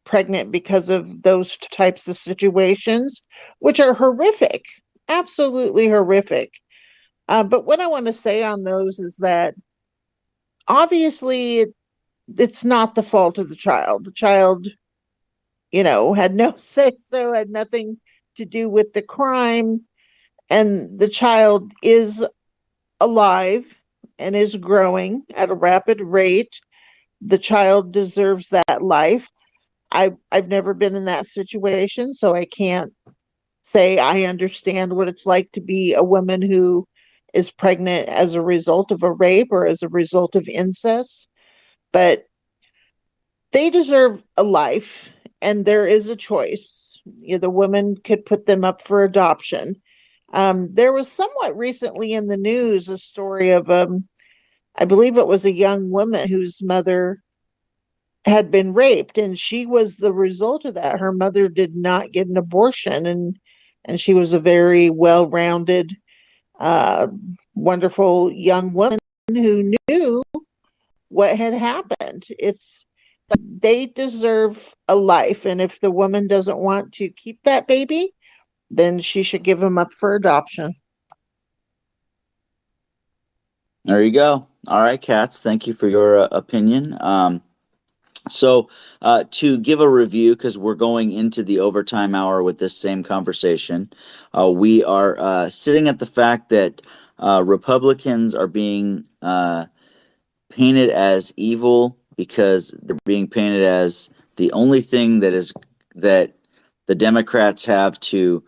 Speaker 6: pregnant because of those types of situations, which are horrific, absolutely horrific. But what I want to say on those is that obviously it's not the fault of the child. The child, had no say so, had nothing to do with the crime. And the child is alive and is growing at a rapid rate. The child deserves that life. I've never been in that situation, so I can't say I understand what it's like to be a woman who is pregnant as a result of a rape or as a result of incest. But they deserve a life, and there is a choice. The woman could put them up for adoption. There was somewhat recently in the news a story of, I believe it was a young woman whose mother had been raped, and she was the result of that. Her mother did not get an abortion, and she was a very well-rounded, uh, wonderful young woman who knew what had happened. They deserve a life, and if the woman doesn't want to keep that baby, then she should give him up for adoption.
Speaker 1: There you go. All right, Katz. Thank you for your opinion. So, to give a review, because we're going into the overtime hour with this same conversation, we are sitting at the fact that Republicans are being painted as evil because they're being painted as the only thing that the Democrats have to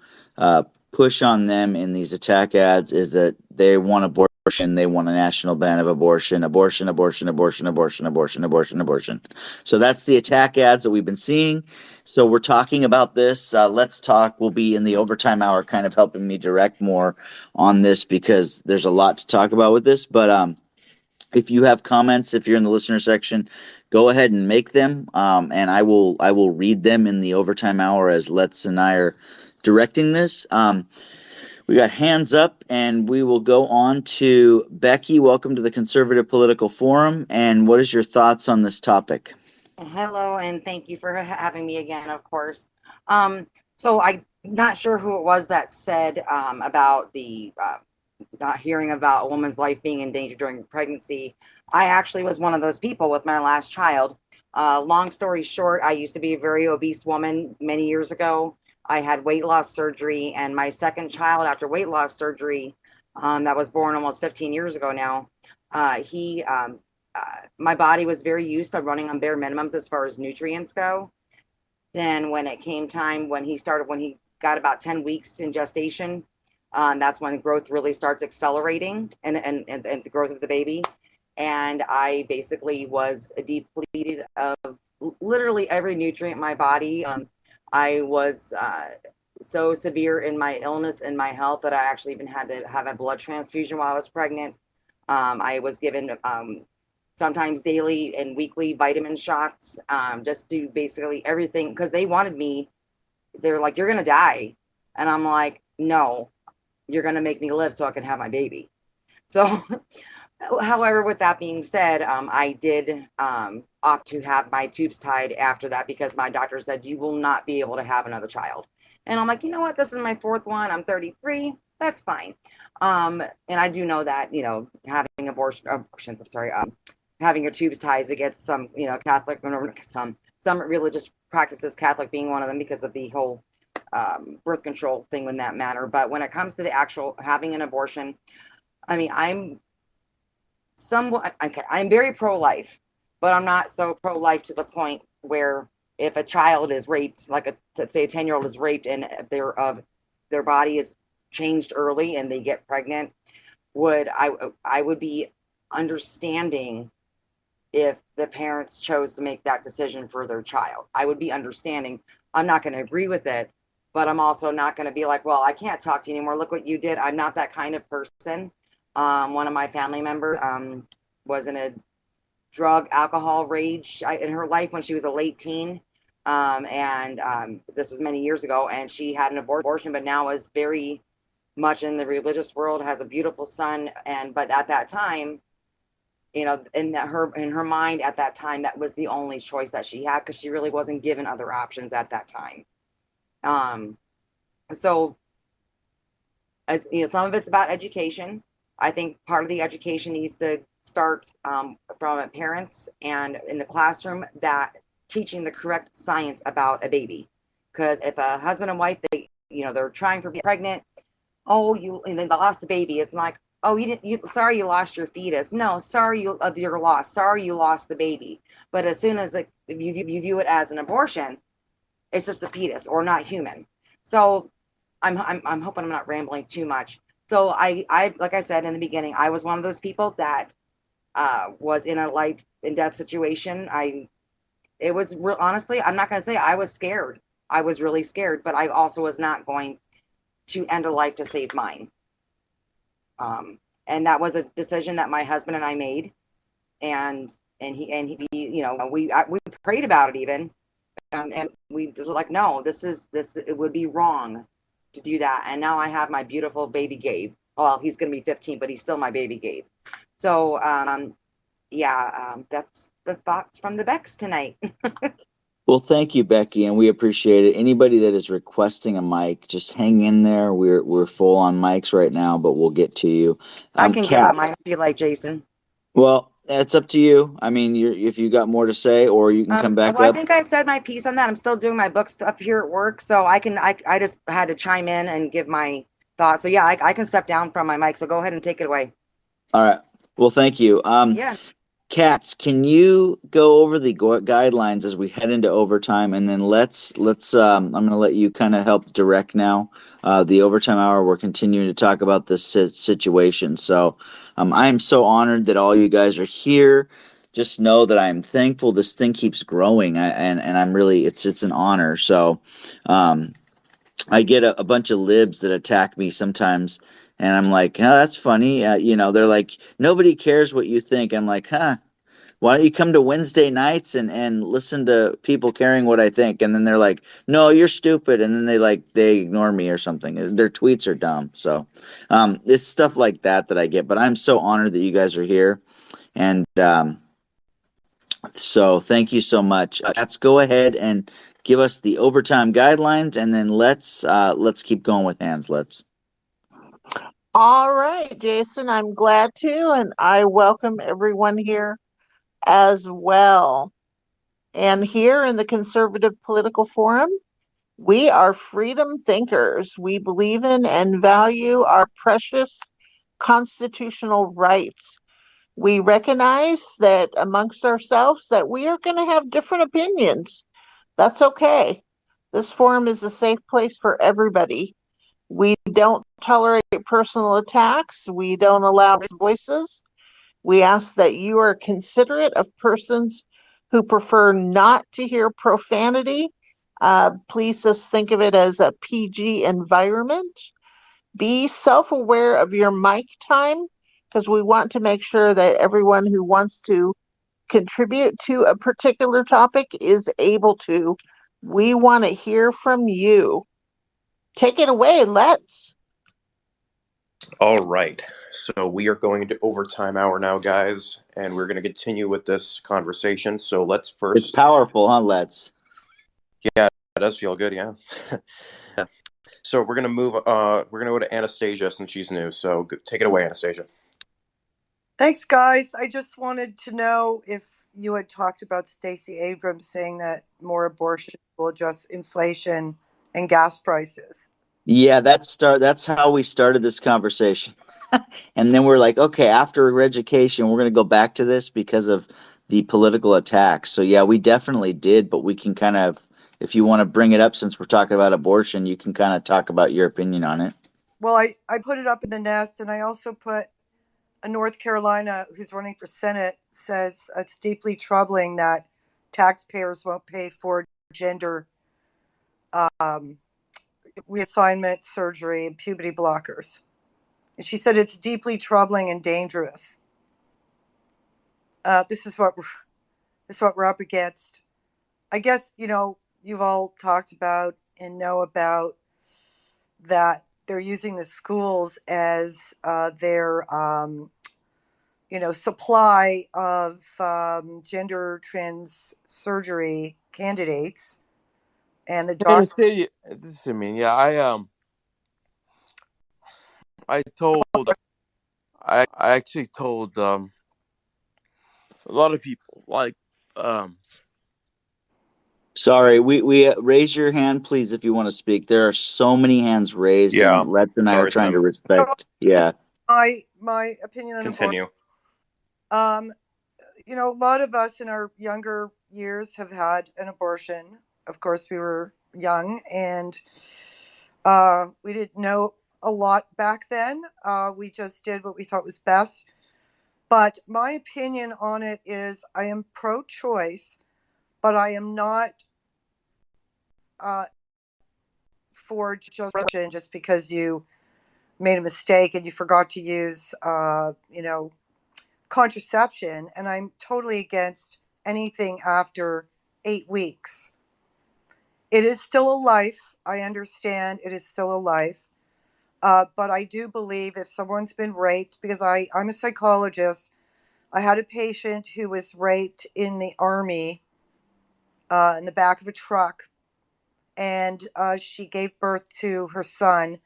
Speaker 1: push on them in these attack ads is that they want abortion, they want a national ban of abortion, abortion, abortion, abortion, abortion, abortion, abortion, abortion. So that's the attack ads that we've been seeing. So we're talking about this. Let's Talk will be in the overtime hour, kind of helping me direct more on this because there's a lot to talk about with this. But if you have comments, if you're in the listener section, go ahead and make them, and I will read them in the overtime hour as Let's and I are directing this. We got hands up, and we will go on to Becky. Welcome to the Conservative Political Forum, and what is your thoughts on this topic?
Speaker 16: Hello, and thank you for having me again, of course. So I'm not sure who it was that said about the not hearing about a woman's life being in danger during pregnancy. I actually was one of those people with my last child. Long story short, I used to be a very obese woman many years ago. I had weight loss surgery, and my second child after weight loss surgery, that was born almost 15 years ago now, my body was very used to running on bare minimums as far as nutrients go. Then when it came time, when he got about 10 weeks in gestation, that's when growth really starts accelerating and the growth of the baby. And I basically was depleted of literally every nutrient in my body. I was so severe in my illness and my health that I actually even had to have a blood transfusion while I was pregnant. I was given sometimes daily and weekly vitamin shots, just do basically everything because they wanted me. They're like, "You're gonna die," and I'm like, "No, you're gonna make me live so I can have my baby." So, however, with that being said, I did opt to have my tubes tied after that because my doctor said you will not be able to have another child. And I'm like, you know what? This is my fourth one. I'm 33. That's fine. And I do know that having abortions. I'm sorry. Having your tubes tied against some Catholic or some religious practices, Catholic being one of them because of the whole birth control thing in that matter. But when it comes to the actual having an abortion, I mean, I'm very pro-life, but I'm not so pro-life to the point where if a child is raped, like let's say a 10-year-old is raped and their body is changed early and they get pregnant, I would be understanding if the parents chose to make that decision for their child. I would be understanding. I'm not going to agree with it, but I'm also not going to be like, well, I can't talk to you anymore. Look what you did. I'm not that kind of person. One of my family members was in a drug alcohol rage in her life when she was a late teen. And this was many years ago, and she had an abortion, but now is very much in the religious world, has a beautiful son, but at that time, in her mind at that time, that was the only choice that she had, because she really wasn't given other options at that time. So some of it's about education. I think part of the education needs to start from parents and in the classroom, that teaching the correct science about a baby. Because if a husband and wife, they're trying to get pregnant, and they lost the baby. It's like, sorry you lost your fetus. No, sorry of your loss. Sorry you lost the baby. But as soon as if you view it as an abortion, it's just a fetus or not human. So I'm hoping I'm not rambling too much. So I like I said in the beginning, I was one of those people that was in a life and death situation. It was honestly, I'm not going to say I was scared. I was really scared, but I also was not going to end a life to save mine. And that was a decision that my husband and I made, and he we prayed about it even, and we were like, no, it would be wrong to do that. And now I have my beautiful baby Gabe. Well, he's going to be 15, but he's still my baby Gabe. So that's the thoughts from the Becks tonight.
Speaker 1: Well, thank you, Becky, and we appreciate it. Anybody that is requesting a mic, just hang in there. We're full on mics right now, but we'll get to you.
Speaker 16: I can give up mine
Speaker 1: Kat,
Speaker 16: if you like, Jason.
Speaker 1: well, it's up to you. I mean, if you got more to say, or you can come back
Speaker 16: Well,
Speaker 1: up.
Speaker 16: I think I said my piece on that. I'm still doing my book stuff here at work, so I just had to chime in and give my thoughts. So yeah, I can step down from my mic. So go ahead and take it away.
Speaker 1: All right. Well, thank you.
Speaker 16: Yeah.
Speaker 1: Katz, can you go over the guidelines as we head into overtime, and then let's I'm going to let you kind of help direct now. The overtime hour, we're continuing to talk about this situation. So I am so honored that all you guys are here. Just know that I'm thankful this thing keeps growing, and I'm really, it's an honor. So I get a bunch of libs that attack me sometimes, and I'm like, oh, that's funny. They're like, nobody cares what you think. I'm like, huh? Why don't you come to Wednesday nights and listen to people caring what I think? And then they're like, no, you're stupid. And then they ignore me or something. Their tweets are dumb. So it's stuff like that I get. But I'm so honored that you guys are here. And so thank you so much. Let's go ahead and give us the overtime guidelines, and then let's keep going with hands.
Speaker 6: All right, Jason, I'm glad to, and I welcome everyone here as well. And here in the Conservative Political Forum, we are freedom thinkers. We believe in and value our precious constitutional rights. We recognize that amongst ourselves that we are going to have different opinions. That's okay. This forum is a safe place for everybody. We don't tolerate personal attacks. We don't allow voices. We ask that you are considerate of persons who prefer not to hear profanity. Please just think of it as a PG environment. Be self-aware of your mic time, because we want to make sure that everyone who wants to contribute to a particular topic is able to. We want to hear from you. Take it away, let's.
Speaker 2: All right. So we are going into overtime hour now, guys, and we're going to continue with this conversation. So let's first.
Speaker 1: It's powerful, huh? Let's.
Speaker 2: Yeah, it does feel good. Yeah. So we're going to move. We're going to go to Anastasia since she's new. So take it away, Anastasia.
Speaker 17: Thanks, guys. I just wanted to know if you had talked about Stacey Abrams saying that more abortion will address inflation and gas prices.
Speaker 1: Yeah, that's how we started this conversation. And then we're like, okay, after education, we're going to go back to this because of the political attacks. So yeah, we definitely did, but we can kind of, if you want to bring it up since we're talking about abortion, you can kind of talk about your opinion on it.
Speaker 17: Well, I put it up in the nest, and I also put a North Carolina who's running for Senate says it's deeply troubling that taxpayers won't pay for gender reassignment surgery and puberty blockers. And she said it's deeply troubling and dangerous. This is what we're up against. I guess, you've all talked about and know about that they're using the schools as their supply of gender trans surgery candidates, and the
Speaker 18: And
Speaker 17: doctor.
Speaker 18: I actually told a lot of people
Speaker 1: Sorry, we raise your hand, please, if you want to speak. There are so many hands raised,
Speaker 2: Yeah.
Speaker 1: and Let's and I are
Speaker 2: Sorry,
Speaker 1: trying to
Speaker 2: Sim.
Speaker 1: respect. Yeah.
Speaker 17: My opinion on
Speaker 2: Continue.
Speaker 17: abortion. A lot of us in our younger years have had an abortion. Of course, we were young and we didn't know a lot back then. We just did what we thought was best. But my opinion on it is I am pro-choice, but I am not for just because you made a mistake and you forgot to use, contraception. And I'm totally against anything after 8 weeks. It is still a life. I understand it is still a life. But I do believe if someone's been raped, because I'm a psychologist, I had a patient who was raped in the Army in the back of a truck, and she gave birth to her son.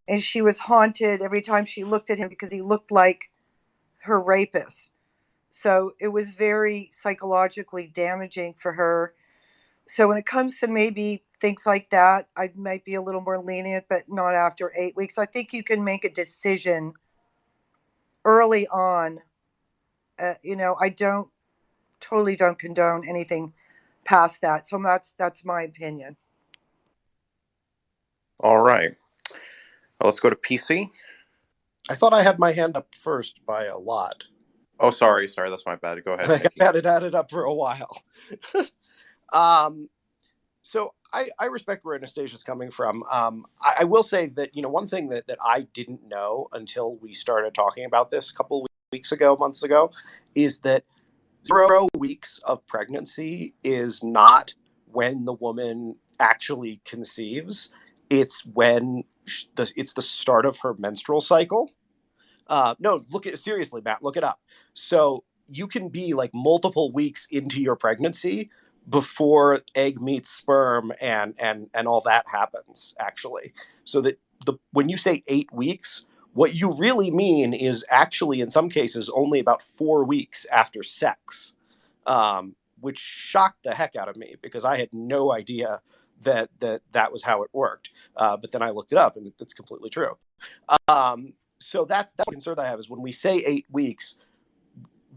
Speaker 17: And she was haunted every time she looked at him because he looked like her rapist. So it was very psychologically damaging for her. So when it comes to maybe things like that, I might be a little more lenient, but not after 8 weeks. I think you can make a decision early on. I totally don't condone anything past that. So that's my opinion.
Speaker 2: All right. Let's go to PC.
Speaker 5: I thought I had my hand up first by a lot.
Speaker 2: Oh, sorry. That's my bad. Go ahead.
Speaker 5: I've had it added up for a while. So I respect where Anastasia's coming from. I will say that, one thing that I didn't know until we started talking about this a couple months ago, is that 0 weeks of pregnancy is not when the woman actually conceives. It's when it's the start of her menstrual cycle. No, seriously, Matt, look it up. So you can be like multiple weeks into your pregnancy before egg meets sperm and all that happens, actually. So that when you say 8 weeks, what you really mean is actually in some cases only about 4 weeks after sex, which shocked the heck out of me because I had no idea that was how it worked. But then I looked it up, and it's completely true. So that's the concern I have, is when we say 8 weeks,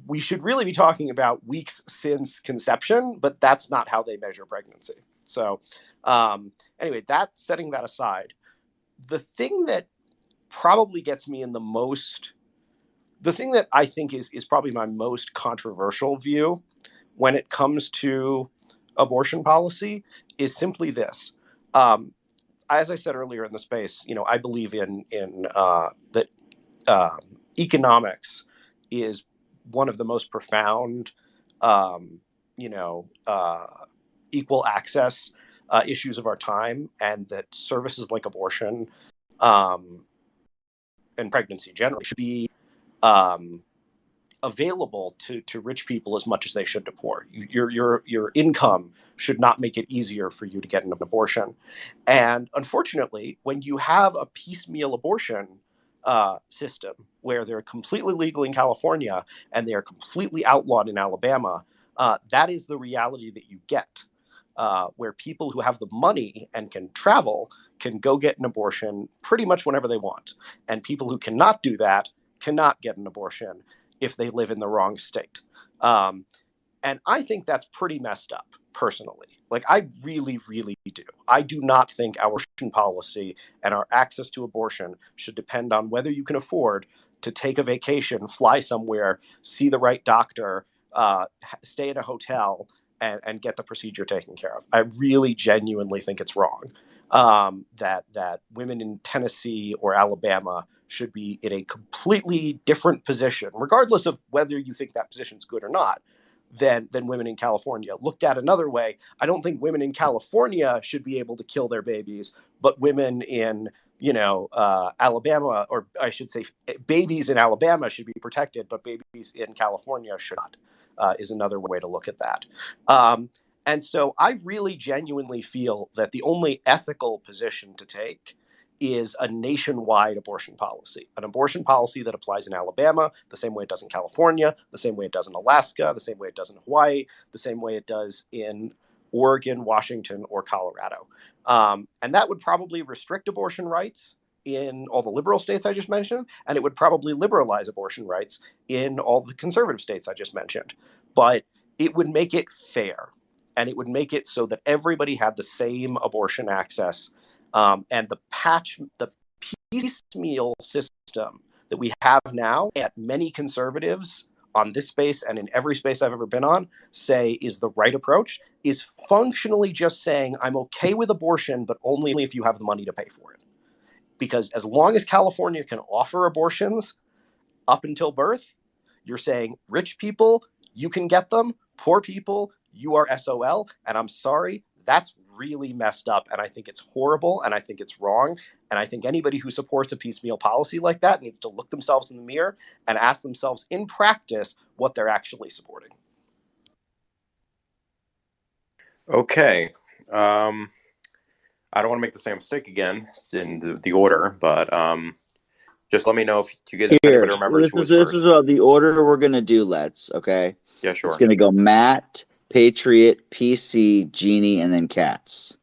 Speaker 5: we should really be talking about weeks since conception, but that's not how they measure pregnancy. So anyway, setting that aside, the thing that probably gets me the thing that I think is probably my most controversial view when it comes to abortion policy is simply this. As I said earlier in the space, I believe in that economics is one of the most profound, equal access issues of our time, and that services like abortion and pregnancy generally should be available to rich people as much as they should to poor. Your income should not make it easier for you to get an abortion. And unfortunately, when you have a piecemeal abortion system where they're completely legal in California and they are completely outlawed in Alabama, that is the reality that you get. Where people who have the money and can travel can go get an abortion pretty much whenever they want. And people who cannot do that cannot get an abortion if they live in the wrong state. And I think that's pretty messed up, personally. Like, I really, really do. I do not think our abortion policy and our access to abortion should depend on whether you can afford to take a vacation, fly somewhere, see the right doctor, stay at a hotel, and get the procedure taken care of. I really genuinely think it's wrong that women in Tennessee or Alabama should be in a completely different position, regardless of whether you think that position is good or not, than women in California. Looked at another way, I don't think women in California should be able to kill their babies, but women in Alabama, or I should say babies in Alabama should be protected, but babies in California should not, is another way to look at that. And so I really genuinely feel that the only ethical position to take is a nationwide abortion policy, an abortion policy that applies in Alabama the same way it does in California, the same way it does in Alaska, the same way it does in Hawaii, the same way it does in Oregon, Washington, or Colorado. And that would probably restrict abortion rights in all the liberal states I just mentioned, and it would probably liberalize abortion rights in all the conservative states I just mentioned. But it would make it fair, and it would make it so that everybody had the same abortion access. And the piecemeal system that we have now, at many conservatives on this space and in every space I've ever been on, say is the right approach, is functionally just saying, I'm okay with abortion, but only if you have the money to pay for it. Because as long as California can offer abortions up until birth, you're saying rich people, you can get them, poor people, you are SOL. And I'm sorry, that's really messed up. And I think it's horrible. And I think it's wrong. And I think anybody who supports a piecemeal policy like that needs to look themselves in the mirror and ask themselves in practice what they're actually supporting.
Speaker 2: Okay. I don't want to make the same mistake again in the order, but just let me know if anybody remembers who was first.
Speaker 1: This is the order we're gonna do. Okay.
Speaker 2: Yeah, sure.
Speaker 1: It's gonna go Matt, Patriot, PC, Genie, and then Cats.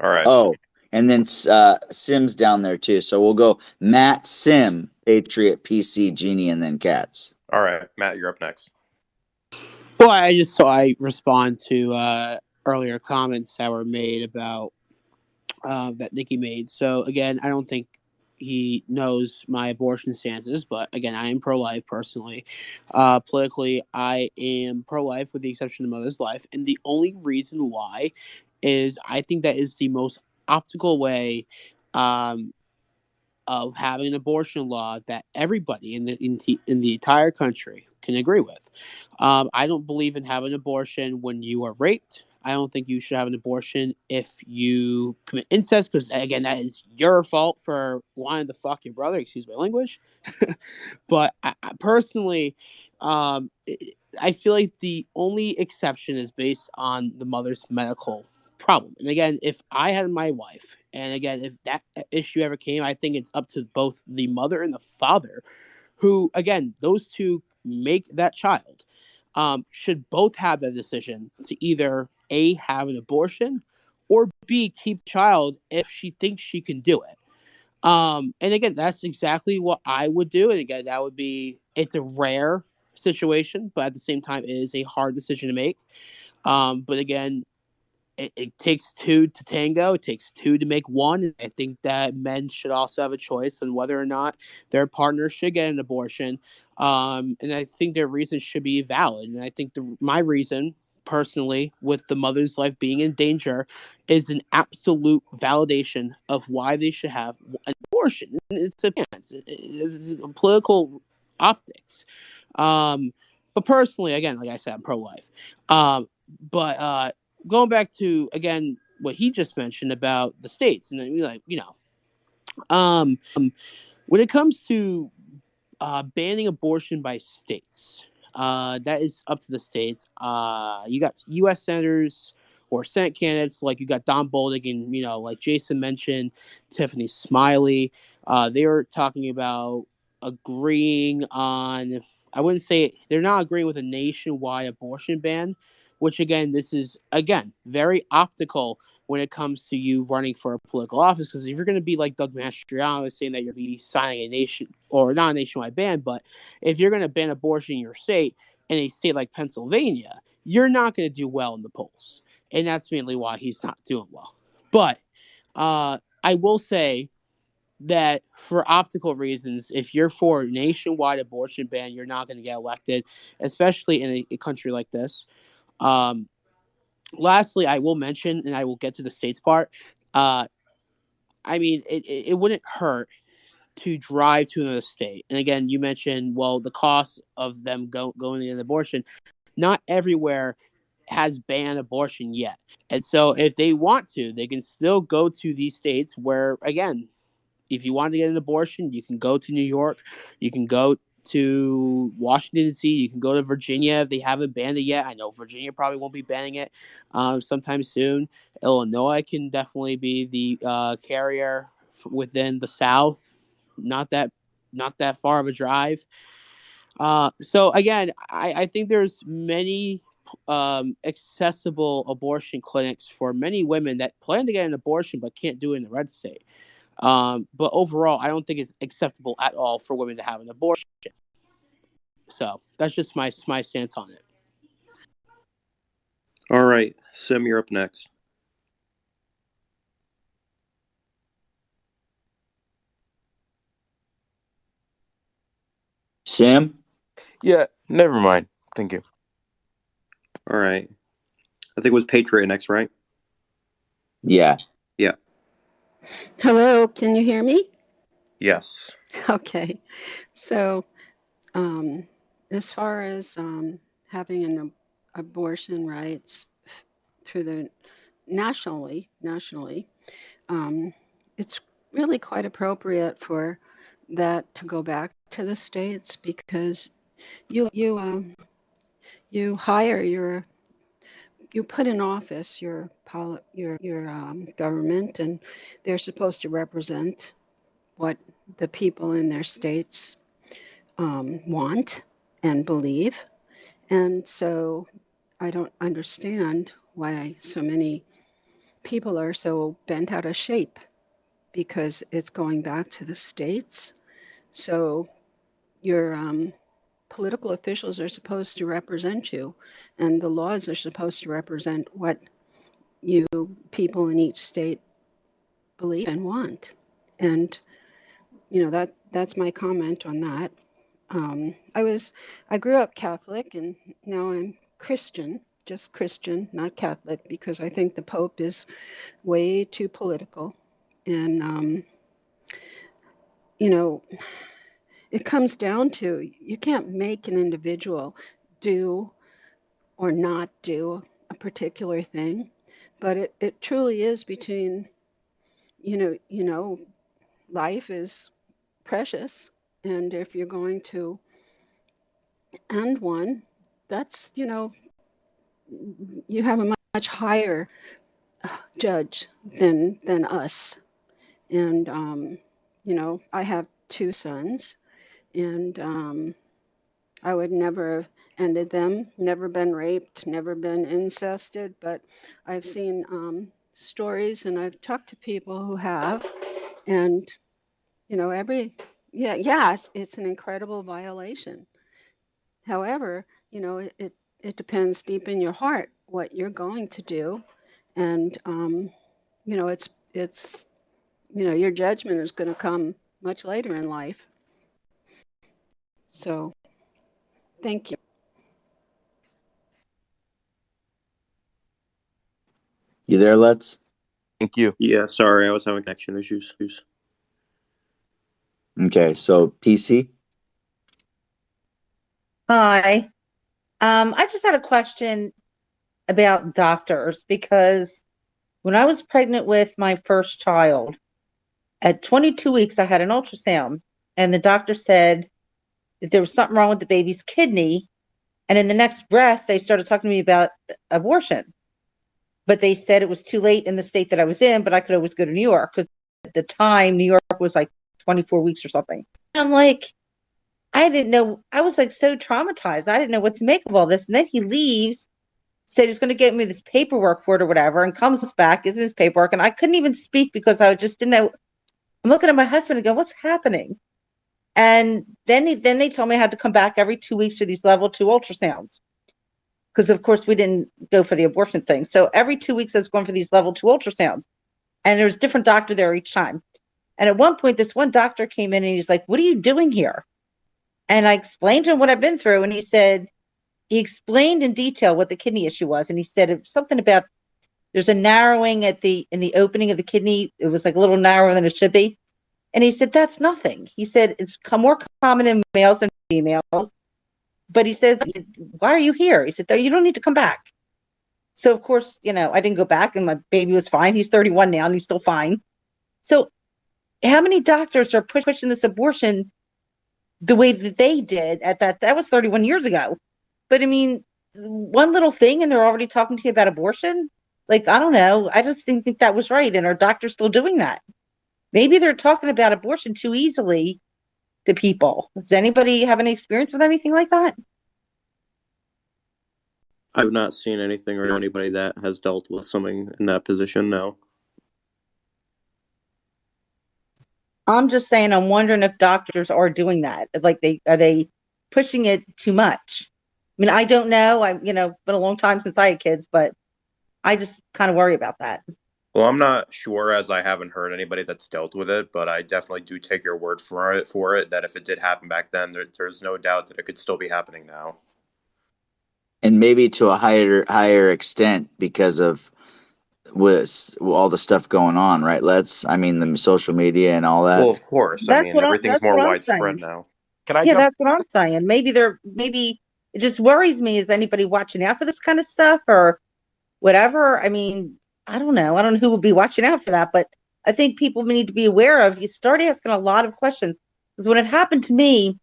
Speaker 2: All right.
Speaker 1: Oh, and then Sim's down there too. So we'll go Matt, Sim, Patriot, PC, Genie, and then Cats.
Speaker 2: All right, Matt, you're up next.
Speaker 19: Well, I respond to earlier comments that were made about that Nikki made. So again, I don't think he knows my abortion stances, but again, I am pro-life personally. Politically, I am pro-life with the exception of mother's life, and the only reason why is I think that is the most optical way of having an abortion law that everybody in the entire country can agree with. I don't believe in having an abortion when you are raped. I don't think you should have an abortion if you commit incest, because again, that is your fault for wanting to fuck your brother. Excuse my language. But I personally, I feel like the only exception is based on the mother's medical problem. And again, if I had my wife, and again, if that issue ever came, I think it's up to both the mother and the father, who, again, those two make that child, should both have the decision to either A, have an abortion, or B, keep the child if she thinks she can do it. And again, that's exactly what I would do. And again, it's a rare situation, but at the same time, it is a hard decision to make. But again, it takes two to tango. It takes two to make one. I think that men should also have a choice on whether or not their partner should get an abortion. And I think their reason should be valid. And I think my reason, personally, with the mother's life being in danger, is an absolute validation of why they should have an abortion. It's a political optics. But personally, again, like I said, I'm pro-life. But going back to, again, what he just mentioned about the states, and then, when it comes to banning abortion by states, that is up to the states. You got U.S. senators or Senate candidates, like you got Don Bolduc and, like Jason mentioned, Tiffany Smiley. They were talking about agreeing on, I wouldn't say, they're not agreeing with a nationwide abortion ban, which, again, this is, again, very optical when it comes to you running for a political office. Because if you're going to be like Doug Mastriano saying that you're going to be signing not a nationwide ban, but if you're going to ban abortion in your state, in a state like Pennsylvania, you're not going to do well in the polls. And that's mainly why he's not doing well. But I will say that for optical reasons, if you're for a nationwide abortion ban, you're not going to get elected, especially in a country like this. Lastly, I will mention, and I will get to the states part. It wouldn't hurt to drive to another state. And again, you mentioned, well, the cost of them going to an abortion. not everywhere has banned abortion yet. And so if they want to, they can still go to these states where, again, if you want to get an abortion, you can go to New York, you can go to Washington, D.C., you can go to Virginia if they haven't banned it yet. I know Virginia probably won't be banning it sometime soon. Illinois can definitely be the carrier within the South. Not that far of a drive. So again, I think there's many accessible abortion clinics for many women that plan to get an abortion but can't do it in the red state. But overall, I don't think it's acceptable at all for women to have an abortion. So that's just my stance on it.
Speaker 2: All right, Sim, you're up next.
Speaker 1: Sim?
Speaker 18: Yeah, never mind. Thank you.
Speaker 2: All right. I think it was Patriot next, right?
Speaker 1: Yeah.
Speaker 2: Yeah.
Speaker 20: Hello, can you hear me?
Speaker 2: Yes.
Speaker 20: Okay. So, as far as having an abortion rights through the nationally, it's really quite appropriate for that to go back to the states because you hire you put in office your government, and they're supposed to represent what the people in their states want and believe. And so I don't understand why so many people are so bent out of shape because it's going back to the states. So your political officials are supposed to represent you, and the laws are supposed to represent what you people in each state believe and want. And that's my comment on that. I grew up Catholic, and now I'm Christian, just Christian, not Catholic, because I think the Pope is way too political. And it comes down to you can't make an individual do or not do a particular thing, but it truly is between, life is precious, and if you're going to end one, that's, you have a much higher judge than us. And I have 2 sons, and I would never have ended them, never been raped, never been incested, but I've seen stories, and I've talked to people who have, and it's an incredible violation. However, it depends deep in your heart what you're going to do, and it's your judgment is going to come much later in life. So, thank you.
Speaker 1: You there, Let's?
Speaker 18: Thank you.
Speaker 2: Yeah, sorry, I was having connection issues.
Speaker 1: Okay, so PC?
Speaker 21: Hi. I just had a question about doctors because when I was pregnant with my first child, at 22 weeks, I had an ultrasound, and the doctor said that there was something wrong with the baby's kidney. And in the next breath, they started talking to me about abortion. But they said it was too late in the state that I was in, but I could always go to New York because at the time, New York was like 24 weeks or something. And I'm like, I didn't know. I was like so traumatized. I didn't know what to make of all this. And then he leaves, said he's going to get me this paperwork for it or whatever, and comes back, gives me his paperwork. And I couldn't even speak because I just didn't know. I'm looking at my husband and go, what's happening? And then they told me I had to come back every 2 weeks for these level 2 ultrasounds. Because, of course, we didn't go for the abortion thing. So every 2 weeks I was going for these level 2 ultrasounds. And there was a different doctor there each time. And at one point, this one doctor came in and he's like, what are you doing here? And I explained to him what I've been through. And he explained in detail what the kidney issue was. And he said it was something about there's a narrowing in the opening of the kidney. It was like a little narrower than it should be. And he said, that's nothing. He said, it's more common in males than females. But he says, why are you here? He said, you don't need to come back. So, of course, I didn't go back and my baby was fine. He's 31 now and he's still fine. So how many doctors are pushing this abortion the way that they did that was 31 years ago? But I mean, one little thing and they're already talking to you about abortion. Like, I don't know. I just didn't think that was right. And are doctors still doing that? Maybe they're talking about abortion too easily to people. Does anybody have any experience with anything like that?
Speaker 2: I've not seen anything or anybody that has dealt with something in that position, no.
Speaker 21: I'm just saying, I'm wondering if doctors are doing that. Like, are they pushing it too much? I mean, I don't know. It's been a long time since I had kids, but I just kind of worry about that.
Speaker 2: Well, I'm not sure, as I haven't heard anybody that's dealt with it, but I definitely do take your word for it that if it did happen back then, there's no doubt that it could still be happening now.
Speaker 1: And maybe to a higher extent because of with all the stuff going on, right? The social media and all that.
Speaker 2: Well, of course. I mean, everything's more widespread now.
Speaker 21: That's what I'm saying. Maybe it just worries me. Is anybody watching out for this kind of stuff or whatever? I mean, I don't know. I don't know who will be watching out for that, but I think people need to be aware of. You start asking a lot of questions because when it happened to me,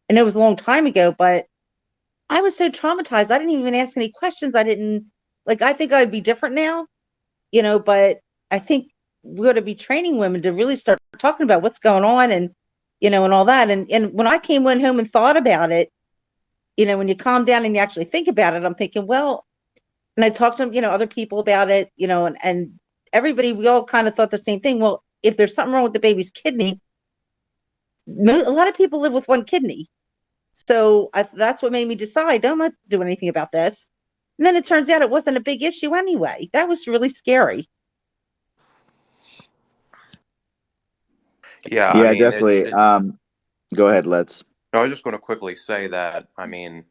Speaker 21: and it was a long time ago, but I was so traumatized. I didn't even ask any questions. I think I'd be different now, but I think we ought to be training women to really start talking about what's going on and, and all that. And when I went home and thought about it, when you calm down and you actually think about it, I'm thinking, well, and I talked to, other people about it, and everybody, we all kind of thought the same thing. Well, if there's something wrong with the baby's kidney, a lot of people live with one kidney. So that's what made me decide, I'm not doing anything about this. And then it turns out it wasn't a big issue anyway. That was really scary.
Speaker 2: Yeah,
Speaker 1: Yeah,
Speaker 2: I mean,
Speaker 1: definitely. Go ahead, let's.
Speaker 2: No, I was just going to quickly say that, I mean,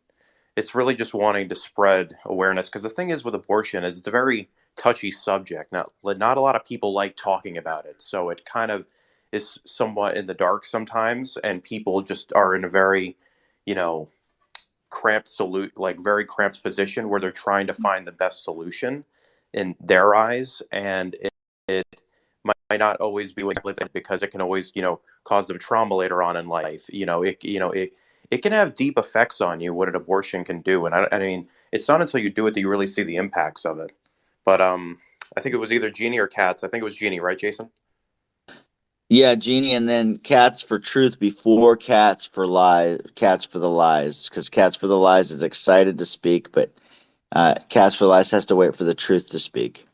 Speaker 2: it's really just wanting to spread awareness because the thing is with abortion is it's a very touchy subject. Not a lot of people like talking about it, so it kind of is somewhat in the dark sometimes, and people just are in a very, very cramped position where they're trying to find the best solution in their eyes, and it might not always be exactly that because it can always, cause them trauma later on in life. It can have deep effects on you what an abortion can do, and I mean, it's not until you do it that you really see the impacts of it. But I think it was either Jeannie or Katz. I think it was Jeannie, right, Jason?
Speaker 1: Yeah, Jeannie, and then Cats for Truth before Cats for Lies. Cats for the Lies, because Cats for the Lies is excited to speak, but Cats for Lies has to wait for the truth to speak.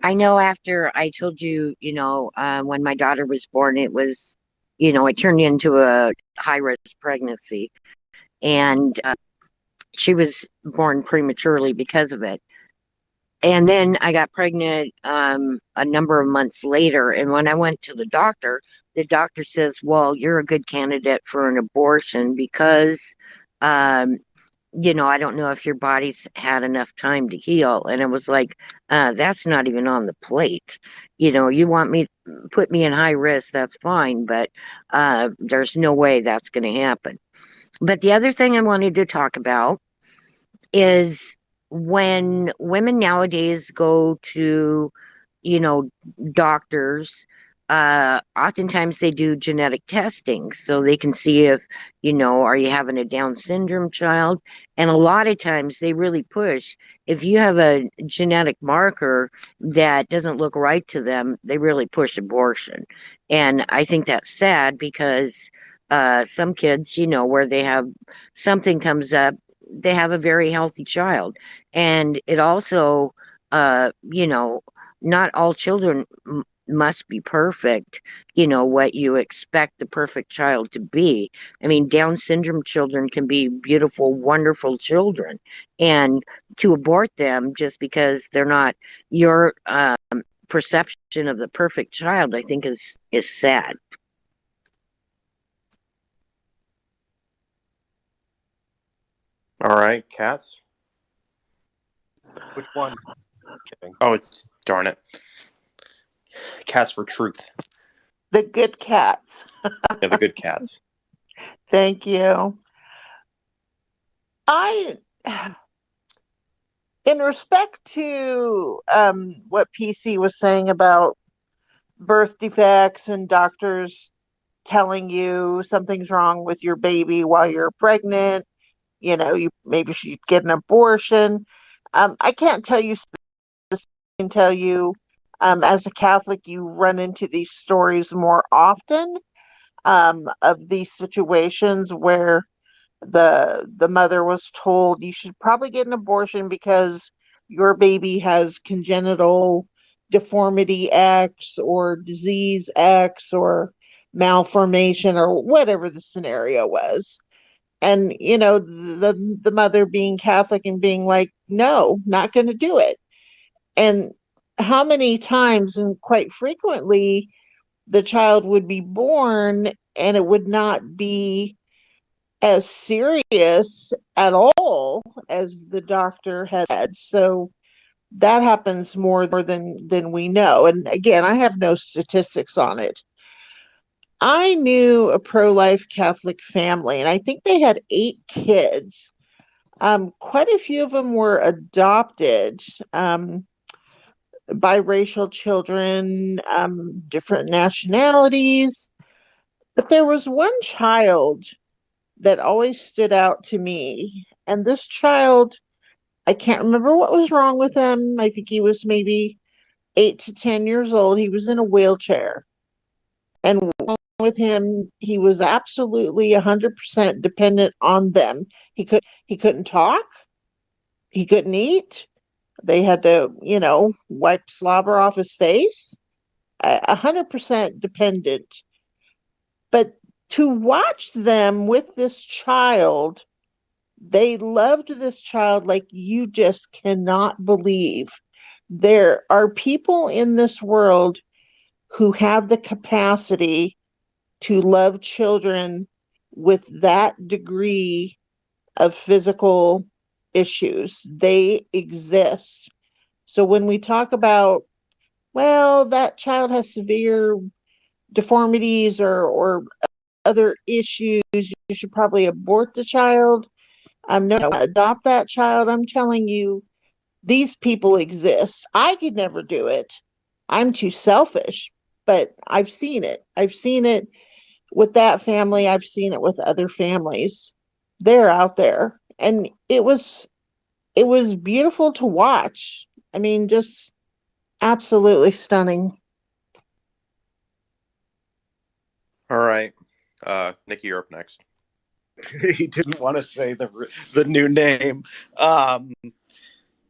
Speaker 10: I know after I told you, when my daughter was born, it was, it turned into a high risk pregnancy. And she was born prematurely because of it. And then I got pregnant a number of months later. And when I went to the doctor says, well, you're a good candidate for an abortion because, I don't know if your body's had enough time to heal. And it was like, that's not even on the plate. You want me, put me in high risk, that's fine. But there's no way that's going to happen. But the other thing I wanted to talk about is when women nowadays go to, doctors, oftentimes they do genetic testing so they can see if, are you having a Down syndrome child? And a lot of times they really push. If you have a genetic marker that doesn't look right to them, they really push abortion. And I think that's sad because some kids, where they have something comes up, they have a very healthy child. And it also, not all children must be perfect, what you expect the perfect child to be. I mean, Down syndrome children can be beautiful, wonderful children. And to abort them just because they're not your perception of the perfect child, I think is sad.
Speaker 2: All right, Katz.
Speaker 5: Which one? Kidding.
Speaker 2: Oh, darn it. Cats for Truth.
Speaker 6: The good cats.
Speaker 2: Yeah, the good cats.
Speaker 6: Thank you. I, in respect to what PC was saying about birth defects and doctors telling you something's wrong with your baby while you're pregnant, you maybe should get an abortion. I can't tell you I can tell you, as a Catholic, you run into these stories more often, of these situations where the mother was told you should probably get an abortion because your baby has congenital deformity X or disease X or malformation or whatever the scenario was. And the mother being Catholic and being like, no, not going to do it. And how many times, and quite frequently, the child would be born and it would not be as serious at all as the doctor has said. So that happens more than we know. And again, I have no statistics on it. I knew a pro-life Catholic family, and I think they had 8 kids. Quite a few of them were adopted. Biracial children, different nationalities. But there was one child that always stood out to me. And this child, I can't remember what was wrong with him. I think he was maybe 8 to 10 years old. He was in a wheelchair. And with him, he was absolutely 100% dependent on them. He couldn't talk. He couldn't eat. They had to, wipe slobber off his face. 100% dependent. But to watch them with this child, they loved this child like you just cannot believe. There are people in this world who have the capacity to love children with that degree of physical issues. They exist. So when we talk about, well, that child has severe deformities or other issues, you should probably abort the child. No, adopt that child. I'm telling you, these people exist. I could never do it. I'm too selfish, but I've seen it. I've seen it with that family. I've seen it with other families. They're out there. And it was beautiful to watch. I mean, just absolutely stunning.
Speaker 2: All right. Nikki, you're up next.
Speaker 5: He didn't want to say the new name.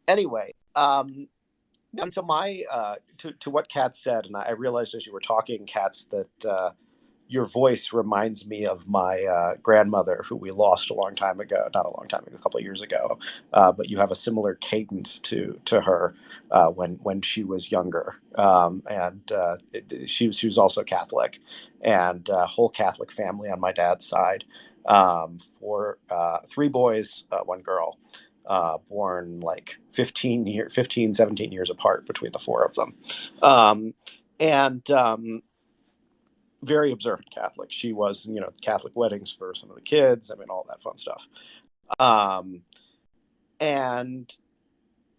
Speaker 5: Anyway, and so my to what Kat said, and I realized as you were talking, Katz, that your voice reminds me of my grandmother, who we lost a long time ago. Not a long time ago, a couple of years ago. But you have a similar cadence to her when she was younger, and she was also Catholic, and whole Catholic family on my dad's side. For 3 boys, 1 girl. Born like 17 years apart between the 4 of them. And very observant Catholic. She was, Catholic weddings for some of the kids. I mean, all that fun stuff. And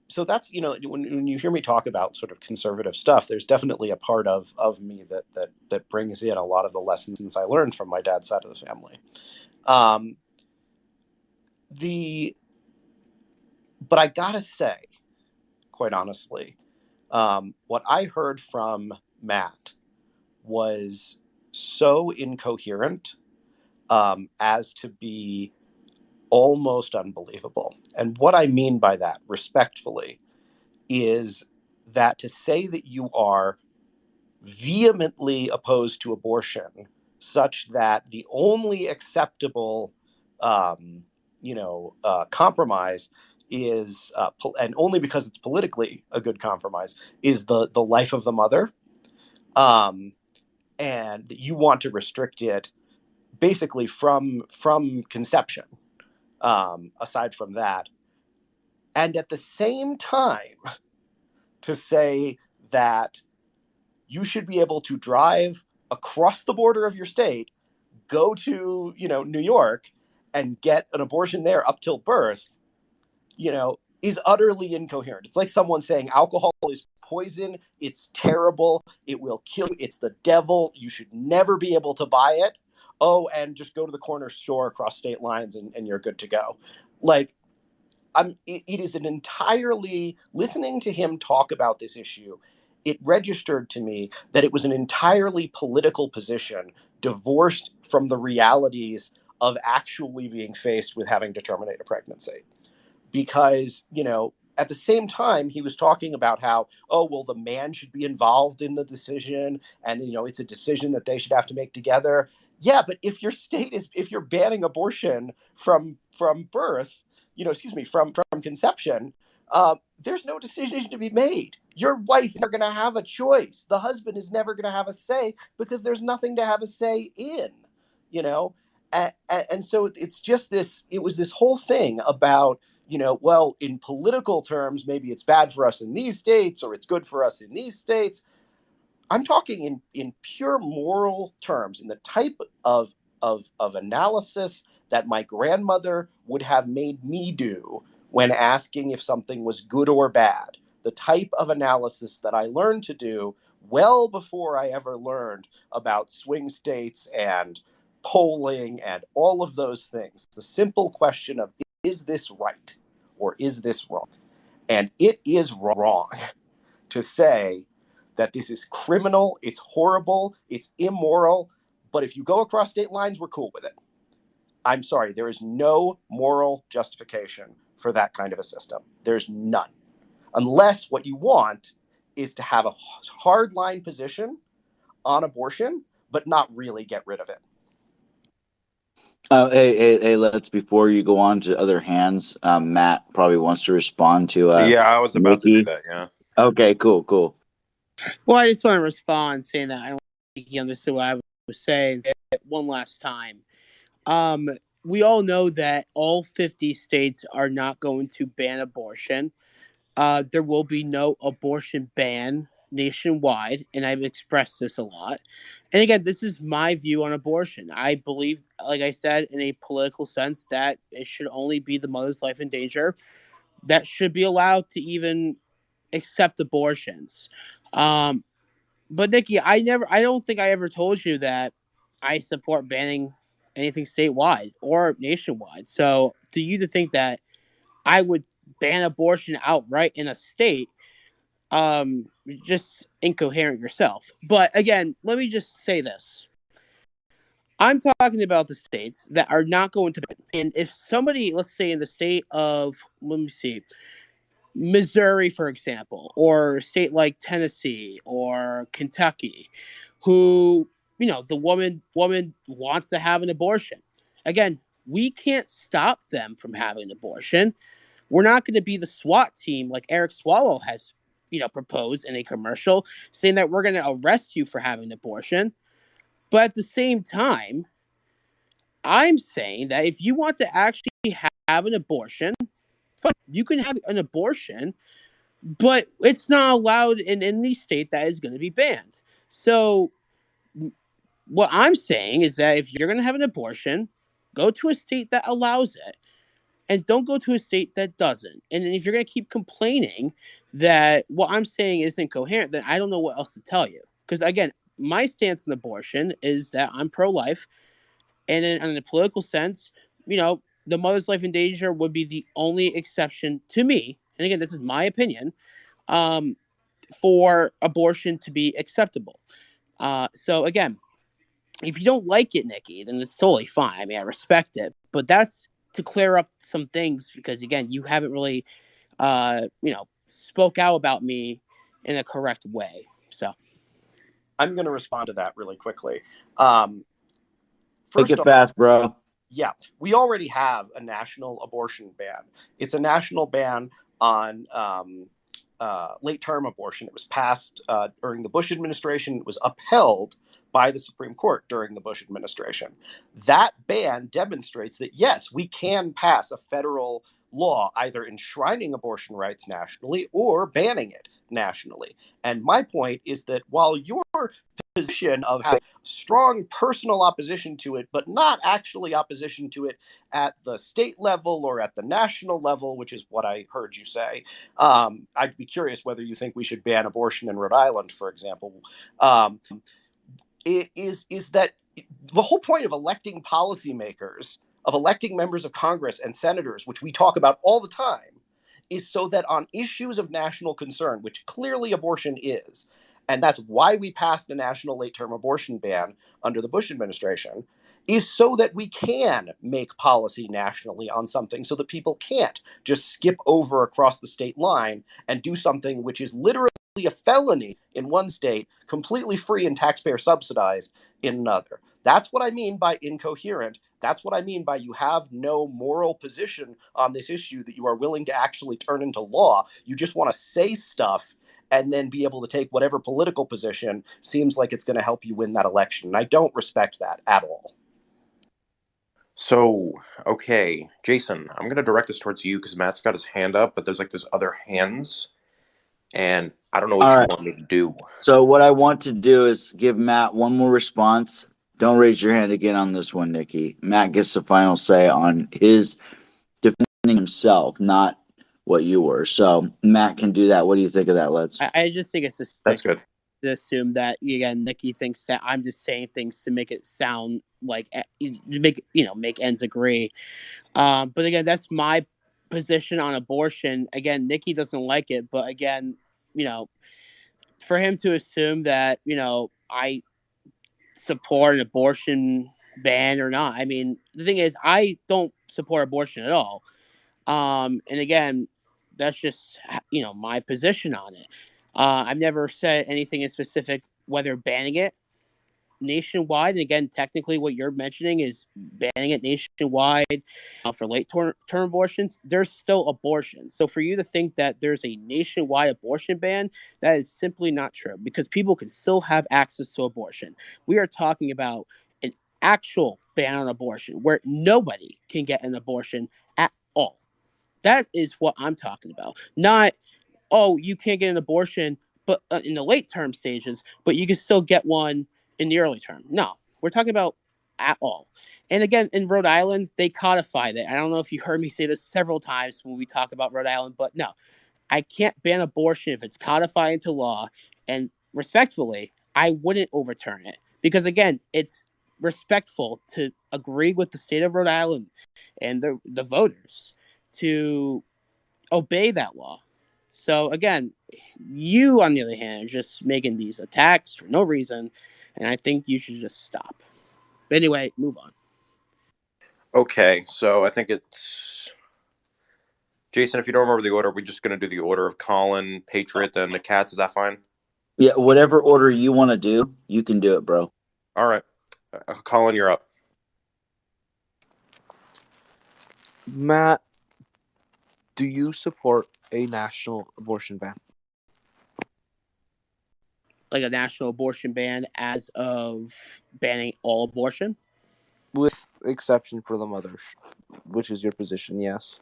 Speaker 5: so that's, when you hear me talk about sort of conservative stuff, there's definitely a part of me that brings in a lot of the lessons I learned from my dad's side of the family. But I gotta say, quite honestly, what I heard from Matt was so incoherent as to be almost unbelievable. And what I mean by that, respectfully, is that to say that you are vehemently opposed to abortion, such that the only acceptable, compromise is, and only because it's politically a good compromise, is the life of the mother, and that you want to restrict it basically from conception. Aside from that, and at the same time, to say that you should be able to drive across the border of your state, go to, New York and get an abortion there up till birth, is utterly incoherent. It's like someone saying alcohol is poison. It's terrible. It will kill you. It's the devil. You should never be able to buy it. Oh, and just go to the corner store across state lines and you're good to go. Like, it is an entirely, listening to him talk about this issue, it registered to me that it was an entirely political position divorced from the realities of actually being faced with having to terminate a pregnancy. Because, at the same time, he was talking about how, oh, well, the man should be involved in the decision. And, it's a decision that they should have to make together. Yeah, but if you're banning abortion from birth, from conception, there's no decision to be made. Your wife is never going to have a choice. The husband is never going to have a say because there's nothing to have a say in, and so it's just it was this whole thing about, well, in political terms, maybe it's bad for us in these states or it's good for us in these states. I'm talking in pure moral terms, in the type of analysis that my grandmother would have made me do when asking if something was good or bad. The type of analysis that I learned to do well before I ever learned about swing states and polling and all of those things. The simple question of, is this right or is this wrong? And it is wrong to say that this is criminal, it's horrible, it's immoral, but if you go across state lines, we're cool with it. I'm sorry, there is no moral justification for that kind of a system. There's none. Unless what you want is to have a hardline position on abortion, but not really get rid of it.
Speaker 1: Hey, let's, before you go on to other hands, Matt probably wants to respond to
Speaker 2: Yeah, I was about to do
Speaker 1: Nikki.
Speaker 2: that, yeah.
Speaker 1: Okay, cool.
Speaker 19: Well, I just want to respond saying that I don't think he understood what I was saying one last time. We all know that all 50 states are not going to ban abortion. There will be no abortion ban nationwide, and I've expressed this a lot. And again, this is my view on abortion. I believe, like I said, in a political sense, that it should only be the mother's life in danger that should be allowed to even accept abortions. But Nikki, I don't think I ever told you that I support banning anything statewide or nationwide. So, to you to think that I would ban abortion outright in a state, just incoherent yourself. But again, let me just say this. I'm talking about the states that are not going to ban. And if somebody, let's say in the state of, let me see, Missouri, for example, or a state like Tennessee or Kentucky, who, the woman wants to have an abortion. Again, we can't stop them from having an abortion. We're not going to be the SWAT team like Eric Swalwell has, proposed in a commercial, saying that we're going to arrest you for having an abortion. But at the same time, I'm saying that if you want to actually have an abortion, fine, you can have an abortion, but it's not allowed in any state that is going to be banned. So what I'm saying is that if you're going to have an abortion, go to a state that allows it, and don't go to a state that doesn't. And if you're going to keep complaining that what I'm saying isn't coherent, then I don't know what else to tell you. Because again, my stance on abortion is that I'm pro-life, and in a political sense, the mother's life in danger would be the only exception to me. And again, this is my opinion, for abortion to be acceptable. So again, if you don't like it, Nikki, then it's totally fine. I mean, I respect it, but that's to clear up some things because again, you haven't really, spoke out about me in a correct way. So
Speaker 5: I'm going to respond to that really quickly.
Speaker 1: Make it fast, bro.
Speaker 5: Yeah, we already have a national abortion ban. It's a national ban on late-term abortion. It was passed during the Bush administration. It was upheld by the Supreme Court during the Bush administration. That ban demonstrates that, yes, we can pass a federal law, either enshrining abortion rights nationally or banning it nationally. And my point is that while your position of having strong personal opposition to it, but not actually opposition to it at the state level or at the national level, which is what I heard you say, I'd be curious whether you think we should ban abortion in Rhode Island, for example. Is that the whole point of electing policymakers, of electing members of Congress and senators, which we talk about all the time, is so that on issues of national concern, which clearly abortion is, and that's why we passed a national late-term abortion ban under the Bush administration, is so that we can make policy nationally on something so that people can't just skip over across the state line and do something which is literally a felony in one state, completely free and taxpayer subsidized in another. That's what I mean by incoherent. That's what I mean by you have no moral position on this issue that you are willing to actually turn into law. You just want to say stuff and then be able to take whatever political position seems like it's going to help you win that election. And I don't respect that at all.
Speaker 2: So, okay, Jason, I'm going to direct this towards you because Matt's got his hand up, but there's like this other hands, and I don't know what
Speaker 1: All
Speaker 2: you
Speaker 1: right.
Speaker 2: want me to do.
Speaker 1: So what I want to do is give Matt one more response. Don't raise your hand again on this one, Nikki. Matt gets the final say on his defending himself, not what you were. So Matt can do that. What do you think of that, Let's?
Speaker 19: I just think it's
Speaker 2: That's good.
Speaker 19: to assume that again, Nikki thinks that I'm just saying things to make it sound like make ends agree. But again, that's my position on abortion. Again, Nikki doesn't like it, but again, for him to assume that I support an abortion ban or not. I mean, the thing is, I don't support abortion at all. And again, that's just my position on it. I've never said anything in specific whether banning it nationwide. And again, technically, what you're mentioning is banning it nationwide for late term abortions. There's still abortions. So for you to think that there's a nationwide abortion ban, that is simply not true because people can still have access to abortion. We are talking about an actual ban on abortion where nobody can get an abortion at all. That is what I'm talking about. Not, oh, you can't get an abortion but in the late term stages, but you can still get one in the early term. No, we're talking about at all. And again, in Rhode Island, they codified it. I don't know if you heard me say this several times when we talk about Rhode Island, but no, I can't ban abortion if it's codified into law. And respectfully, I wouldn't overturn it because again, it's respectful to agree with the state of Rhode Island and the voters to obey that law. So again, you on the other hand are just making these attacks for no reason, and I think you should just stop. But anyway, move on.
Speaker 2: Okay, so I think it's Jason. If you don't remember the order, we're just going to do the order of Colin, Patriot, then the Cats. Is that fine?
Speaker 1: Yeah, whatever order you want to do, you can do it, bro.
Speaker 2: All right, Colin, you're up.
Speaker 12: Matt, do you support a national abortion ban?
Speaker 19: Like a national abortion ban as of banning all abortion?
Speaker 12: With exception for the mothers, which is your position, yes?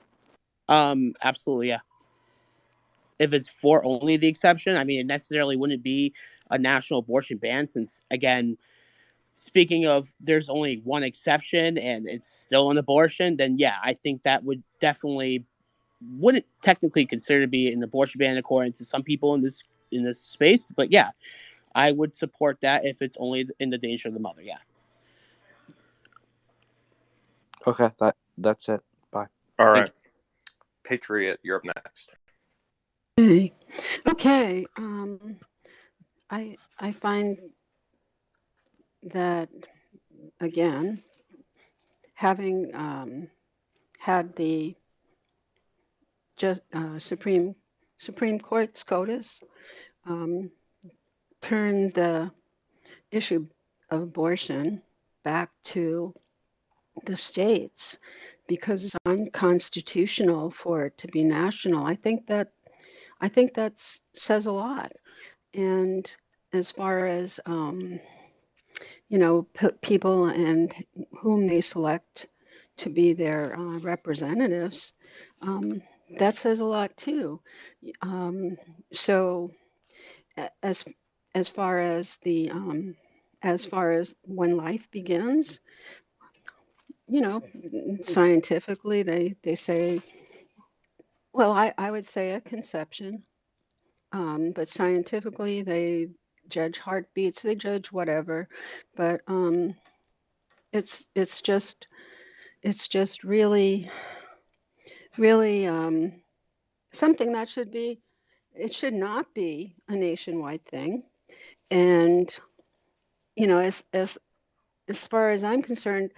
Speaker 19: Absolutely, yeah. If it's for only the exception, I mean, it necessarily wouldn't be a national abortion ban since, again, speaking of there's only one exception and it's still an abortion, then yeah, I think that would definitely wouldn't technically consider to be an abortion ban according to some people in this space, but yeah, I would support that if it's only in the danger of the mother. Yeah.
Speaker 12: Okay, that's it. Bye.
Speaker 2: All right, Patriot, you're up next.
Speaker 20: Okay. I find that again, having had the Supreme Court SCOTUS turn the issue of abortion back to the states because it's unconstitutional for it to be national. I think that says a lot. And as far as people and whom they select to be their representatives, that says a lot too. So as as far as the as far as when life begins, you know, scientifically they say, well, I would say a conception, but scientifically they judge heartbeats, they judge whatever, but it's it's just it's just really something that should be, it should not be a nationwide thing. And you know, as far as I'm concerned,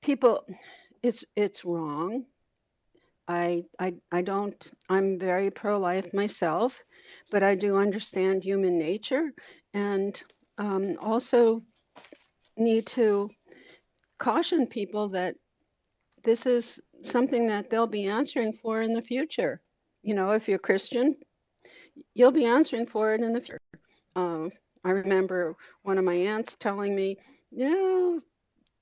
Speaker 20: people, it's wrong. I don't, I'm very pro-life myself, but I do understand human nature, and also need to caution people that this is something that they'll be answering for in the future. You know, if you're Christian, you'll be answering for it in the future. I remember one of my aunts telling me, you know,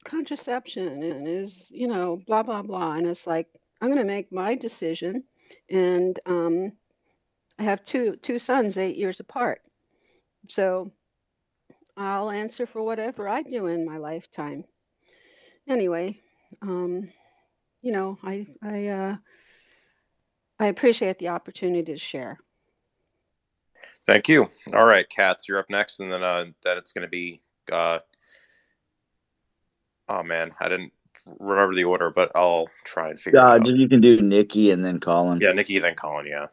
Speaker 20: contraception is, you know, blah, blah, blah. And it's like, I'm going to make my decision. And I have two sons 8 years apart. So I'll answer for whatever I do in my lifetime. Anyway, you know, I appreciate the opportunity to share.
Speaker 2: Thank you. All right, Katz, you're up next, and then it's going to be. Oh man, I didn't remember the order, but I'll try and figure it out.
Speaker 1: You can do Nikki and then Colin.
Speaker 2: Yeah, Nikki, then Colin. Yeah.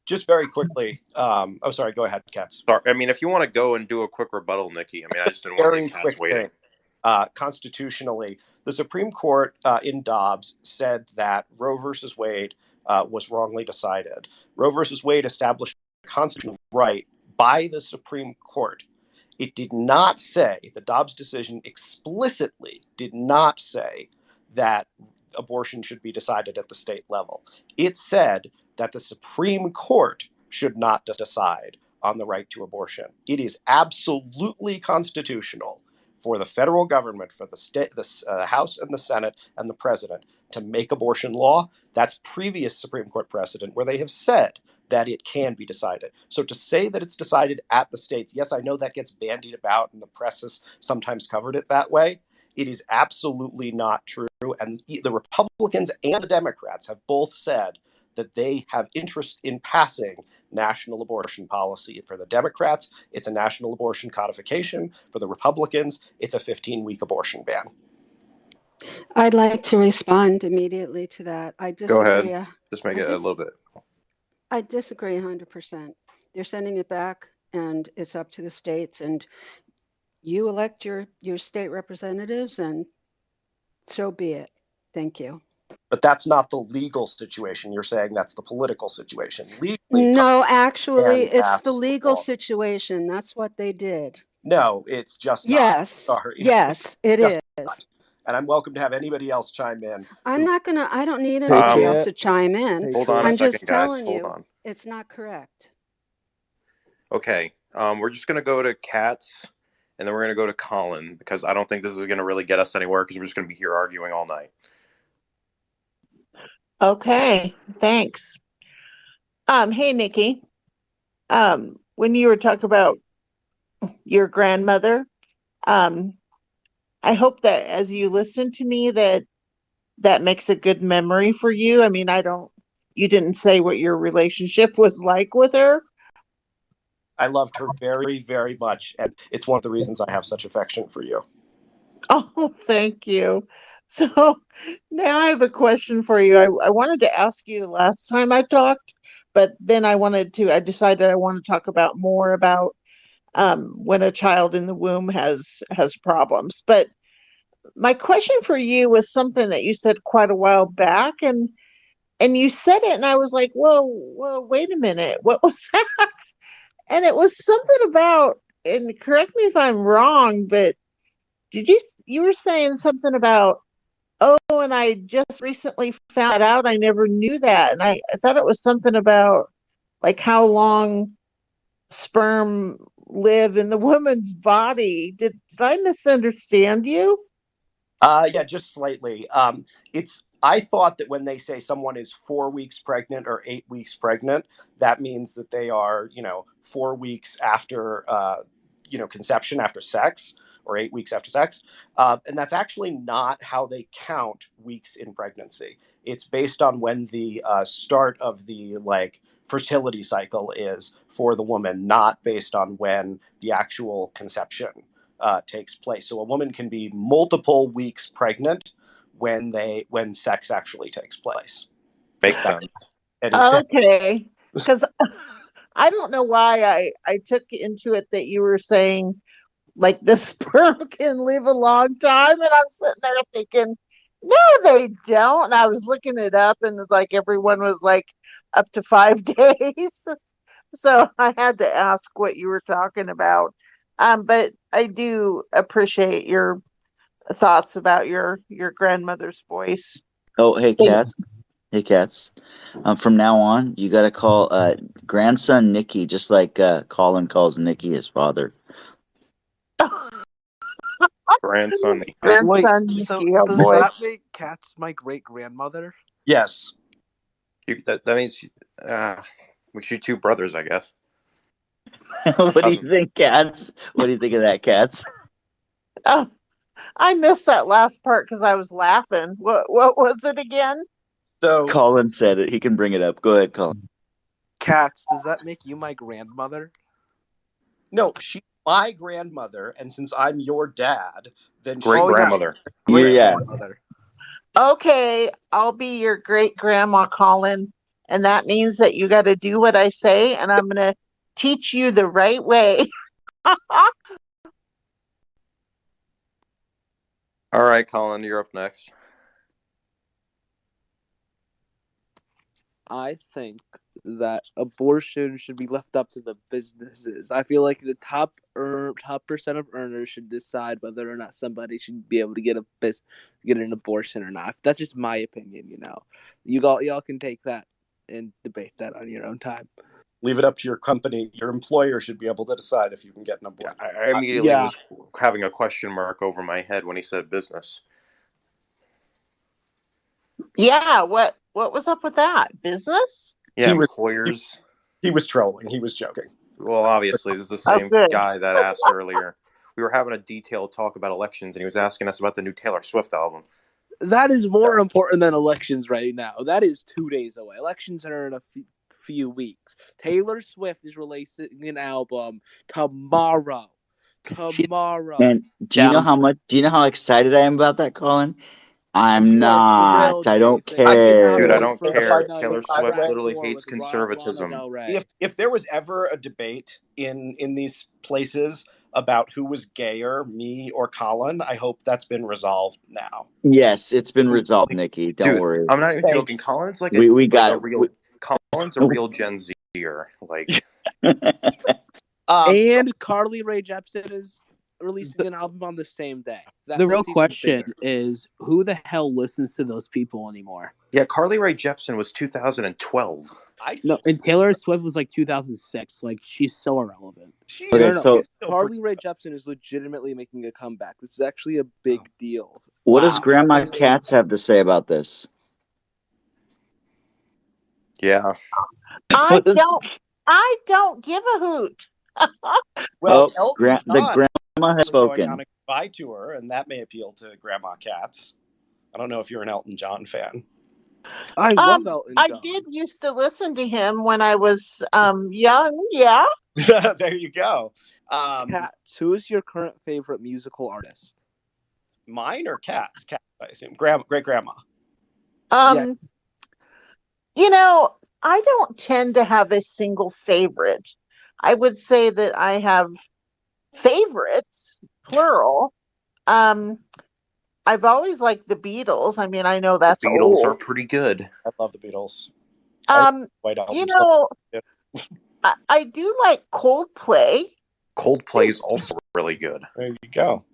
Speaker 5: Just very quickly. Oh, sorry. Go ahead, Katz.
Speaker 2: Sorry. I mean, if you want to go and do a quick rebuttal, Nikki. I mean, I just didn't want to leave Katz waiting.
Speaker 5: Constitutionally, the Supreme Court in Dobbs said that Roe versus Wade was wrongly decided. Roe versus Wade established a constitutional right by the Supreme Court. It did not say, the Dobbs decision explicitly did not say that abortion should be decided at the state level. It said that the Supreme Court should not decide on the right to abortion. It is absolutely constitutional for the federal government, for the state, the House and the Senate and the president to make abortion law. That's previous Supreme Court precedent where they have said that it can be decided. So to say that it's decided at the states, yes, I know that gets bandied about and the press has sometimes covered it that way. It is absolutely not true. And the Republicans and the Democrats have both said that they have interest in passing national abortion policy. For the Democrats, it's a national abortion codification. For the Republicans, it's a 15-week abortion ban.
Speaker 20: I'd like to respond immediately to that. I disagree.
Speaker 2: Go ahead. Just make it a little bit.
Speaker 20: I disagree 100%. They're sending it back, and it's up to the states. And you elect your state representatives, and so be it. Thank you.
Speaker 5: But that's not the legal situation. You're saying that's the political situation. Legally,
Speaker 20: no, actually, it's the legal situation. That's what they did.
Speaker 5: No, it's just
Speaker 20: yes.
Speaker 5: Sorry.
Speaker 20: Yes, it is.
Speaker 5: Not. And I'm welcome to have anybody else chime in.
Speaker 20: I'm not gonna. I don't need anybody else to chime in.
Speaker 2: Hold on
Speaker 20: I'm
Speaker 2: a second,
Speaker 20: just
Speaker 2: guys.
Speaker 20: telling
Speaker 2: Hold
Speaker 20: you,
Speaker 2: on.
Speaker 20: it's not correct.
Speaker 2: Okay. We're just gonna go to Katz, and then we're gonna go to Colin because I don't think this is gonna really get us anywhere because we're just gonna be here arguing all night.
Speaker 6: Okay, thanks. Hey, Nikki. When you were talking about your grandmother, I hope that as you listen to me that makes a good memory for you. I mean, you didn't say what your relationship was like with her.
Speaker 5: I loved her very, very much, and it's one of the reasons I have such affection for you.
Speaker 6: Oh, thank you. So now I have a question for you. I wanted to ask you the last time I talked, but then I decided I want to talk about more about when a child in the womb has problems. But my question for you was something that you said quite a while back, and you said it, and I was like, whoa, wait a minute, what was that? And it was something about, and correct me if I'm wrong, but you were saying something about, oh, and I just recently found out, I never knew that. And I thought it was something about like how long sperm live in the woman's body. Did I misunderstand you?
Speaker 5: Yeah, just slightly. It's I thought that when they say someone is 4 weeks pregnant or 8 weeks pregnant, that means that they are, 4 weeks after, conception, after sex, or 8 weeks after sex. And that's actually not how they count weeks in pregnancy. It's based on when the start of the fertility cycle is for the woman, not based on when the actual conception takes place. So a woman can be multiple weeks pregnant when sex actually takes place.
Speaker 2: Makes sense.
Speaker 6: Okay, because I don't know why I took into it that you were saying like the sperm can live a long time, and I'm sitting there thinking, no, they don't. And I was looking it up, and it's like everyone was like up to 5 days. So I had to ask what you were talking about. But I do appreciate your thoughts about your grandmother's voice.
Speaker 1: Oh, hey, Cats. Hey, Cats. From now on, you got to call grandson Nicky, just like Colin calls Nicky his father.
Speaker 2: Grandson.
Speaker 12: Wait,
Speaker 6: Grandson
Speaker 12: so
Speaker 6: Nicky, oh
Speaker 12: does
Speaker 6: boy.
Speaker 12: that make Kat's my great grandmother?
Speaker 5: Yes.
Speaker 2: That means we shoot two brothers, I guess.
Speaker 1: What do you think, Cats? What do you think of that, Cats?
Speaker 6: Oh, I missed that last part because I was laughing. What was it again?
Speaker 5: So
Speaker 1: Colin said it. He can bring it up. Go ahead, Colin.
Speaker 12: Cats, does that make you my grandmother?
Speaker 5: No, she's my grandmother, and since I'm your dad, then
Speaker 2: Great grandmother.
Speaker 12: Great
Speaker 1: Yeah.
Speaker 12: grandmother.
Speaker 6: Okay, I'll be your great grandma, Colin, and that means that you got to do what I say, and I'm gonna teach you the right way.
Speaker 2: All right, Colin, you're up next.
Speaker 12: I think that abortion should be left up to the businesses. I feel like the top percent of earners should decide whether or not somebody should be able to get an abortion or not. That's just my opinion. Y'all can take that and debate that on your own time.
Speaker 5: Leave it up to your company. Your employer should be able to decide if you can get an abortion.
Speaker 2: I immediately was having a question mark over my head when he said business.
Speaker 6: Yeah, what was up with that? Business?
Speaker 2: Yeah, employers.
Speaker 5: He was trolling. He was joking.
Speaker 2: Well, obviously, this is the same guy that asked earlier. We were having a detailed talk about elections, and he was asking us about the new Taylor Swift album.
Speaker 12: That is more important than elections right now. That is 2 days away. Elections are in a few weeks. Taylor Swift is releasing an album tomorrow.
Speaker 1: And do you know how excited I am about that, Colin? I'm not. I don't care.
Speaker 2: Dude, I don't care. Taylor Swift literally hates conservatism.
Speaker 5: If there was ever a debate in these places about who was gayer, me or Colin, I hope that's been resolved now.
Speaker 1: Yes, it's been resolved, Nikki. Don't worry.
Speaker 2: I'm not even joking. Colin's like Colin's a real Gen Zer. Like,
Speaker 12: and Carly Rae Jepsen is releasing an album on the same day.
Speaker 19: The real question is, who the hell listens to those people anymore?
Speaker 2: Yeah, Carly Rae Jepsen was 2012.
Speaker 19: No, and Taylor Swift was like 2006. Like, she's so irrelevant.
Speaker 12: Carly Rae Jepsen is legitimately making a comeback. This is actually a big deal.
Speaker 1: What does Grandma Katz have to say about this?
Speaker 2: Yeah.
Speaker 6: I don't give a hoot.
Speaker 5: Well,
Speaker 1: the grandma has spoken.
Speaker 5: Going on a goodbye tour, and that may appeal to Grandma Katz. I don't know if you're an Elton John fan.
Speaker 12: I love Elton John.
Speaker 6: I did used to listen to him when I was young. Yeah.
Speaker 5: There you go.
Speaker 12: Katz, who is your current favorite musical artist?
Speaker 5: Mine or Katz? Katz, I assume. Great grandma.
Speaker 6: You know, I don't tend to have a single favorite. I would say that I have favorites, plural. I've always liked the Beatles. I mean, I know that's
Speaker 2: the Beatles
Speaker 6: old.
Speaker 2: are pretty good.
Speaker 5: I love the Beatles.
Speaker 6: You know, I do like Coldplay.
Speaker 2: Coldplay is also really good.
Speaker 5: There you go.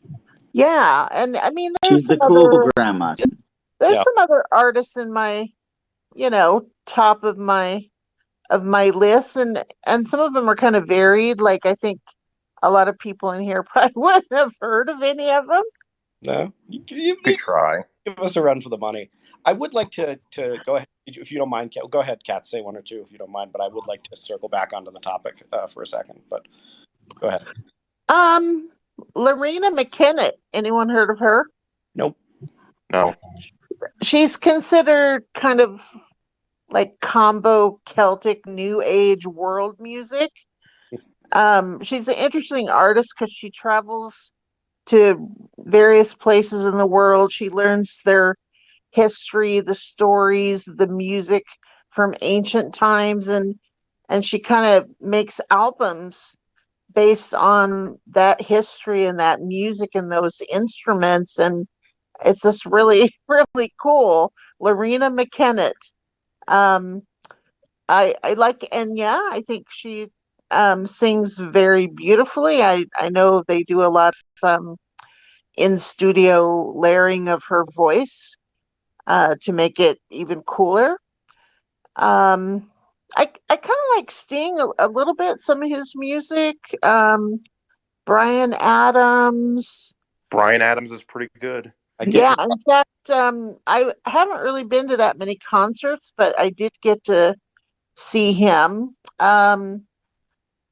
Speaker 6: Yeah, and I mean, there's
Speaker 1: She's the
Speaker 6: some
Speaker 1: cool
Speaker 6: other
Speaker 1: grandma.
Speaker 6: there's some other artists in my, top of my list, and some of them are kind of varied. Like, I think a lot of people in here probably wouldn't have heard of any of them.
Speaker 5: No,
Speaker 2: you could try.
Speaker 5: give us a run for the money. I would like to go ahead, if you don't mind. Go ahead, Kat, say one or two if you don't mind. But I would like to circle back onto the topic for a second. But go ahead.
Speaker 6: Lorena McKennitt. Anyone heard of her?
Speaker 5: Nope.
Speaker 2: No.
Speaker 6: She's considered kind of like combo Celtic New Age world music. She's an interesting artist because she travels to various places in the world. She learns their history, the stories, the music from ancient times, and she kind of makes albums based on that history and that music and those instruments. And it's just really, really cool. Lorena McKennitt. Um, I like Enya. I think she sings very beautifully. I know they do a lot of in studio layering of her voice to make it even cooler. I kind of like Sting a little bit, some of his music. Bryan Adams.
Speaker 2: Bryan Adams is pretty good.
Speaker 6: Yeah, in fact, I haven't really been to that many concerts, but I did get to see him.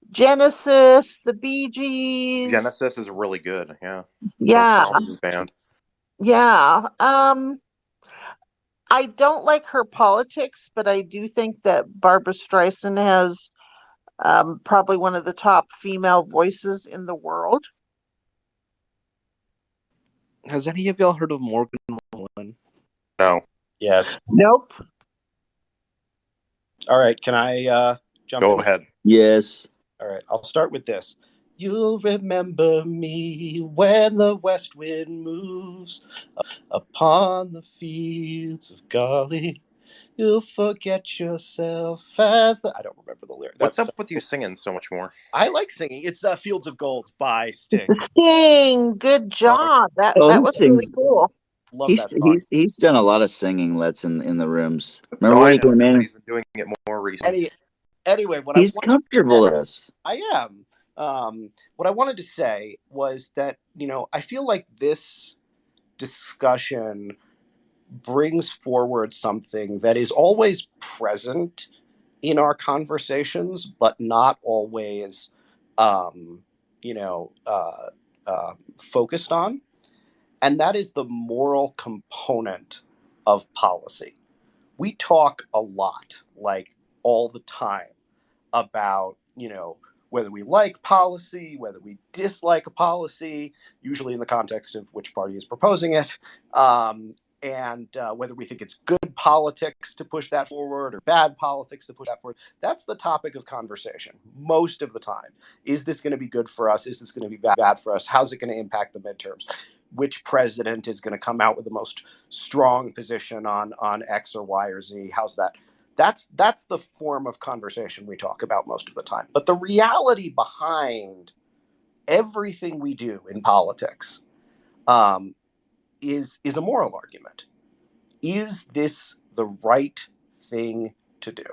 Speaker 6: Genesis, the Bee Gees.
Speaker 2: Genesis is really good. Yeah.
Speaker 6: Yeah.
Speaker 2: Phil Collins' band.
Speaker 6: Yeah. I don't like her politics, but I do think that Barbra Streisand has probably one of the top female voices in the world.
Speaker 12: Has any of y'all heard of Morgan Wallen?
Speaker 2: No.
Speaker 5: Yes.
Speaker 6: Nope.
Speaker 5: All right. Can I jump in?
Speaker 2: Go ahead.
Speaker 1: Yes.
Speaker 5: All right. I'll start with this. You'll remember me when the west wind moves upon the fields of Garley. You'll forget yourself as the... I don't remember the lyrics.
Speaker 2: What's up with you singing so much more?
Speaker 5: I like singing. It's Fields of Gold by Sting.
Speaker 6: Sting, good job. That was really cool.
Speaker 5: Love that song.
Speaker 1: He's done a lot of singing, Let's in the rooms. Remember
Speaker 2: No,
Speaker 1: when
Speaker 2: I
Speaker 1: he
Speaker 2: know.
Speaker 1: came in?
Speaker 2: He's been doing it more recently.
Speaker 5: Anyway, what
Speaker 1: He's comfortable with us.
Speaker 5: I am. What I wanted to say was that, I feel like this discussion brings forward something that is always present in our conversations, but not always, focused on. And that is the moral component of policy. We talk a lot, like all the time, about, whether we like policy, whether we dislike a policy, usually in the context of which party is proposing it, and whether we think it's good politics to push that forward or bad politics to push that forward. That's the topic of conversation most of the time. Is this going to be good for us? Is this going to be bad for us? How's it going to impact the midterms? Which president is going to come out with the most strong position on X or Y or Z? How's that? That's the form of conversation we talk about most of the time. But the reality behind everything we do in politics is a moral argument. Is this the right thing to do?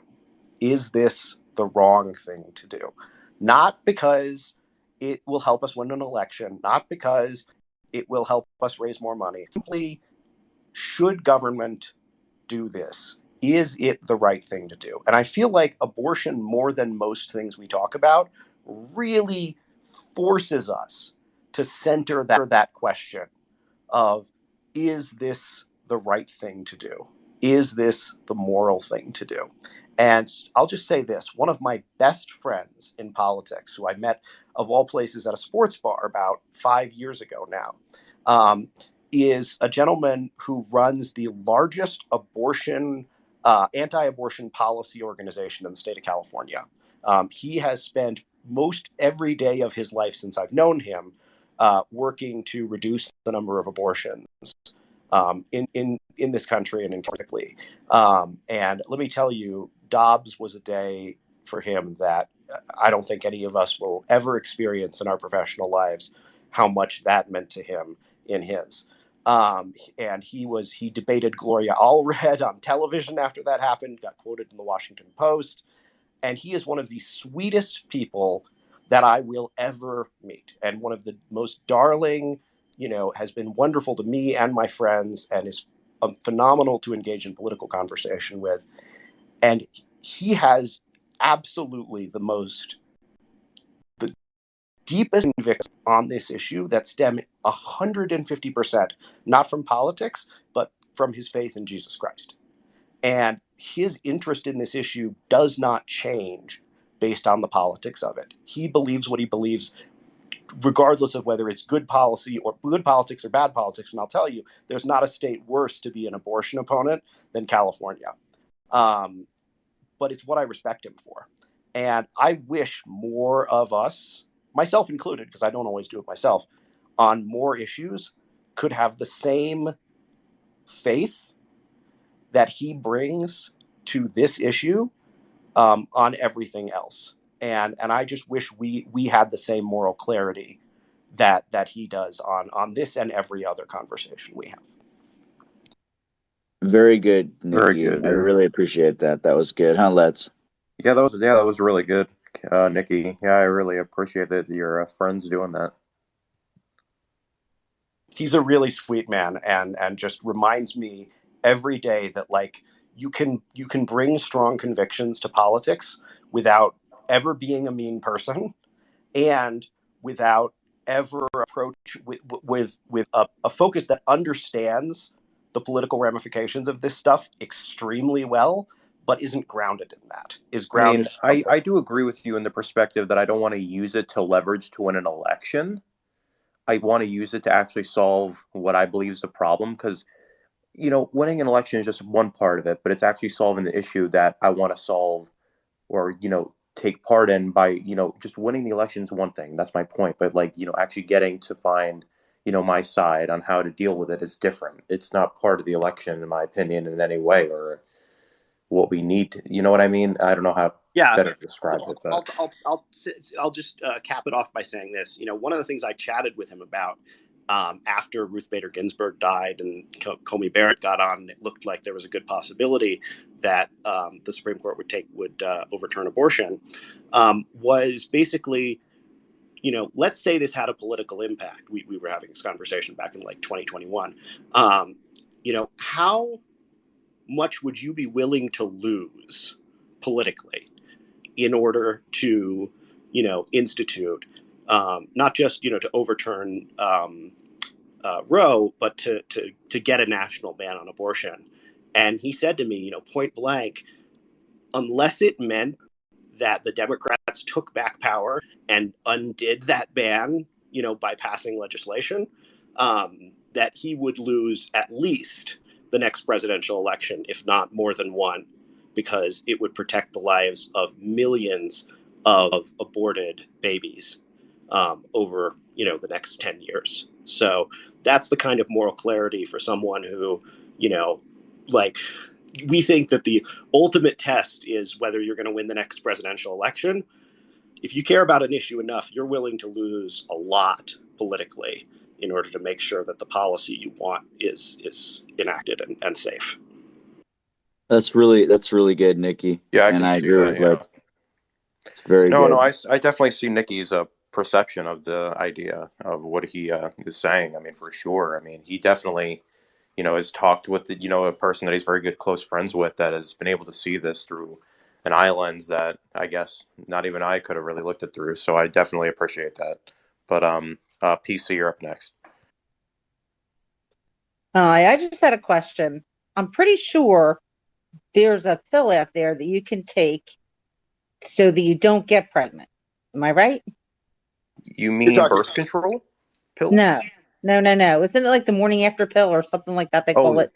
Speaker 5: Is this the wrong thing to do? Not because it will help us win an election, not because it will help us raise more money. Simply, should government do this? Is it the right thing to do? And I feel like abortion, more than most things we talk about, really forces us to center that question of, is this the right thing to do? Is this the moral thing to do? And I'll just say this. One of my best friends in politics, who I met, of all places, at a sports bar about 5 years ago now, is a gentleman who runs the largest anti-abortion policy organization in the state of California. He has spent most every day of his life since I've known him working to reduce the number of abortions in this country and in California. And let me tell you, Dobbs was a day for him that I don't think any of us will ever experience in our professional lives, how much that meant to him in his. And he debated Gloria Allred on television after that happened, got quoted in the Washington Post. And he is one of the sweetest people that I will ever meet. And one of the most darling, has been wonderful to me and my friends, and is phenomenal to engage in political conversation with. And he has absolutely the deepest conviction on this issue that stem 150% not from politics, but from his faith in Jesus Christ. And his interest in this issue does not change based on the politics of it. He believes what he believes, regardless of whether it's good policy or good politics or bad politics. And I'll tell you, there's not a state worse to be an abortion opponent than California. But it's what I respect him for. And I wish more of us, myself included, because I don't always do it myself, on more issues could have the same faith that he brings to this issue on everything else. And I just wish we had the same moral clarity that he does on this and every other conversation we have.
Speaker 1: Very good, Nikki.
Speaker 2: Very good,
Speaker 1: I
Speaker 2: yeah.
Speaker 1: really appreciate that. That was good, huh, Let's?
Speaker 2: Yeah, that was really good, Nikki. Yeah, I really appreciate that your friend's doing that.
Speaker 5: He's a really sweet man, and just reminds me every day that, like, you can bring strong convictions to politics without ever being a mean person, and without ever approach with a focus that understands the political ramifications of this stuff extremely well, but isn't grounded in that. Is grounded.
Speaker 2: I do agree with you in the perspective that I don't want to use it to leverage to win an election. I want to use it to actually solve what I believe is the problem, because, winning an election is just one part of it, but it's actually solving the issue that I want to solve or, take part in by, just winning the election is one thing. That's my point. But actually getting to find, my side on how to deal with it is different. It's not part of the election, in my opinion, in any way, or what we need to, you know what I mean? I don't know how better to describe it. But
Speaker 5: I'll just cap it off by saying this. One of the things I chatted with him about after Ruth Bader Ginsburg died and Comey Barrett got on, it looked like there was a good possibility that the Supreme Court would overturn abortion, was basically, let's say this had a political impact. We were having this conversation back in like 2021. How much would you be willing to lose politically in order to, institute, not just, to overturn Roe, but to get a national ban on abortion? And he said to me, point blank, unless it meant that the Democrats took back power and undid that ban, by passing legislation, that he would lose at least the next presidential election, if not more than one, because it would protect the lives of millions of aborted babies over, the next 10 years. So that's the kind of moral clarity for someone who, we think that the ultimate test is whether you're going to win the next presidential election. If you care about an issue enough, you're willing to lose a lot politically in order to make sure that the policy you want is enacted and safe.
Speaker 1: That's really good, Nikki.
Speaker 2: Yeah,
Speaker 1: I agree with that. It's very good.
Speaker 2: No, I definitely see Nikki's perception of the idea of what he is saying. I mean, for sure. I mean, he definitely, has talked with a person that he's very good close friends with that has been able to see this through an eye lens that I guess not even I could have really looked it through. So I definitely appreciate that. But PC, you're up next.
Speaker 21: I just had a question. I'm pretty sure there's a pill out there that you can take so that you don't get pregnant. Am I right?
Speaker 2: You mean birth control pills?
Speaker 21: No. Isn't it like the morning after pill or something like that they call it?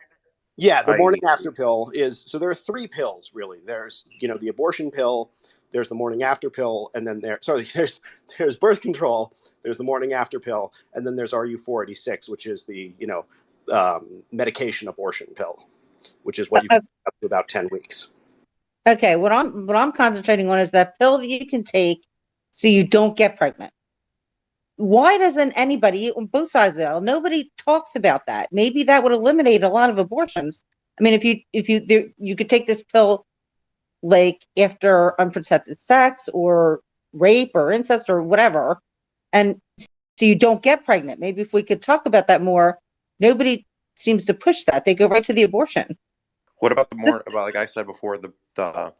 Speaker 5: Yeah, the morning after pill is, so there are 3 pills really. There's, the abortion pill, there's the morning after pill, and then there's birth control, there's the morning after pill, and then there's RU486, which is the, medication abortion pill, which is what you can take up to about 10 weeks.
Speaker 21: Okay, what I'm concentrating on is that pill that you can take so you don't get pregnant. Why doesn't anybody on both sides of the aisle, nobody talks about that? Maybe that would eliminate a lot of abortions. I mean, if you could take this pill like after unprotected sex or rape or incest or whatever, and so you don't get pregnant. Maybe if we could talk about that more, nobody seems to push that. They go right to the abortion.
Speaker 2: What about like I said before, the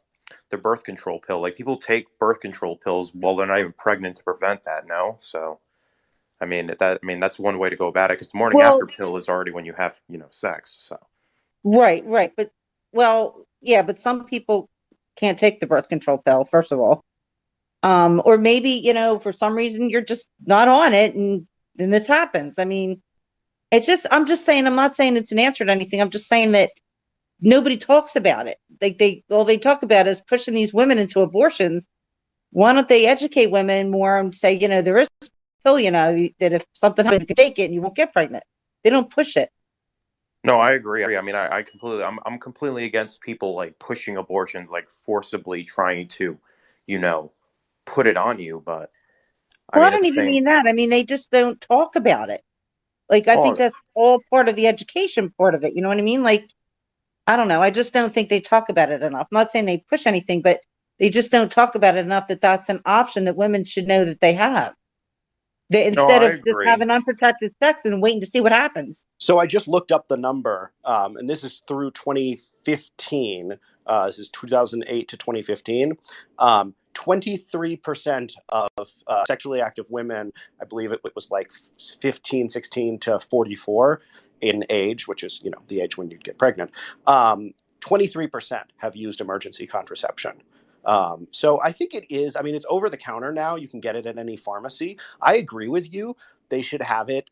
Speaker 2: birth control pill? Like, people take birth control pills while they're not even pregnant to prevent that. No, so I mean that's one way to go about it, because the morning
Speaker 21: Well,
Speaker 2: after pill is already when you have sex. So
Speaker 21: right, but yeah, but some people can't take the birth control pill, first of all. Or maybe, for some reason you're just not on it, and then this happens. I mean, I'm just saying, I'm not saying it's an answer to anything. I'm just saying that nobody talks about it. All they talk about is pushing these women into abortions. Why don't they educate women more and say, there is a pill, that if something happens, you can take it and you won't get pregnant. They don't push it.
Speaker 2: no, I agree. I mean, I'm completely against people like pushing abortions, like forcibly trying to, put it on you. But I
Speaker 21: Well, I
Speaker 2: mean, at
Speaker 21: don't
Speaker 2: the
Speaker 21: even
Speaker 2: same,
Speaker 21: mean that. I mean, they just don't talk about it. Like, I think
Speaker 2: oh,
Speaker 21: that's all part of the education part of it. You know what I mean? Like, I don't know. I just don't think they talk about it enough. I'm not saying they push anything, but they just don't talk about it enough that that's an option that women should know that they have.
Speaker 2: no,
Speaker 21: Instead
Speaker 2: I
Speaker 21: of just
Speaker 2: agree.
Speaker 21: having unprotected sex and waiting to see what happens.
Speaker 5: So I just looked up the number, and this is through 2015. This is 2008 to 2015. 23% of sexually active women, I believe it was like 15, 16 to 44 in age, which is, the age when you'd get pregnant. 23% have used emergency contraception. So I think it is, I mean, it's over the counter now. You can get it at any pharmacy. I agree with you. They should have it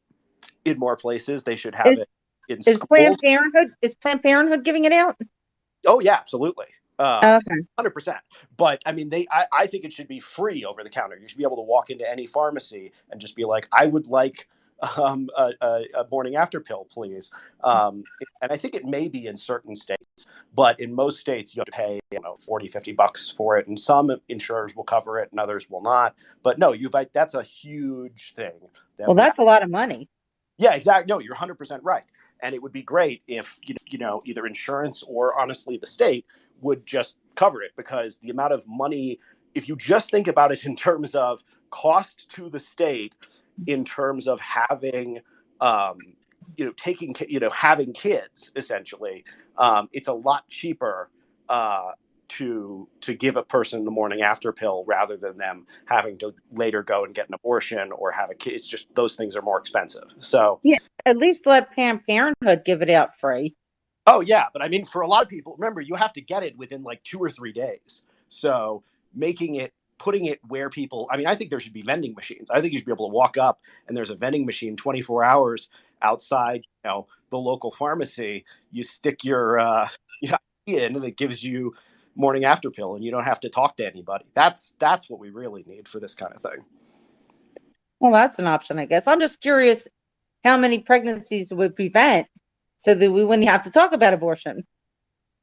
Speaker 5: in more places. They should have
Speaker 21: Is,
Speaker 5: it in
Speaker 21: is Planned
Speaker 5: schools.
Speaker 21: Parenthood giving it out?
Speaker 5: Oh yeah, absolutely.
Speaker 21: Okay.
Speaker 5: 100%. But I mean, I think it should be free over the counter. You should be able to walk into any pharmacy and just be like, I would like a morning after pill, please. And I think it may be in certain states, but in most states you have to pay, $40-50 for it. And some insurers will cover it and others will not. But no, that's a huge thing that
Speaker 21: Well,
Speaker 5: we have.
Speaker 21: that's a lot of money.
Speaker 5: Yeah, exactly. No, you're 100% right. And it would be great if, either insurance or honestly the state would just cover it, because the amount of money, if you just think about it in terms of cost to the state, in terms of having, having kids, essentially, it's a lot cheaper to give a person the morning after pill rather than them having to later go and get an abortion or have a kid. It's just, those things are more expensive. So
Speaker 21: Yeah, at least let Planned Parenthood give it out free.
Speaker 5: oh yeah, but I mean, for a lot of people, remember, you have to get it within like 2 or 3 days. So putting it where people, I mean, I think there should be vending machines. I think you should be able to walk up and there's a vending machine 24 hours outside, the local pharmacy. You stick your in and it gives you morning after pill and you don't have to talk to anybody. That's what we really need for this kind of thing.
Speaker 21: Well, that's an option, I guess. I'm just curious how many pregnancies it would prevent so that we wouldn't have to talk about abortion.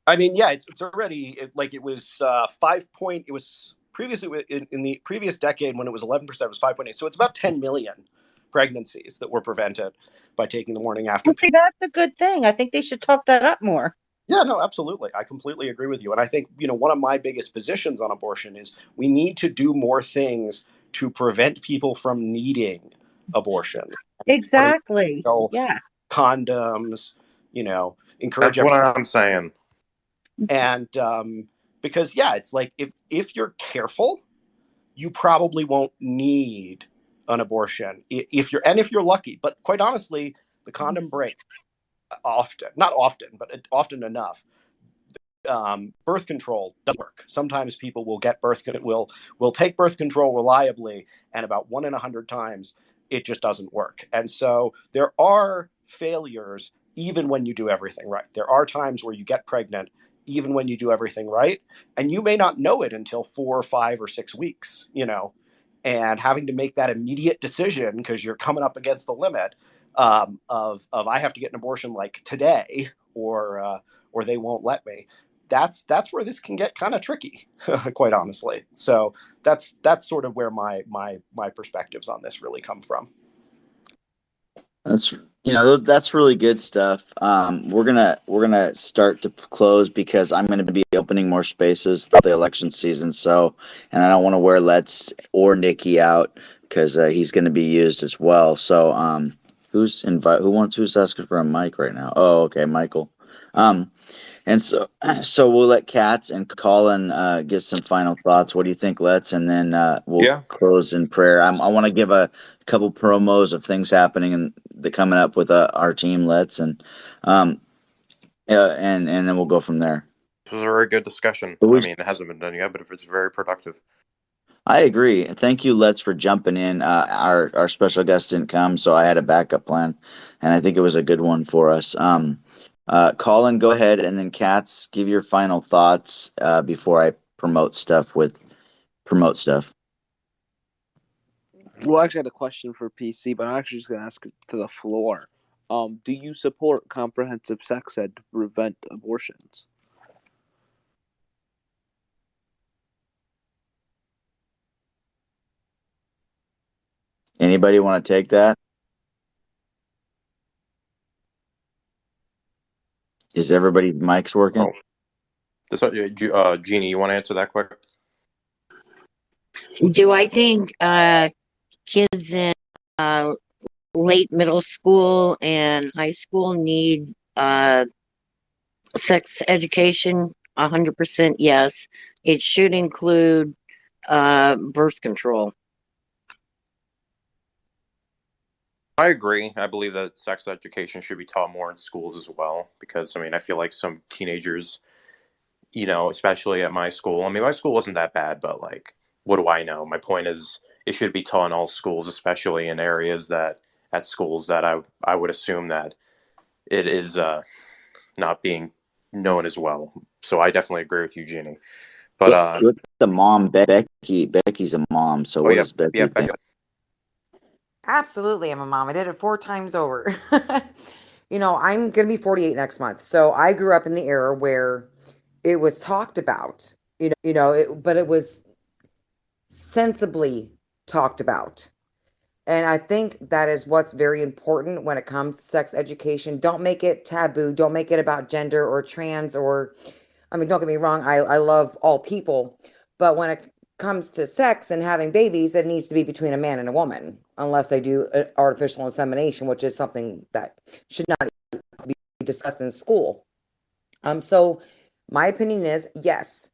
Speaker 5: I mean, yeah, it's already like it was 5 point. It was previously in the previous decade when it was 11%. It was 5.8. So it's about 10 million pregnancies that were prevented by taking the morning after
Speaker 21: Well,
Speaker 5: pill.
Speaker 21: see, that's a good thing. I think they should talk that up more.
Speaker 5: Yeah, no, absolutely. I completely agree with you. And I think, one of my biggest positions on abortion is we need to do more things to prevent people from needing abortion.
Speaker 21: Exactly. Yeah.
Speaker 5: Condoms, encourage
Speaker 2: That's what I'm saying.
Speaker 5: And because yeah, it's like if you're careful, you probably won't need an abortion if you're lucky. But quite honestly, the condom breaks often, not often, but often enough. Birth control does work. Sometimes people will get will take birth control reliably, and about 1 in 100 times it just doesn't work. And so there are failures even when you do everything right. There are times where you get pregnant even when you do everything right, and you may not know it until 4 or 5 or 6 weeks. And having to make that immediate decision because you're coming up against the limit of I have to get an abortion like today, or they won't let me. That's where this can get kind of tricky, quite honestly. So that's sort of where my perspectives on this really come from.
Speaker 1: That's really good stuff. We're gonna start to close because I'm gonna be opening more spaces throughout the election season. So, and I don't want to wear Let's or Nikki out because he's gonna be used as well. So, Who's asking for a mic right now? Oh, okay, Michael. Um, and so we'll let Katz and Colin get some final thoughts. What do you think, Let's? And then we'll
Speaker 2: Yeah.
Speaker 1: close in prayer. I want to give a couple promos of things happening and the coming up with our team, Let's, um, and then we'll go from there.
Speaker 2: This was a very good discussion.
Speaker 1: But
Speaker 2: I mean, it hasn't been done yet, but it's very productive.
Speaker 1: I agree. Thank you, Let's, for jumping in. Our special guest didn't come, so I had a backup plan, and I think it was a good one for us. Colin, go ahead, and then Katz, give your final thoughts before I promote stuff.
Speaker 12: Well, actually, I had a question for PC, but I'm actually just going to ask it to the floor. Do you support comprehensive sex ed to prevent abortions?
Speaker 1: Anybody want to take that? Is everybody's mics working?
Speaker 2: Jeannie, you want to answer that quick?
Speaker 10: Do I think kids in late middle school and high school need sex education? 100% yes. It should include birth control.
Speaker 2: I agree. I believe that sex education should be taught more in schools as well, because I mean, I feel like some teenagers, especially at my school. I mean, my school wasn't that bad, but like, what do I know? My point is, it should be taught in all schools, especially in areas at schools that I would assume that it is not being known as well. So I definitely agree with you, Jeannie. But
Speaker 1: What's the mom, Becky? Becky's a mom. So what does Becky think?
Speaker 16: Absolutely, I'm a mom. I did it 4 times over. I'm going to be 48 next month. So I grew up in the era where it was talked about, but it was sensibly talked about. And I think that is what's very important when it comes to sex education. Don't make it taboo. Don't make it about gender or trans don't get me wrong. I love all people, but when it comes to sex and having babies, it needs to be between a man and a woman, unless they do artificial insemination, which is something that should not be discussed in school. So my opinion is yes,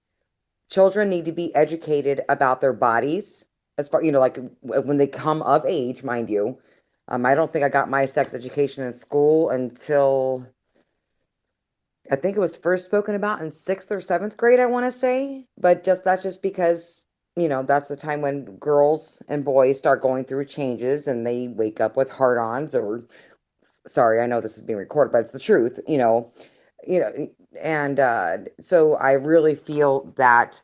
Speaker 16: children need to be educated about their bodies as far, like when they come of age, mind you. I don't think I got my sex education in school until I think it was first spoken about in 6th or 7th grade, I want to say. But that's just because, that's the time when girls and boys start going through changes and they wake up with hard-ons or, sorry, I know this is being recorded, but it's the truth, and so I really feel that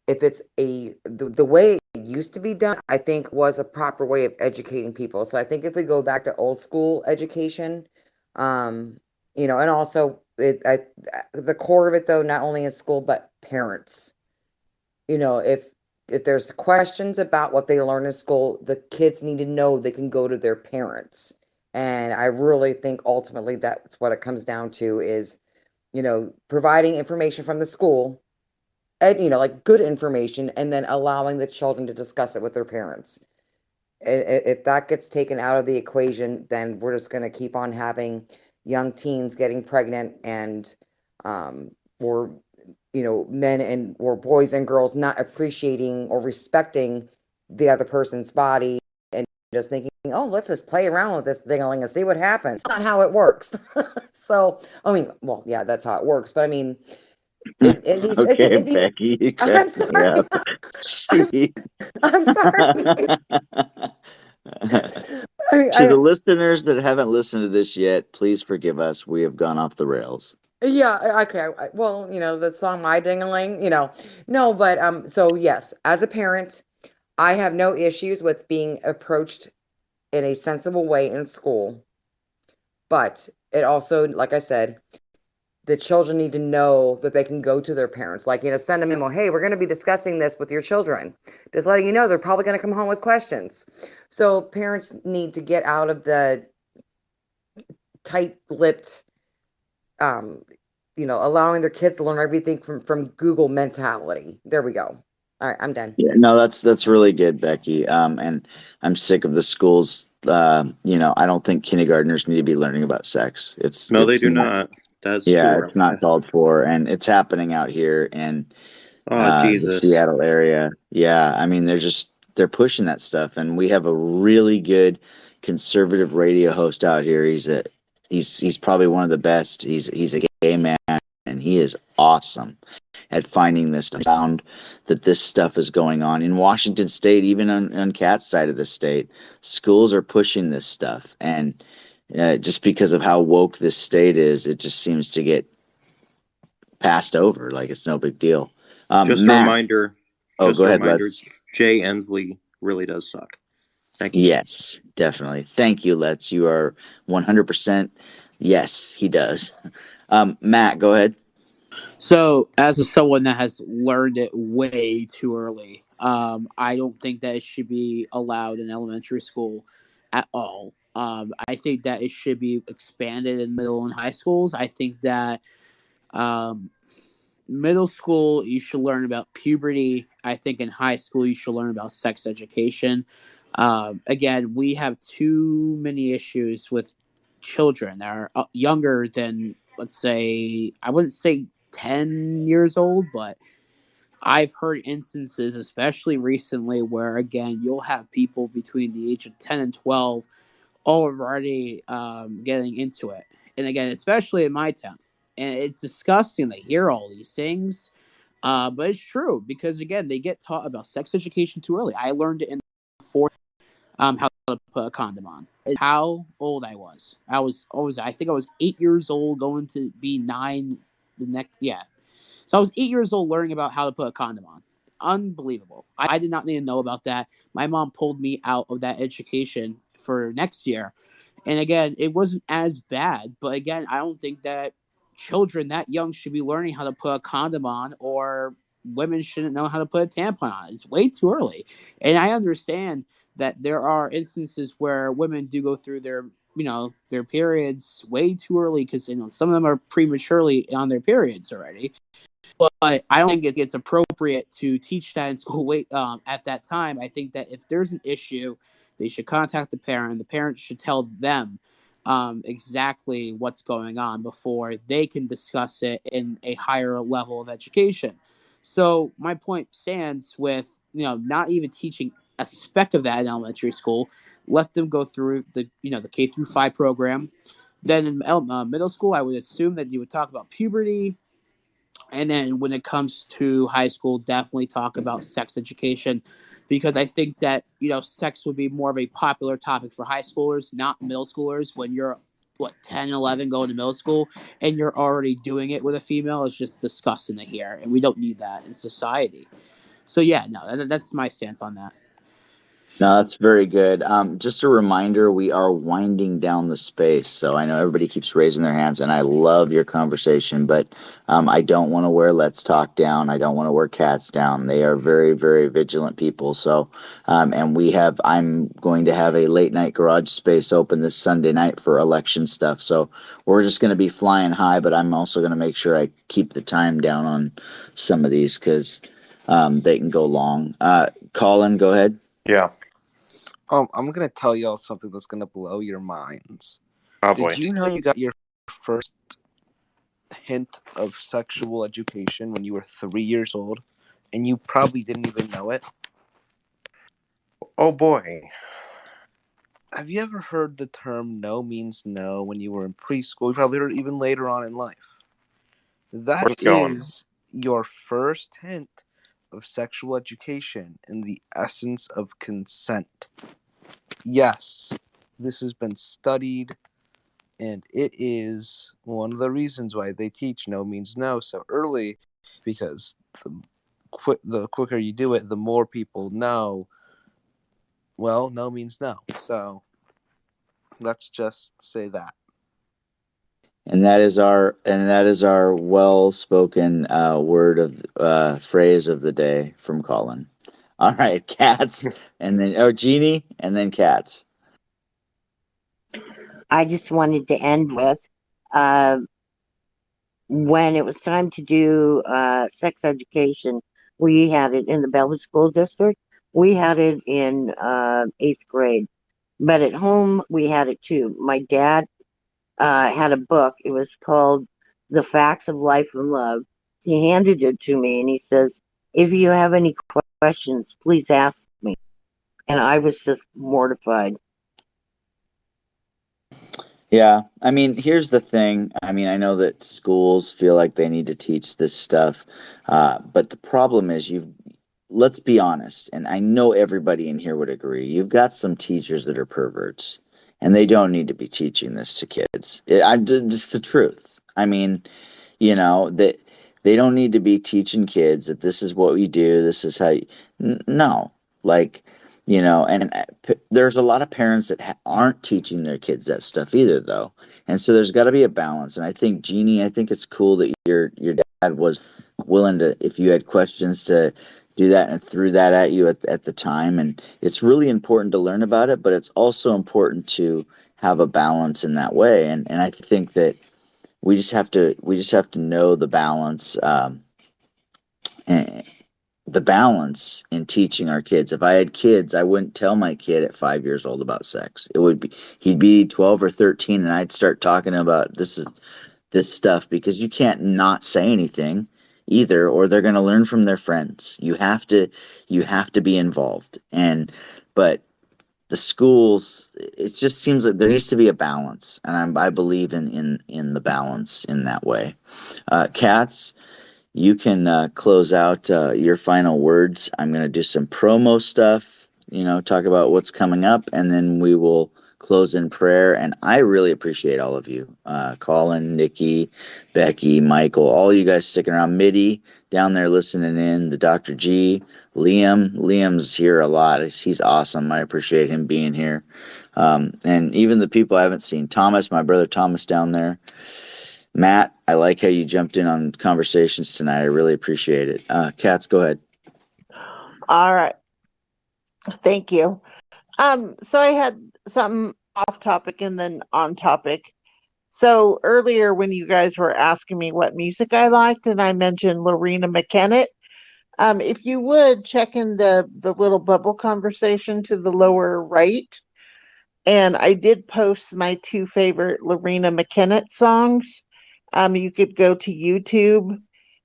Speaker 16: if it's the way it used to be done, I think was a proper way of educating people. So I think if we go back to old school education, and also the core of it though, not only in school but parents. If there's questions about what they learn in school, the kids need to know they can go to their parents. And I really think ultimately that's what it comes down to is, providing information from the school, and like good information, and then allowing the children to discuss it with their parents. If that gets taken out of the equation, then we're just going to keep on having young teens getting pregnant and or men or boys and girls not appreciating or respecting the other person's body and just thinking, oh, let's just play around with this thing and see what happens. That's not how it works. So I mean, well, yeah, that's how it works, but I mean,
Speaker 1: Okay, Becky, you
Speaker 16: I'm
Speaker 1: cracked me
Speaker 16: sorry.
Speaker 1: up.
Speaker 16: I'm sorry.
Speaker 1: To the listeners that haven't listened to this yet, please forgive us. We have gone off the rails.
Speaker 16: Yeah, okay. Well, the song My Ding-a-ling, no, but so yes, as a parent, I have no issues with being approached in a sensible way in school. But it also, like I said, the children need to know that they can go to their parents, like, send a memo, hey, we're going to be discussing this with your children, just letting you know they're probably going to come home with questions. So parents need to get out of the tight-lipped, allowing their kids to learn everything from Google mentality. There we go. All right, I'm done.
Speaker 1: Yeah, no, that's really good, Becky. And I'm sick of the schools I don't think kindergartners need to be learning about sex.
Speaker 2: No, they
Speaker 1: It's
Speaker 2: do
Speaker 1: not.
Speaker 2: not. That's
Speaker 1: Yeah,
Speaker 2: true.
Speaker 1: it's not called for, and it's happening out here in
Speaker 2: Oh,
Speaker 1: the
Speaker 2: Jesus.
Speaker 1: Seattle area. Yeah, I mean they're pushing that stuff, and we have a really good conservative radio host out here. He's probably one of the best. He's a gay man, and he is awesome at finding this stuff. Found that this stuff is going on in Washington State, even on Kat's side of the state. Schools are pushing this stuff, and just because of how woke this state is, it just seems to get passed over like it's no big deal.
Speaker 2: Just a
Speaker 1: Matt,
Speaker 2: reminder.
Speaker 1: oh,
Speaker 2: Just
Speaker 1: go
Speaker 2: a
Speaker 1: ahead.
Speaker 2: reminder. Jay Ensley really does suck. Thank you.
Speaker 1: Yes, definitely. Thank you, Let's. You are 100%. Yes, he does. Matt, go ahead.
Speaker 19: So, as someone that has learned it way too early, I don't think that it should be allowed in elementary school at all. I think that it should be expanded in middle and high schools. I think that um, middle school you should learn about puberty. I think in high school you should learn about sex education. Again, we have too many issues with children that are younger than, let's say, I wouldn't say 10 years old, but I've heard instances, especially recently, where again you'll have people between the age of 10 and 12 already getting into it. And again, especially in my town. And it's disgusting to hear all these things. But it's true because, again, they get taught about sex education too early. I learned it in fourth how to put a condom on. How old I was. I think I was 8 years old, going to be 9 the next, yeah. So I was 8 years old learning about how to put a condom on. Unbelievable. I did not need to know about that. My mom pulled me out of that education for next year. And again, it wasn't as bad. But again, I don't think that children that young should be learning how to put a condom on, or women shouldn't know how to put a tampon on. It's way too early. And I understand that there are instances where women do go through their periods way too early because some of them are prematurely on their periods already. But I don't think it's appropriate to teach that in school at that time. I think that if there's an issue, they should contact the parent. The parent should tell them exactly what's going on before they can discuss it in a higher level of education. So my point stands with not even teaching a speck of that in elementary school. Let them go through the K-5 program. Then in middle school, I would assume that you would talk about puberty, and then when it comes to high school, definitely talk about sex education, because I think that, sex would be more of a popular topic for high schoolers, not middle schoolers. When you're, 10, 11, going to middle school, and you're already doing it with a female, it's just disgusting to hear. And we don't need that in society. So, yeah, no, that's my stance on that.
Speaker 1: No, that's very good. Just a reminder, we are winding down the space. So I know everybody keeps raising their hands, and I love your conversation, but I don't want to wear Let's Talk down. I don't want to wear Cats down. They are very, very vigilant people. So, and I'm going to have a late night garage space open this Sunday night for election stuff. So we're just going to be flying high, but I'm also going to make sure I keep the time down on some of these because they can go long. Colin, go ahead.
Speaker 2: Yeah.
Speaker 12: I'm gonna tell y'all something that's gonna blow your minds.
Speaker 2: Oh,
Speaker 12: Did
Speaker 2: boy.
Speaker 12: you know you got your first hint of sexual education when you were 3 years old, and you probably didn't even know it?
Speaker 2: Oh, boy.
Speaker 12: Have you ever heard the term "no means no" when you were in preschool? You probably heard it even later on in life. That
Speaker 2: Where's it going?
Speaker 12: is your first hint of sexual education in the essence of consent. Yes, this has been studied, and it is one of the reasons why they teach no means no so early, because the quicker you do it, the more people know, well, no means no. So let's just say that.
Speaker 1: And that is our well spoken word of phrase of the day from Colin. All right, Cats, and then Jeannie, and then Cats.
Speaker 10: I just wanted to end with uh, when it was time to do sex education, we had it in the Bellevue School District. We had it in eighth grade. but at home we had it too. My dad had a book. It was called The Facts of Life and Love. He handed it to me and he says, "If you have any questions, please ask me." And I was just mortified.
Speaker 1: Yeah, I mean, here's the thing. I mean, I know that schools feel like they need to teach this stuff, but the problem is let's be honest, and I know everybody in here would agree. You've got some teachers that are perverts, and they don't need to be teaching this to kids. Just the truth. I mean, that they don't need to be teaching kids that this is what we do, this is how no, like, and there's a lot of parents that aren't teaching their kids that stuff either, though. And so there's got to be a balance. And I think, Jeannie, I think it's cool that your dad was willing to, if you had questions, to do that and threw that at you at the time. And it's really important to learn about it, but it's also important to have a balance in that way. And I think that we just have to know the balance, and the balance in teaching our kids. If I had kids, I wouldn't tell my kid at 5 years old about sex. It would be He'd be 12 or 13, and I'd start talking about this stuff, because you can't not say anything either, or they're going to learn from their friends. You have to be involved. But the schools, it just seems like there needs to be a balance, and I believe in the balance in that way. Katz, you can close out your final words. I'm going to do some promo stuff, talk about what's coming up, and then we will close in prayer. And I really appreciate all of you, Colin, Nikki, Becky, Michael, all you guys sticking around. Mitty down there listening in, the Dr. G, Liam's here a lot. He's awesome. I appreciate him being here. And even the people I haven't seen, Thomas, my brother Thomas down there. Matt, I like how you jumped in on conversations tonight. I really appreciate it. Katz, go ahead.
Speaker 6: All right. Thank you. So I had something off topic and then on topic. So earlier when you guys were asking me what music I liked, and I mentioned Lorena McKennitt, if you would check in the little bubble conversation to the lower right, and I did post my two favorite Lorena McKennitt songs. You could go to YouTube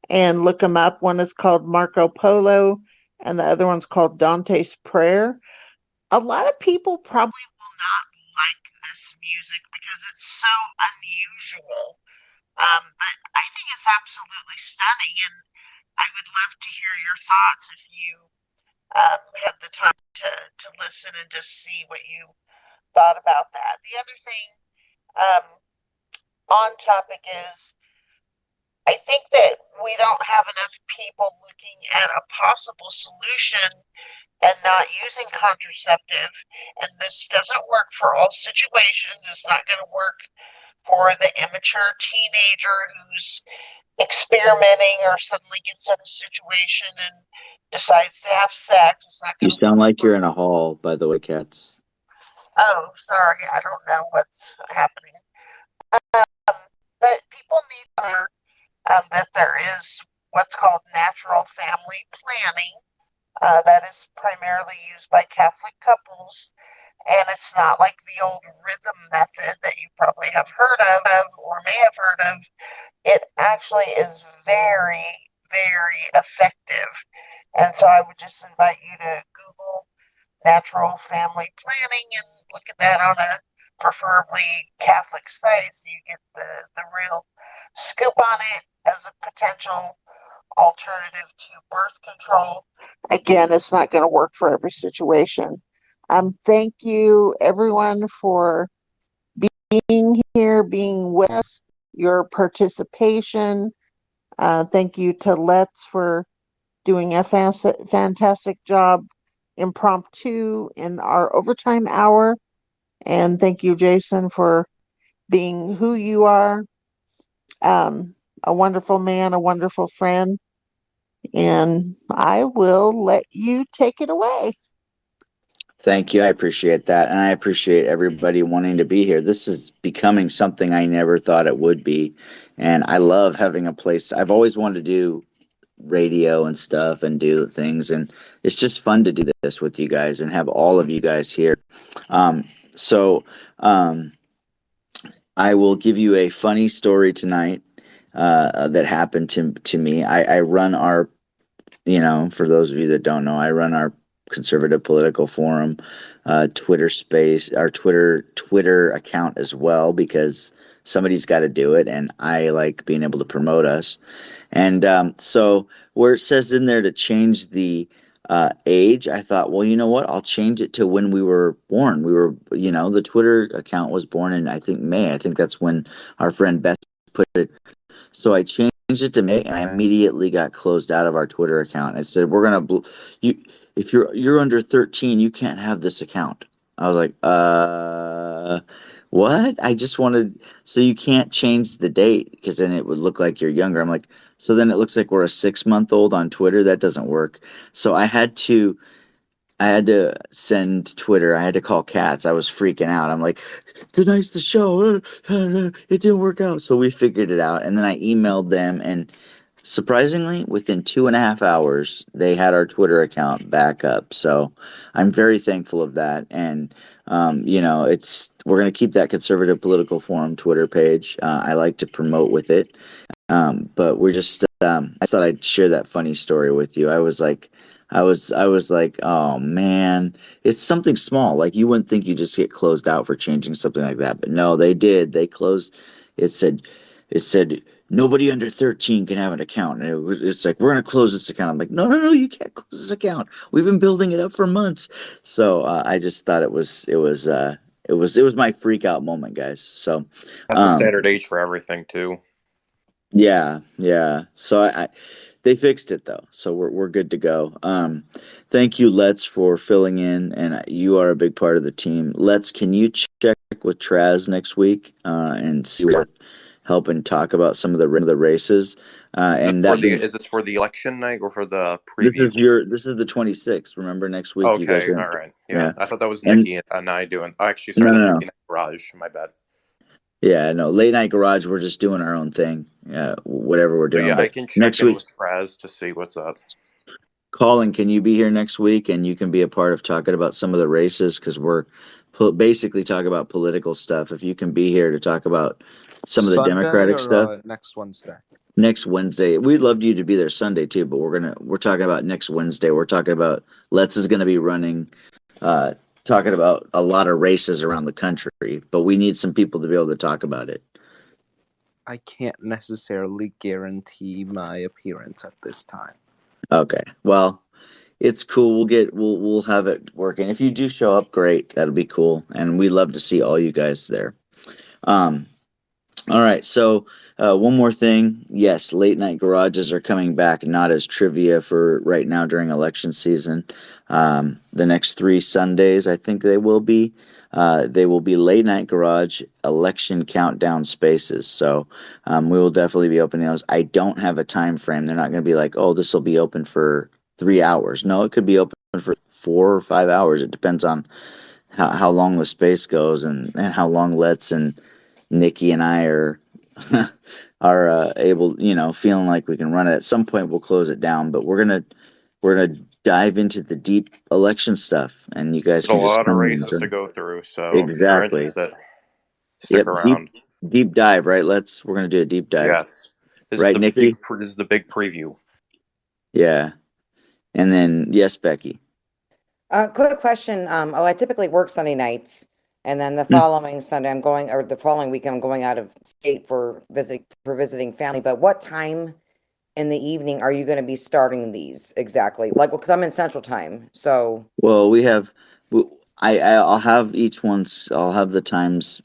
Speaker 6: and look them up. One is called Marco Polo, and the other one's called Dante's Prayer. A lot of people probably will not like this music because it's so unusual. But I think it's absolutely stunning, and I would love to hear your thoughts if you had the time to listen and just see what you thought about that. The other thing um, on topic is I think that we don't have enough people looking at a possible solution and not using contraceptive. And this doesn't work for all situations. It's not going to work for the immature teenager who's experimenting or suddenly gets in a situation and decides to have sex. It's not
Speaker 1: You
Speaker 6: going to
Speaker 1: sound
Speaker 6: work
Speaker 1: like
Speaker 6: for.
Speaker 1: you're in a hall, by the way, Katz.
Speaker 6: Oh, sorry. I don't know what's happening. But people need to learn that there is what's called natural family planning. That is primarily used by Catholic couples, and it's not like the old rhythm method that you probably have heard of or may have heard of. It actually is very, very effective. And so I would just invite you to Google natural family planning and look at that on a preferably Catholic site so you get the real scoop on it as a potential alternative to birth control. Again, it's not going to work for every situation. Thank you, everyone, for being here, being with us, your participation. Thank you to Let's for doing a fantastic job impromptu in our overtime hour. And thank you, Jason, for being who you are, a wonderful man, a wonderful friend. And I will let you take it away.
Speaker 1: Thank you. I appreciate that. And I appreciate everybody wanting to be here. This is becoming something I never thought it would be. And I love having a place. I've always wanted to do radio and stuff and do things. And it's just fun to do this with you guys and have all of you guys here. So I will give you a funny story tonight that happened to me. I run our, for those of you that don't know, I run our conservative political forum Twitter space, our Twitter account as well, because somebody's got to do it, and I like being able to promote us. And so where it says in there to change the age, I thought, well, you know what? I'll change it to when we were born. The Twitter account was born in, I think, May. I think that's when our friend Beth put it. So I changed it to May, and I immediately got closed out of our Twitter account. It said, "We're gonna you if you're under 13, you can't have this account." I was like, what? I just wanted so you can't change the date because then it would look like you're younger. I'm like, so then it looks like we're a 6-month-old on Twitter. That doesn't work. So I had to send Twitter. I had to call Cats. I was freaking out. I'm like, tonight's the show. It didn't work out. So we figured it out. And then I emailed them. And surprisingly, within 2.5 hours, they had our Twitter account back up. So I'm very thankful of that. And, we're going to keep that conservative political forum Twitter page. I like to promote with it. But we're just, I thought I'd share that funny story with you. I was like, oh man, it's something small. Like you wouldn't think you just get closed out for changing something like that, but no, they did. They closed. It said, it said nobody under 13 can have an account. And it's like we're gonna close this account. I'm like, no, no, no, you can't close this account. We've been building it up for months. So I just thought it was my freak out moment, guys. So
Speaker 2: That's a standard age for everything too.
Speaker 1: yeah, yeah. So they fixed it though, so we're good to go. Thank you, Let's, for filling in, and you are a big part of the team. Let's, can you check with Traz next week and see what helping talk about some of the races? And
Speaker 2: Is this for the election night or for the preview?
Speaker 1: This is the 26th. Remember, next week you guys
Speaker 2: Okay,
Speaker 1: are
Speaker 2: all right. Yeah, I thought that was
Speaker 1: and
Speaker 2: Nikki and I doing. Actually, sorry,
Speaker 1: no,
Speaker 2: that's
Speaker 1: no,
Speaker 2: the
Speaker 1: no.
Speaker 2: Late Night Garage. My bad.
Speaker 1: Yeah, no, late night garage. We're just doing our own thing, whatever we're
Speaker 2: So
Speaker 1: doing.
Speaker 2: yeah, I
Speaker 1: But
Speaker 2: can check
Speaker 1: next
Speaker 2: in
Speaker 1: week,
Speaker 2: with Traz to see what's up.
Speaker 1: Colin, can you be here next week and you can be a part of talking about some of the races because we're basically talking about political stuff. If you can be here to talk about some of the
Speaker 12: Sunday
Speaker 1: Democratic
Speaker 12: or
Speaker 1: stuff
Speaker 12: next Wednesday?
Speaker 1: next Wednesday, we'd love you to be there Sunday too. But we're talking about next Wednesday. We're talking about Let's is going to be running, talking about a lot of races around the country. But we need some people to be able to talk about it.
Speaker 12: I can't necessarily guarantee my appearance at this time.
Speaker 1: Okay. Well, it's cool. We'll have it working. If you do show up, great. That'll be cool. And we love to see all you guys there. All right. So one more thing. Yes, late night garages are coming back, not as trivia for right now during election season. The next 3 Sundays, I think they will be. They will be late night garage election countdown spaces. So we will definitely be opening those. I don't have a time frame. They're not going to be like, oh, this will be open for 3 hours. No, it could be open for 4 or 5 hours. It depends on how long the space goes and how long Let's and Nikki and I are able, feeling like we can run it. At some point, we'll close it down, but we're gonna dive into the deep election stuff, and you guys
Speaker 2: There's a
Speaker 1: can just
Speaker 2: lot of
Speaker 1: come
Speaker 2: races to
Speaker 1: in.
Speaker 2: go through, so if you're
Speaker 1: Exactly.
Speaker 2: interested, stick
Speaker 1: Yep.
Speaker 2: around.
Speaker 1: Deep dive, right? We're gonna do a deep dive.
Speaker 2: Yes,
Speaker 1: Right, Nikki?
Speaker 2: This is the big preview.
Speaker 1: Yeah. And then yes, Becky.
Speaker 16: Quick question. I typically work Sunday nights, and then the following Sunday the following week I'm going out of state for visiting family. But what time in the evening are you going to be starting these exactly? Like, because I'm in Central Time, so.
Speaker 1: Well, I'll have I'll have the times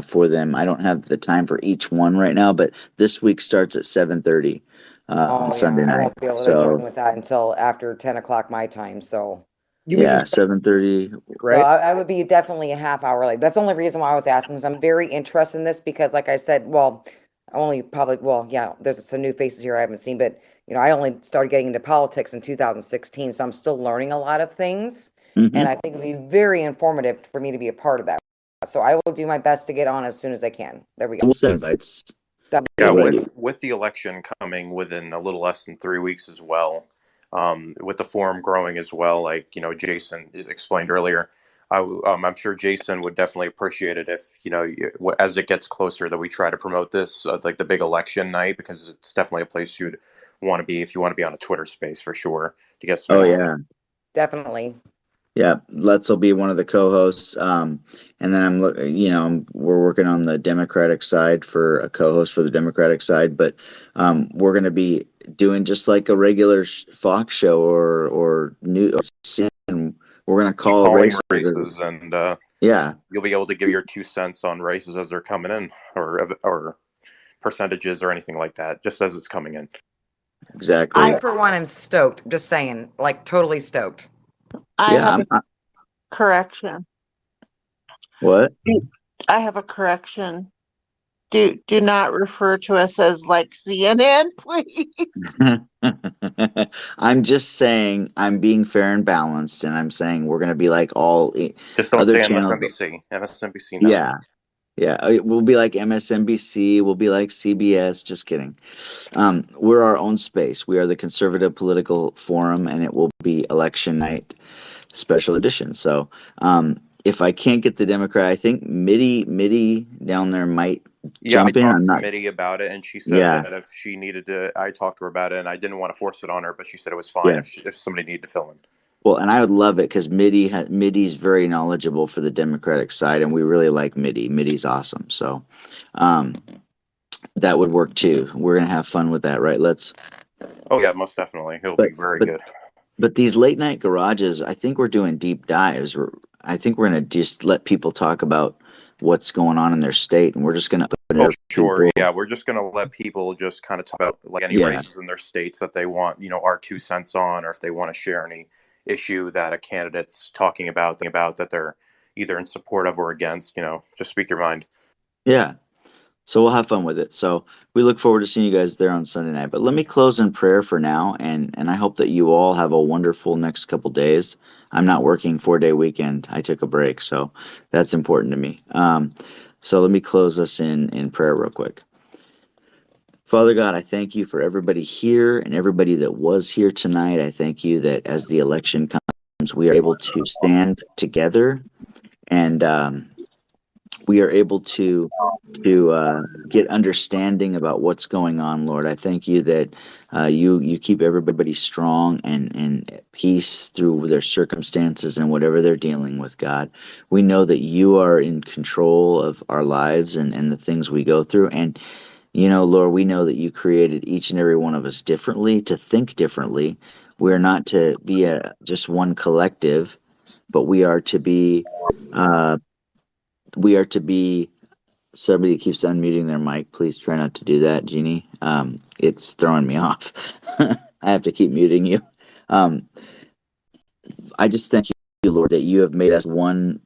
Speaker 1: for them. I don't have the time for each one right now, but this week starts at 7:30 on Sunday
Speaker 16: I
Speaker 1: night.
Speaker 16: won't be able to
Speaker 1: So
Speaker 16: join with that until after 10 o'clock my time. So.
Speaker 1: yeah, 7:30.
Speaker 16: So I would be definitely a half hour late. That's the only reason why I was asking, because I'm very interested in this because, like I said, there's some new faces here I haven't seen, but I only started getting into politics in 2016, so I'm still learning a lot of things, and I think it'd be very informative for me to be a part of that. So I will do my best to get on as soon as I can. There we go.
Speaker 1: We'll send invites.
Speaker 2: Yeah, with the election coming within a little less than 3 weeks as well, with the forum growing as well, like Jason explained earlier, I'm sure Jason would definitely appreciate it if, as it gets closer, that we try to promote this, like the big election night, because it's definitely a place you'd want to be if you want to be on a Twitter space for sure to get some.
Speaker 1: Oh yeah,
Speaker 16: Definitely.
Speaker 1: yeah. Let's will be one of the co-hosts, and then we're working on the Democratic side for a co-host for the Democratic side, but we're going to be doing just like a regular Fox show or new. And we're going to call
Speaker 2: calling
Speaker 1: races,
Speaker 2: and
Speaker 1: yeah,
Speaker 2: you'll be able to give your 2 cents on races as they're coming in, or percentages or anything like that, just as it's coming in.
Speaker 1: Exactly.
Speaker 16: I, for one, am stoked. Just saying, like totally stoked.
Speaker 6: I have a correction.
Speaker 1: What?
Speaker 6: I have a correction. Do not refer to us as like CNN, please.
Speaker 1: I'm just saying I'm being fair and balanced, and I'm saying we're going to be like all
Speaker 2: just don't
Speaker 1: other
Speaker 2: say
Speaker 1: channels.
Speaker 2: MSNBC. No.
Speaker 1: Yeah. We'll be like MSNBC. We'll be like CBS. Just kidding. We're our own space. We are the Conservative Political Forum, and it will be election night special edition. So, if I can't get the Democrat, I think Mitty down there might jump in.
Speaker 2: I talked to Mitty about it, and she said that if she needed to, I talked to her about it, and I didn't want to force it on her, but she said it was fine if somebody needed to fill in.
Speaker 1: Well, and I would love it because Mitty's very knowledgeable for the Democratic side, and we really like Mitty. Mitty's awesome. So, that would work too. We're gonna have fun with that, right?
Speaker 2: Oh yeah, most definitely. He'll be very good.
Speaker 1: But these late night garages, I think we're doing deep dives. I think we're gonna just let people talk about what's going on in their state, and we're just gonna open it up.
Speaker 2: Sure, yeah, we're just gonna let people just kind of talk about like any races in their states that they want, our 2 cents on, or if they want to share any issue that a candidate's talking about that they're either in support of or against. Just speak your mind.
Speaker 1: Yeah. So we'll have fun with it. So we look forward to seeing you guys there on Sunday night. But let me close in prayer for now, and I hope that you all have a wonderful next couple days. I'm not working 4-day weekend. I took a break, so that's important to me. So let me close us in prayer real quick. Father God, I thank you for everybody here and everybody that was here tonight. I thank you that as the election comes, we are able to stand together and we are able to get understanding about what's going on, Lord. I thank you that you keep everybody strong and at peace through their circumstances and whatever they're dealing with, God. We know that you are in control of our lives and the things we go through. And, Lord, we know that you created each and every one of us differently, to think differently. We're not to be just one collective, but we are to be somebody keeps unmuting their mic. Please try not to do that, Jeannie. It's throwing me off. I have to keep muting you. I just thank you, Lord, that you have made us one,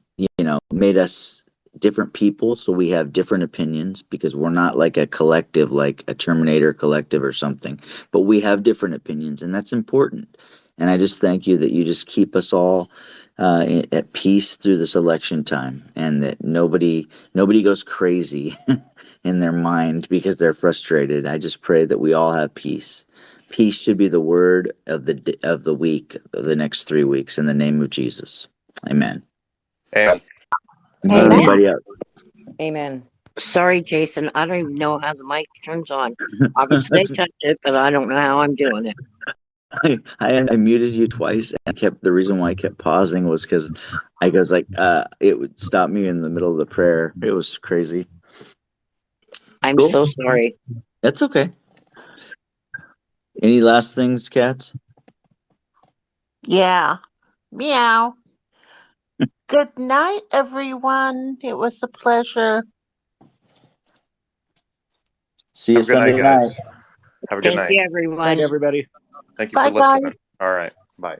Speaker 1: made us different people, so we have different opinions, because we're not like a collective, like a Terminator collective or something, but we have different opinions, and that's important. And I just thank you that you just keep us all at peace through this election time, and that nobody goes crazy in their mind because they're frustrated. I just pray that we all have peace. Peace should be the word of the week, of the next 3 weeks, in the name of Jesus. Amen.
Speaker 2: Amen.
Speaker 1: Everybody else.
Speaker 16: Amen.
Speaker 10: Sorry, Jason. I don't even know how the mic turns on. Obviously, I touched it, but I don't know how I'm doing it.
Speaker 1: I muted you twice, and the reason why I kept pausing was because I was like, it would stop me in the middle of the prayer. It was crazy.
Speaker 10: I'm so sorry.
Speaker 1: That's okay. Any last things, cats?
Speaker 6: Yeah. Meow. Good night, everyone. It was a pleasure.
Speaker 1: See you Sunday night.
Speaker 2: Have a good night.
Speaker 10: Thank you, everyone.
Speaker 21: Night,
Speaker 2: everybody. Thank you
Speaker 6: Bye,
Speaker 2: for listening. All right. Bye.